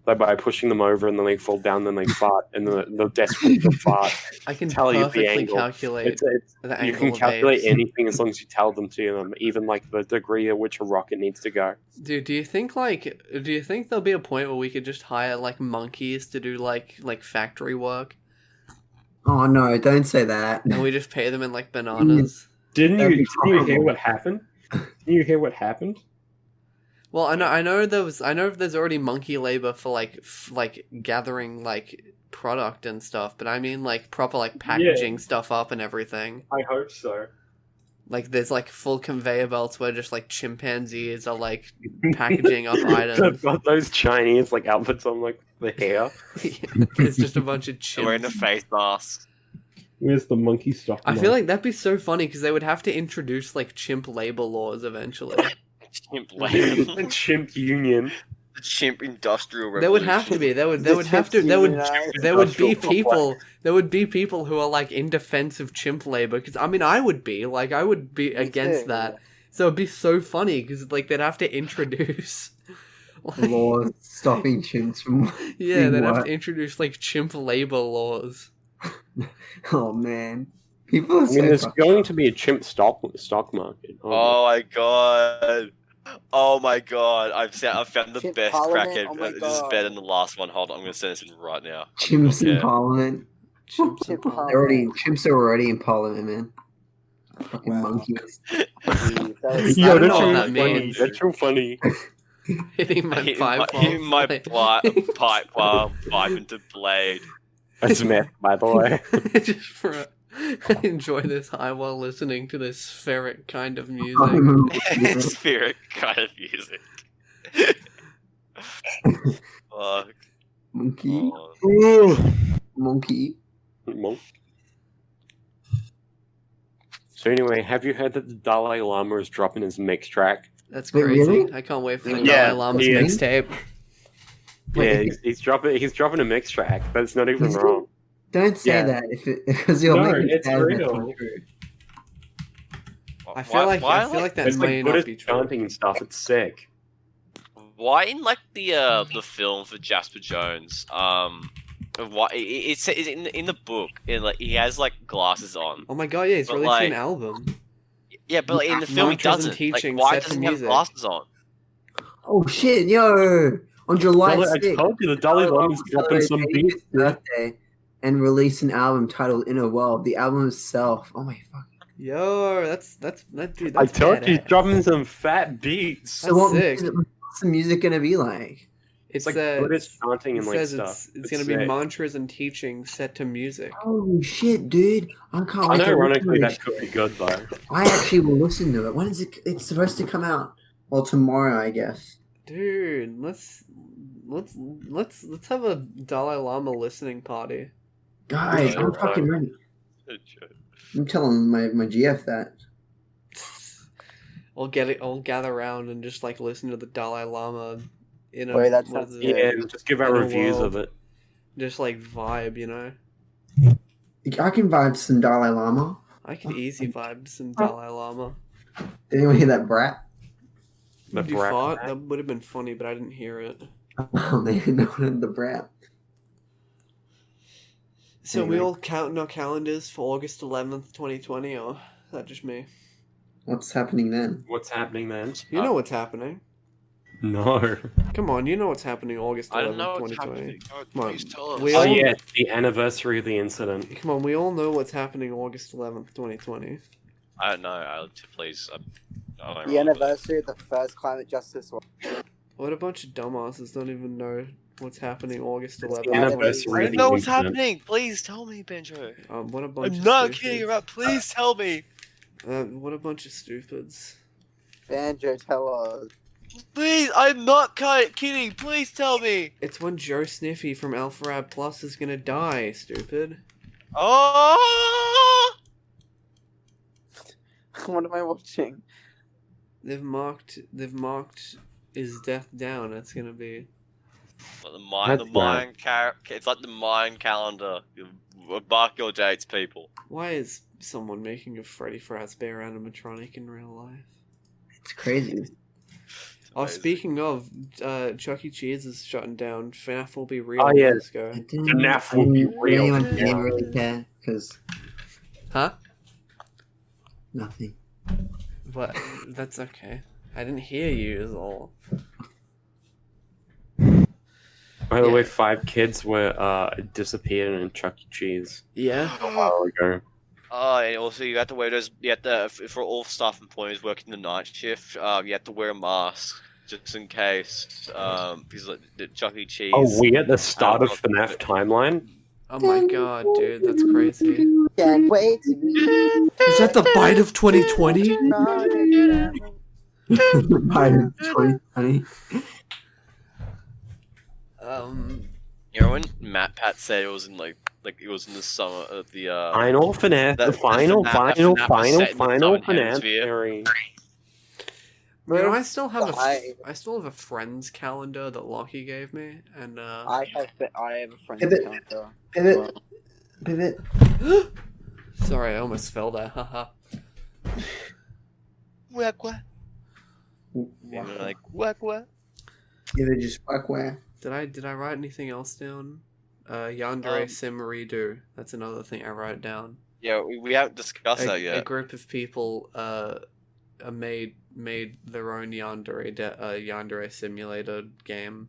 [SPEAKER 3] Like by pushing them over, and then they fall down, then they fart, and they're desperate to fart.
[SPEAKER 1] I can
[SPEAKER 3] Tell you the
[SPEAKER 1] perfectly
[SPEAKER 3] angle.
[SPEAKER 1] calculate the
[SPEAKER 3] You
[SPEAKER 1] angle
[SPEAKER 3] can
[SPEAKER 1] of
[SPEAKER 3] calculate
[SPEAKER 1] apes.
[SPEAKER 3] anything as long as you tell them to them, even like the degree at which a rocket needs to go.
[SPEAKER 1] Dude, do you think there'll be a point where we could just hire like monkeys to do like factory work,
[SPEAKER 5] Oh no! Don't say that.
[SPEAKER 1] and we just pay them in like bananas?
[SPEAKER 3] Didn't
[SPEAKER 5] That'd
[SPEAKER 3] you?
[SPEAKER 5] be
[SPEAKER 3] Didn't you hear
[SPEAKER 5] horrible.
[SPEAKER 3] what happened? Didn't you hear what happened?
[SPEAKER 1] Well, I know there's already monkey labor for like gathering like product and stuff, but I mean like proper like packaging stuff up and everything.
[SPEAKER 3] I hope so.
[SPEAKER 1] Like there's like full conveyor belts where just like chimpanzees are like packaging up
[SPEAKER 3] They've
[SPEAKER 1] items.
[SPEAKER 3] got those Chinese like outfits on like the hair.
[SPEAKER 1] It's just a bunch of
[SPEAKER 2] They're wearing a
[SPEAKER 1] chimps.
[SPEAKER 2] face mask.
[SPEAKER 3] Where's the monkey stuff?
[SPEAKER 1] I feel like that'd be so funny because they would have to introduce like chimp labor laws eventually.
[SPEAKER 2] Chimp labor.
[SPEAKER 3] the chimp union.
[SPEAKER 2] The chimp industrial revolution.
[SPEAKER 1] There would have to be. There would have to. There would be people who are like in defense of chimp labor. Because I mean, I would be against
[SPEAKER 4] too,
[SPEAKER 1] that. So it'd be so funny because like they'd have to introduce. Like,
[SPEAKER 5] Laws stopping chimps from.
[SPEAKER 1] yeah,
[SPEAKER 5] doing
[SPEAKER 1] they'd have
[SPEAKER 5] what?
[SPEAKER 1] to introduce like chimp labor laws.
[SPEAKER 5] Oh man, people are
[SPEAKER 3] I
[SPEAKER 5] so
[SPEAKER 3] mean, there's
[SPEAKER 5] fucking-
[SPEAKER 3] going to be a chimp stock market.
[SPEAKER 2] Oh my god. Oh my god. I've found the
[SPEAKER 4] Chimp
[SPEAKER 2] best
[SPEAKER 4] parliament?
[SPEAKER 2] crackhead.
[SPEAKER 4] Oh my
[SPEAKER 2] This is
[SPEAKER 4] God.
[SPEAKER 2] better than the last one. Hold on, I'm gonna send this in right now.
[SPEAKER 5] chimps in
[SPEAKER 2] Yeah.
[SPEAKER 5] parliament.
[SPEAKER 1] Chimps
[SPEAKER 4] Chimp
[SPEAKER 1] and
[SPEAKER 4] parliament.
[SPEAKER 5] Chimps are already in parliament, man. Fucking
[SPEAKER 4] Wow.
[SPEAKER 5] monkeys.
[SPEAKER 1] I
[SPEAKER 3] Yo,
[SPEAKER 1] don't know
[SPEAKER 3] that's
[SPEAKER 1] what
[SPEAKER 3] so
[SPEAKER 1] that
[SPEAKER 3] funny.
[SPEAKER 1] means.
[SPEAKER 3] That's so funny.
[SPEAKER 1] hitting my pipe.
[SPEAKER 2] Hitting my
[SPEAKER 1] like-
[SPEAKER 2] pipe while I'm piping to blade.
[SPEAKER 3] That's meth, by the way.
[SPEAKER 1] Just for I enjoy this high while listening to this spheric kind of music.
[SPEAKER 2] Spirit kind of music. Fuck.
[SPEAKER 5] Monkey.
[SPEAKER 2] Oh.
[SPEAKER 5] Monkey.
[SPEAKER 3] Monk. So anyway, have you heard that the Dalai Lama is dropping his mix track?
[SPEAKER 1] That's
[SPEAKER 5] Wait,
[SPEAKER 1] crazy.
[SPEAKER 5] really?
[SPEAKER 1] I can't wait for the
[SPEAKER 3] Yeah,
[SPEAKER 1] Dalai Lama's
[SPEAKER 3] he is.
[SPEAKER 1] mixtape.
[SPEAKER 3] Yeah, he's dropping a mix track, but it's not even
[SPEAKER 5] Is it?
[SPEAKER 3] wrong.
[SPEAKER 5] Don't say
[SPEAKER 3] Yeah.
[SPEAKER 5] that because you'll
[SPEAKER 3] No,
[SPEAKER 5] make me
[SPEAKER 3] it's
[SPEAKER 5] sad
[SPEAKER 3] real.
[SPEAKER 5] that's not true.
[SPEAKER 1] I feel like that
[SPEAKER 3] It's
[SPEAKER 1] may
[SPEAKER 3] like
[SPEAKER 1] not
[SPEAKER 3] Buddhist
[SPEAKER 1] be true.
[SPEAKER 3] chanting and stuff. It's sick.
[SPEAKER 2] Why in like the film for Jasper Jones, why it's in the book, like he has like glasses on.
[SPEAKER 1] Oh my god, yeah, he's
[SPEAKER 2] But,
[SPEAKER 1] releasing
[SPEAKER 2] like,
[SPEAKER 1] an album.
[SPEAKER 2] Yeah, but like, in the film he
[SPEAKER 1] Mantras and
[SPEAKER 2] doesn't.
[SPEAKER 1] teachings
[SPEAKER 2] Like, why
[SPEAKER 1] set to
[SPEAKER 2] doesn't he have
[SPEAKER 1] music.
[SPEAKER 2] glasses on?
[SPEAKER 5] Oh shit, yo! On July
[SPEAKER 3] I
[SPEAKER 5] 6th,
[SPEAKER 3] told you the Dalai Lama's dropping some beats.
[SPEAKER 5] his birthday, and released an album titled "Inner World." The album itself. Oh my fuck!
[SPEAKER 1] Yo, that dude.
[SPEAKER 3] I
[SPEAKER 1] That's
[SPEAKER 3] told you, he's
[SPEAKER 1] badass.
[SPEAKER 3] dropping some fat beats.
[SPEAKER 5] So what?
[SPEAKER 1] sick.
[SPEAKER 5] What's the music gonna be like?
[SPEAKER 1] It's
[SPEAKER 3] It's like
[SPEAKER 1] uh,
[SPEAKER 3] Buddhist chanting
[SPEAKER 1] it
[SPEAKER 3] and like
[SPEAKER 1] says
[SPEAKER 3] stuff.
[SPEAKER 1] it's gonna be
[SPEAKER 3] sick.
[SPEAKER 1] mantras and teachings set to music.
[SPEAKER 5] Holy shit, dude! I can't wait to listen
[SPEAKER 3] Unironically,
[SPEAKER 5] to
[SPEAKER 3] that
[SPEAKER 5] this
[SPEAKER 3] could
[SPEAKER 5] shit.
[SPEAKER 3] be good though.
[SPEAKER 5] I actually will listen to it. When is it? It's supposed to come out. Well, tomorrow, I guess.
[SPEAKER 1] Dude, let's have a Dalai Lama listening party.
[SPEAKER 5] Guys,
[SPEAKER 3] Yeah,
[SPEAKER 5] I'm
[SPEAKER 3] right.
[SPEAKER 5] fucking ready. I'm telling my GF that.
[SPEAKER 1] I'll gather around and just like listen to the Dalai Lama in a
[SPEAKER 4] Wait, that
[SPEAKER 1] what
[SPEAKER 4] sounds-
[SPEAKER 1] is it?
[SPEAKER 3] Yeah, and just give out
[SPEAKER 1] Inner
[SPEAKER 3] reviews
[SPEAKER 1] World.
[SPEAKER 3] of it.
[SPEAKER 1] Just like vibe, you know.
[SPEAKER 5] I can vibe to some Dalai Lama.
[SPEAKER 1] I could easy vibe to some Dalai Lama.
[SPEAKER 5] Did anyone hear that brat?
[SPEAKER 3] The
[SPEAKER 1] Did you
[SPEAKER 3] brat
[SPEAKER 1] fart?
[SPEAKER 3] pack.
[SPEAKER 1] That would have been funny, but I didn't hear it.
[SPEAKER 5] Oh man, no one had the brat.
[SPEAKER 1] So we
[SPEAKER 5] Anyway.
[SPEAKER 1] all counting our calendars for August 11th, 2020, or is that just me?
[SPEAKER 5] What's happening then?
[SPEAKER 3] What's happening then?
[SPEAKER 1] You know what's happening.
[SPEAKER 3] No.
[SPEAKER 1] Come on, you know what's happening August
[SPEAKER 2] I
[SPEAKER 1] 11th,
[SPEAKER 2] don't know what's
[SPEAKER 1] 2020.
[SPEAKER 2] happening. God,
[SPEAKER 1] Come on.
[SPEAKER 2] please tell us.
[SPEAKER 1] We
[SPEAKER 3] Oh
[SPEAKER 1] all-
[SPEAKER 3] yeah, the anniversary of the incident.
[SPEAKER 1] Come on, we all know what's happening August 11th, 2020.
[SPEAKER 2] I don't know. Please. I don't
[SPEAKER 7] The
[SPEAKER 2] know.
[SPEAKER 7] anniversary of the first climate justice one.
[SPEAKER 1] What a bunch of dumbasses don't even know what's happening August
[SPEAKER 7] It's
[SPEAKER 1] 11th.
[SPEAKER 7] the
[SPEAKER 2] I
[SPEAKER 3] Anniversary of
[SPEAKER 2] don't
[SPEAKER 3] the
[SPEAKER 2] know what's
[SPEAKER 3] incident.
[SPEAKER 2] happening. Please tell me, Banjo.
[SPEAKER 1] What a bunch
[SPEAKER 2] I'm
[SPEAKER 1] of
[SPEAKER 2] not
[SPEAKER 1] stupids.
[SPEAKER 2] kidding about. Please tell me.
[SPEAKER 1] What a bunch of stupids.
[SPEAKER 7] Banjo, tell us.
[SPEAKER 2] Please, I'm not kidding. Please tell me.
[SPEAKER 1] It's when Joe Sniffy from Alpharad Plus is gonna die, stupid.
[SPEAKER 2] Oh!
[SPEAKER 7] What am I watching?
[SPEAKER 1] They've marked his death down. It's gonna be.
[SPEAKER 2] Well, the Mayan it's like the Mayan calendar. You mark your dates, people.
[SPEAKER 1] Why is someone making a Freddy Fazbear animatronic in real life?
[SPEAKER 5] It's crazy.
[SPEAKER 1] Oh,
[SPEAKER 2] Amazing.
[SPEAKER 1] speaking of, Chuck E. Cheese is shutting down. FNAF will be real.
[SPEAKER 3] Oh, yeah.
[SPEAKER 1] Let's go.
[SPEAKER 3] FNAF will be real.
[SPEAKER 5] Anyone
[SPEAKER 3] Yeah.
[SPEAKER 5] didn't really care because
[SPEAKER 1] Huh?
[SPEAKER 5] nothing.
[SPEAKER 1] But that's okay. I didn't hear you is all.
[SPEAKER 3] By the
[SPEAKER 1] Yeah.
[SPEAKER 3] way, 5 kids were disappeared in Chuck E. Cheese
[SPEAKER 1] Yeah.
[SPEAKER 3] a while ago.
[SPEAKER 2] Oh, and also you have to wear those. You have to for all staff employees working the night shift. You have to wear a mask just in case. Because like, the Chuck E. Cheese.
[SPEAKER 3] Oh, we at the start of
[SPEAKER 2] Oh,
[SPEAKER 3] FNAF timeline?
[SPEAKER 1] Oh my god, dude, that's crazy.
[SPEAKER 7] Can't wait to meet.
[SPEAKER 1] Is that the bite of 2020?
[SPEAKER 5] By 2020.
[SPEAKER 2] You know when Matt Pat said it was in like it was in the summer of the
[SPEAKER 3] Final FNAF,
[SPEAKER 2] that-
[SPEAKER 3] the final
[SPEAKER 2] FNAF was set in the
[SPEAKER 3] FNAF
[SPEAKER 2] Southern Hemisphere.
[SPEAKER 3] theory.
[SPEAKER 1] You know, I still have
[SPEAKER 7] I
[SPEAKER 1] a friends calendar that Lachy gave me, and
[SPEAKER 7] have a friend
[SPEAKER 5] Pivot.
[SPEAKER 7] counter.
[SPEAKER 5] Pivot. Pivot.
[SPEAKER 1] sorry, I almost fell there. Haha.
[SPEAKER 2] What? Like what?
[SPEAKER 5] Pivot just fuck where.
[SPEAKER 1] Did I write anything else down? Yandere
[SPEAKER 2] Um,
[SPEAKER 1] Simaridu. That's another thing I wrote down.
[SPEAKER 2] Yeah, we haven't discussed that
[SPEAKER 1] A
[SPEAKER 2] yet.
[SPEAKER 1] group of people made their own Yandere simulator game.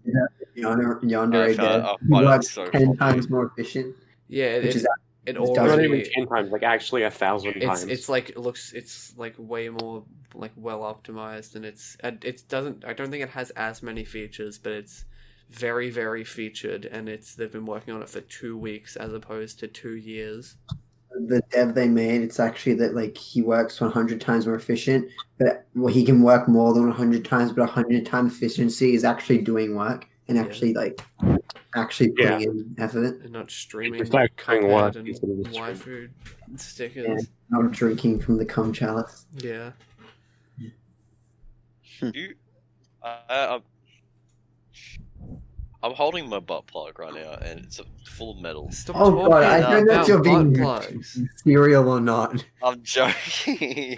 [SPEAKER 5] Yonder
[SPEAKER 2] I
[SPEAKER 5] dead.
[SPEAKER 2] found- I
[SPEAKER 5] He
[SPEAKER 2] find that
[SPEAKER 5] works
[SPEAKER 2] so
[SPEAKER 5] 10
[SPEAKER 2] funny.
[SPEAKER 5] times more efficient.
[SPEAKER 1] Yeah,
[SPEAKER 5] Which is
[SPEAKER 1] it
[SPEAKER 5] it's
[SPEAKER 3] Not
[SPEAKER 1] already
[SPEAKER 3] even 10 times, like actually 1,000 times.
[SPEAKER 1] it's like it's like way more like well optimized, and it doesn't. I don't think it has as many features, but it's very very featured, and they've been working on it for 2 weeks as opposed to 2 years.
[SPEAKER 5] the dev they made. It's actually that like he works 100 times more efficient, but he can work more than 100 times, but 100 times efficiency is actually doing work and
[SPEAKER 1] Yeah.
[SPEAKER 5] actually putting in effort,
[SPEAKER 1] And not streaming
[SPEAKER 3] It's like doing
[SPEAKER 1] Cuphead
[SPEAKER 3] work
[SPEAKER 1] and
[SPEAKER 3] instead of just
[SPEAKER 1] waifu stickers.
[SPEAKER 5] not drinking from the cum chalice.
[SPEAKER 1] Yeah.
[SPEAKER 2] You, I'm holding my butt plug right now, and it's full of metal.
[SPEAKER 1] Stop
[SPEAKER 5] Oh
[SPEAKER 1] talking
[SPEAKER 5] god, I don't know
[SPEAKER 1] about
[SPEAKER 5] if you're
[SPEAKER 1] butt
[SPEAKER 5] being
[SPEAKER 1] plugs.
[SPEAKER 5] serial or not.
[SPEAKER 2] I'm joking.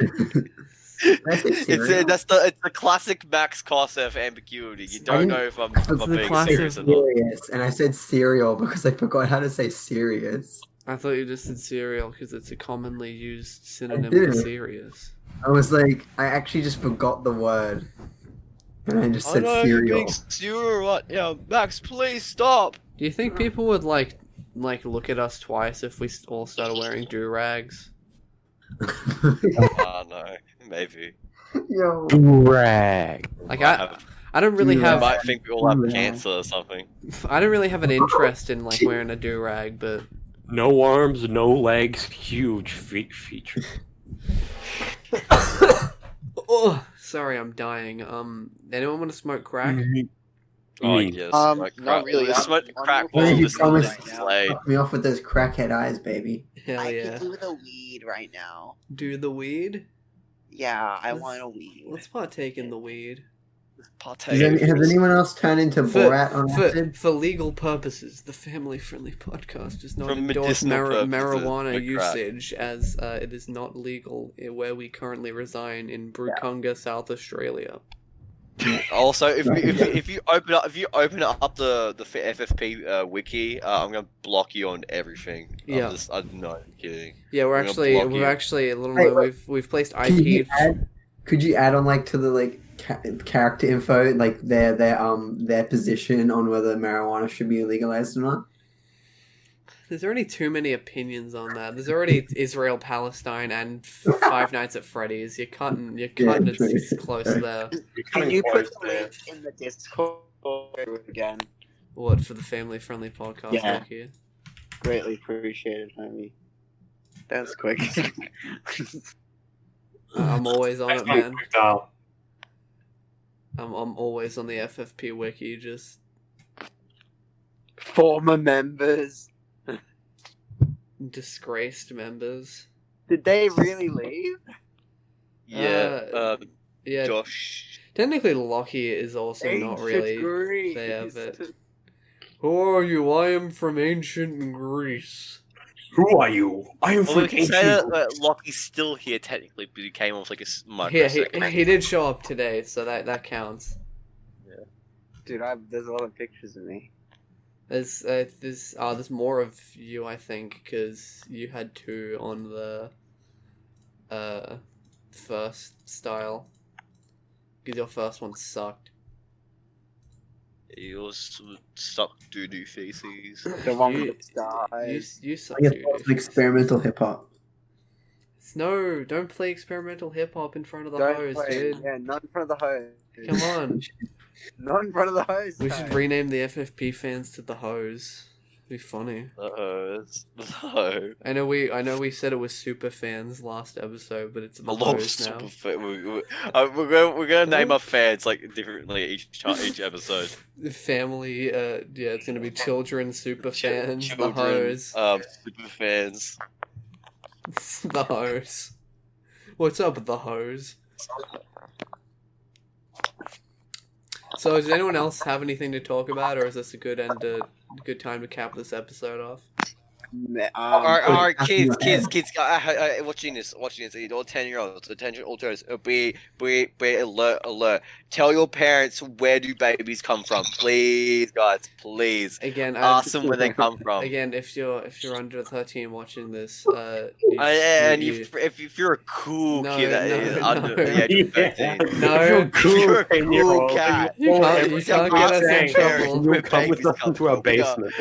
[SPEAKER 5] That's
[SPEAKER 2] It's the classic Max Kossoff ambiguity. You don't know if I'm
[SPEAKER 1] the
[SPEAKER 2] being
[SPEAKER 1] classic
[SPEAKER 2] serious or not.
[SPEAKER 5] serious, and I said cereal because I forgot how to say serious.
[SPEAKER 1] I thought you just said cereal because it's a commonly used synonym
[SPEAKER 5] do.
[SPEAKER 1] for serious.
[SPEAKER 5] I was like, I actually just forgot the word, and I just
[SPEAKER 2] I
[SPEAKER 5] said
[SPEAKER 2] know you're
[SPEAKER 5] cereal.
[SPEAKER 2] being serious right now. Max, please stop.
[SPEAKER 1] Do you think people would like look at us twice if we all started wearing do-rags?
[SPEAKER 2] No, maybe.
[SPEAKER 5] Yo,
[SPEAKER 3] Rag.
[SPEAKER 1] Like I don't really
[SPEAKER 2] I
[SPEAKER 1] have
[SPEAKER 2] might think we all have
[SPEAKER 5] Yeah.
[SPEAKER 2] cancer or something.
[SPEAKER 1] I don't really have an interest in like wearing a do-rag, but
[SPEAKER 3] No arms, no legs, huge feature.
[SPEAKER 1] oh, sorry, I'm dying. Anyone want to smoke crack?
[SPEAKER 2] Oh
[SPEAKER 3] Me.
[SPEAKER 2] yes,
[SPEAKER 7] Not
[SPEAKER 2] smoke crack.
[SPEAKER 7] really.
[SPEAKER 2] Let's smoke
[SPEAKER 7] I'm
[SPEAKER 2] crack
[SPEAKER 7] on
[SPEAKER 2] while
[SPEAKER 5] you
[SPEAKER 2] this
[SPEAKER 5] promised-
[SPEAKER 2] is played.
[SPEAKER 5] fuck me off with those crackhead eyes, baby.
[SPEAKER 1] Hell yeah.
[SPEAKER 7] do the weed right now.
[SPEAKER 1] Do the weed?
[SPEAKER 7] Yeah, I
[SPEAKER 1] Let's-
[SPEAKER 7] want a weed.
[SPEAKER 1] Let's partake in the weed.
[SPEAKER 2] Partake.
[SPEAKER 5] Has anyone else turned into Borat on acid?
[SPEAKER 1] For legal purposes, the family-friendly podcast does not
[SPEAKER 2] For
[SPEAKER 1] endorse
[SPEAKER 2] medicinal
[SPEAKER 1] marijuana
[SPEAKER 2] purposes, the crack.
[SPEAKER 1] usage, as it is not legal where we currently reside in Brukunga, South Australia.
[SPEAKER 2] Also, if you open up the FFP wiki, I'm gonna block you on everything.
[SPEAKER 1] Yeah.
[SPEAKER 2] I'm not kidding.
[SPEAKER 1] Yeah,
[SPEAKER 2] I'm gonna block you.
[SPEAKER 1] we're actually a little
[SPEAKER 5] Wait,
[SPEAKER 1] bit. We've placed
[SPEAKER 5] Could you
[SPEAKER 1] IP.
[SPEAKER 5] add on to the character info, like their position on whether marijuana should be legalized or not.
[SPEAKER 1] There's already too many opinions on that. There's already Israel, Palestine, and Five Nights at Freddy's. You're cutting it's close there.
[SPEAKER 7] Can you put the link in the Discord again?
[SPEAKER 1] What, for the family-friendly podcast?
[SPEAKER 7] Yeah.
[SPEAKER 1] Like here?
[SPEAKER 7] Greatly appreciated, homie. That's quick.
[SPEAKER 1] I'm always on it, man.
[SPEAKER 3] Oh,
[SPEAKER 1] I'm always on the FFP wiki, just
[SPEAKER 7] Former members.
[SPEAKER 1] disgraced members.
[SPEAKER 7] Did they really leave?
[SPEAKER 2] Yeah,
[SPEAKER 1] Yeah,
[SPEAKER 2] Josh.
[SPEAKER 1] technically Lachy is also not
[SPEAKER 7] Ancient
[SPEAKER 1] really
[SPEAKER 7] Greece.
[SPEAKER 1] there, but... Who are you? I am from ancient Greece.
[SPEAKER 3] who are you? I am
[SPEAKER 2] Well,
[SPEAKER 3] from
[SPEAKER 2] we can say
[SPEAKER 3] ancient.
[SPEAKER 2] that Lockie's still here technically, but he came off like a
[SPEAKER 1] Yeah,
[SPEAKER 2] microsecond.
[SPEAKER 1] he did show up today, so that counts.
[SPEAKER 7] Dude, there's a lot of pictures of me.
[SPEAKER 1] There's more of you, I think, because you had 2 on the first style. Because your first one sucked.
[SPEAKER 2] Yours suck doo-doo feces.
[SPEAKER 7] The one
[SPEAKER 1] You-
[SPEAKER 7] with the stars.
[SPEAKER 1] You suck,
[SPEAKER 5] I guess
[SPEAKER 1] dude.
[SPEAKER 5] it's experimental hip hop.
[SPEAKER 1] No, don't play experimental hip hop in front of the
[SPEAKER 7] Don't
[SPEAKER 1] hose,
[SPEAKER 7] play.
[SPEAKER 1] dude.
[SPEAKER 7] Yeah, not in front of the hose.
[SPEAKER 1] Come on.
[SPEAKER 7] Not in front of the hose.
[SPEAKER 1] We should rename the FFP fans to the hose. Be funny.
[SPEAKER 2] No.
[SPEAKER 1] I know we said it was super fans last episode, but it's the
[SPEAKER 2] A lot of
[SPEAKER 1] hose now.
[SPEAKER 2] super we're gonna name our fans like differently each episode.
[SPEAKER 1] Family, yeah, it's gonna be children super fans, the
[SPEAKER 2] Children,
[SPEAKER 1] hose,
[SPEAKER 2] super fans.
[SPEAKER 1] the hose. What's up with the hose? So, does anyone else have anything to talk about, or is this a good time to cap this episode off?
[SPEAKER 2] All right, kids, watching this, all 10-year-olds, attention, all 10-year-olds, be alert. Tell your parents, where do babies come from, please, guys, please.
[SPEAKER 1] Again,
[SPEAKER 2] Ask them where they come from.
[SPEAKER 1] Again, if you're under 13 watching this,
[SPEAKER 2] if you're a cool
[SPEAKER 1] No,
[SPEAKER 2] kid that
[SPEAKER 1] no,
[SPEAKER 2] is
[SPEAKER 1] no.
[SPEAKER 2] under the age of 13,
[SPEAKER 1] No,
[SPEAKER 2] if you're a cool
[SPEAKER 3] 10-year-old,
[SPEAKER 2] cat,
[SPEAKER 1] you can't get us in trouble.
[SPEAKER 3] You'll come with us into our basement.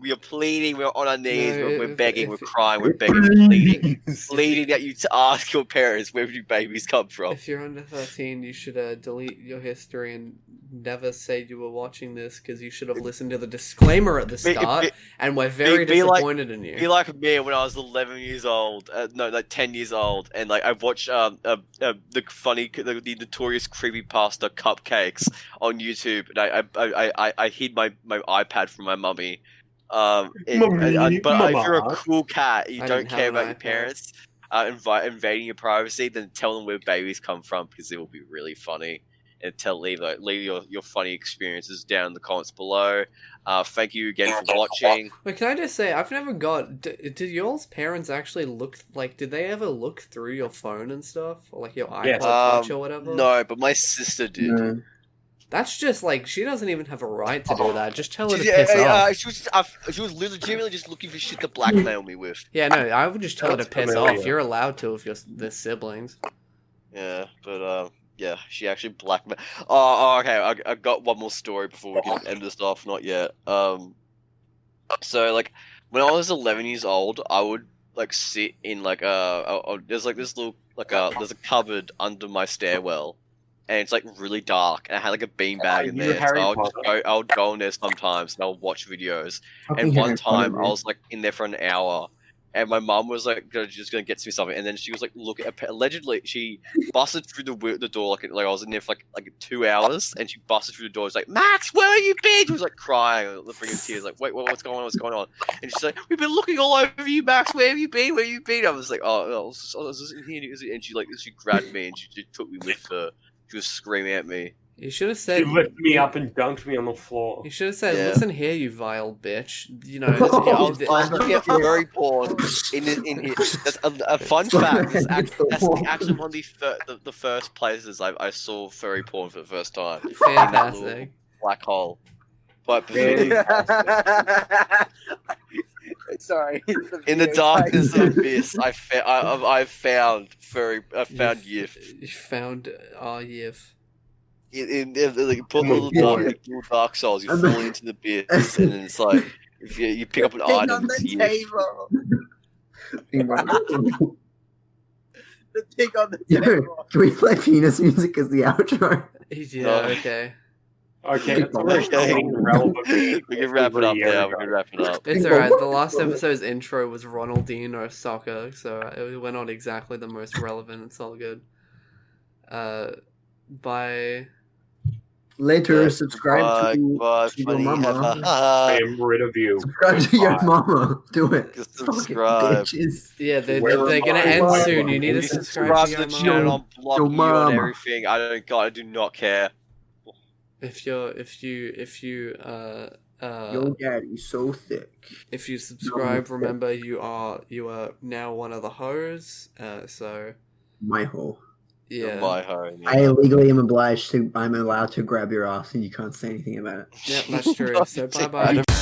[SPEAKER 2] we are pleading, we're on our knees,
[SPEAKER 1] No,
[SPEAKER 2] we're
[SPEAKER 1] if-
[SPEAKER 2] begging,
[SPEAKER 1] if-
[SPEAKER 2] we're crying, we're begging, we're pleading that you to ask your parents where do babies come from.
[SPEAKER 1] If you're under 13, you should delete your history and never say you were watching this, because you should have listened to the disclaimer at the start, and we're very
[SPEAKER 2] be like-
[SPEAKER 1] disappointed in you.
[SPEAKER 2] Be like me when I was 11 years old, 10 years old, and like I watched the notorious creepypasta Cupcakes on YouTube, and I hid my iPad from my mummy. But if you're a cool cat, you
[SPEAKER 1] I
[SPEAKER 2] don't
[SPEAKER 1] didn't have
[SPEAKER 2] care
[SPEAKER 1] an
[SPEAKER 2] about your
[SPEAKER 1] iPad.
[SPEAKER 2] parents invading your privacy, then tell them where babies come from, because it will be really funny. And leave your funny experiences down in the comments below. Thank you again for watching.
[SPEAKER 1] But can I just say, I've never got... Did y'all's parents actually did they ever look through your phone and stuff? Or like your iPod
[SPEAKER 3] Yes.
[SPEAKER 1] Touch or whatever?
[SPEAKER 2] No, but my sister did.
[SPEAKER 5] No.
[SPEAKER 1] That's just like, she doesn't even have a right to do that. Just tell her to
[SPEAKER 2] She,
[SPEAKER 1] piss off.
[SPEAKER 2] she was legitimately just looking for shit to blackmail me with.
[SPEAKER 1] Yeah, no, I would just tell her to
[SPEAKER 3] That's
[SPEAKER 1] piss
[SPEAKER 3] familiar.
[SPEAKER 1] off. You're allowed to if you're the siblings.
[SPEAKER 2] Yeah, but yeah, she actually blackmailed. Oh, okay. I got one more story before we can end this off. Not yet. So like, when I was 11 years old, I would like sit in like there's like this little there's a cupboard under my stairwell, and it's like really dark, and I had like a beanbag in
[SPEAKER 3] You
[SPEAKER 2] there.
[SPEAKER 3] Harry
[SPEAKER 2] So
[SPEAKER 3] Potter.
[SPEAKER 2] I would go in there sometimes, and I would watch videos.
[SPEAKER 5] Fucking
[SPEAKER 2] And one
[SPEAKER 5] Harry Potter,
[SPEAKER 2] time I
[SPEAKER 5] man.
[SPEAKER 2] was like in there for an hour, and my mum was like just gonna get me something, and then she was like, "Look," allegedly she busted through the door like I was in there for like 2 hours, and she busted through the door. She's like, "Max, where have you been?" She was like crying, bringing tears, like, "Wait, what's going on? What's going on?" And she's like, "We've been looking all over you, Max. Where have you been? Where have you been?" I was like, "Oh, I was just in here," and she grabbed me and she took me with her. She was screaming at me.
[SPEAKER 1] You should have
[SPEAKER 3] She
[SPEAKER 1] said...
[SPEAKER 3] lifted me up and dunked me on the floor.
[SPEAKER 1] You should have said,
[SPEAKER 2] Yeah.
[SPEAKER 1] "Listen here, you vile bitch." You know,
[SPEAKER 5] Oh,
[SPEAKER 2] Yeah, I was looking at furry porn in here. That's a fun fact. That's actually one of the first places I saw furry porn for the first time.
[SPEAKER 1] fantastic.
[SPEAKER 2] Black hole. But
[SPEAKER 3] Really?
[SPEAKER 7] Sorry.
[SPEAKER 8] In the
[SPEAKER 7] video
[SPEAKER 8] darkness
[SPEAKER 7] game.
[SPEAKER 8] of abyss, I found Yif.
[SPEAKER 1] You found our Yif.
[SPEAKER 8] In like put little dark souls, you fall into the abyss, and then it's like if you pick up an
[SPEAKER 7] Thing
[SPEAKER 8] item,
[SPEAKER 7] on
[SPEAKER 8] it's
[SPEAKER 7] the
[SPEAKER 8] Yif.
[SPEAKER 7] table. The thing on the
[SPEAKER 5] Yo,
[SPEAKER 7] table.
[SPEAKER 5] can we play penis music as the outro?
[SPEAKER 1] Yeah,
[SPEAKER 8] No.
[SPEAKER 1] okay.
[SPEAKER 3] Okay, that's
[SPEAKER 8] Okay.
[SPEAKER 3] relevant.
[SPEAKER 8] We can wrap it up now. We can wrap it up.
[SPEAKER 1] It's alright, the last episode's intro was Ronaldinho soccer, so we're not exactly the most relevant, it's all good. Bye.
[SPEAKER 5] Later, subscribe
[SPEAKER 8] Bye,
[SPEAKER 5] to
[SPEAKER 8] bye,
[SPEAKER 5] your
[SPEAKER 8] funny,
[SPEAKER 5] mama.
[SPEAKER 8] have a
[SPEAKER 3] I am rid of you.
[SPEAKER 5] Subscribe to your
[SPEAKER 3] Bye.
[SPEAKER 5] mama. Do it.
[SPEAKER 8] Just
[SPEAKER 5] Fucking
[SPEAKER 8] subscribe.
[SPEAKER 5] bitches.
[SPEAKER 1] Yeah, they're
[SPEAKER 3] Where
[SPEAKER 1] gonna
[SPEAKER 3] am I?
[SPEAKER 1] end
[SPEAKER 3] Why
[SPEAKER 1] soon,
[SPEAKER 3] am
[SPEAKER 1] you
[SPEAKER 3] I?
[SPEAKER 1] need to
[SPEAKER 8] You
[SPEAKER 1] subscribe
[SPEAKER 8] subscribe
[SPEAKER 1] to
[SPEAKER 8] to
[SPEAKER 1] your
[SPEAKER 8] the
[SPEAKER 1] mama.
[SPEAKER 8] channel, I'll block
[SPEAKER 5] Your
[SPEAKER 8] you on
[SPEAKER 5] mama.
[SPEAKER 8] everything. I do not care.
[SPEAKER 1] If you
[SPEAKER 5] Yo, daddy's so thick.
[SPEAKER 1] if you subscribe, remember you are now one of the hoes. So
[SPEAKER 5] My hole.
[SPEAKER 1] yeah.
[SPEAKER 8] My home.
[SPEAKER 5] I legally am obliged to. I'm allowed to grab your ass, and you can't say anything about it.
[SPEAKER 1] Yep, that's true. So bye bye.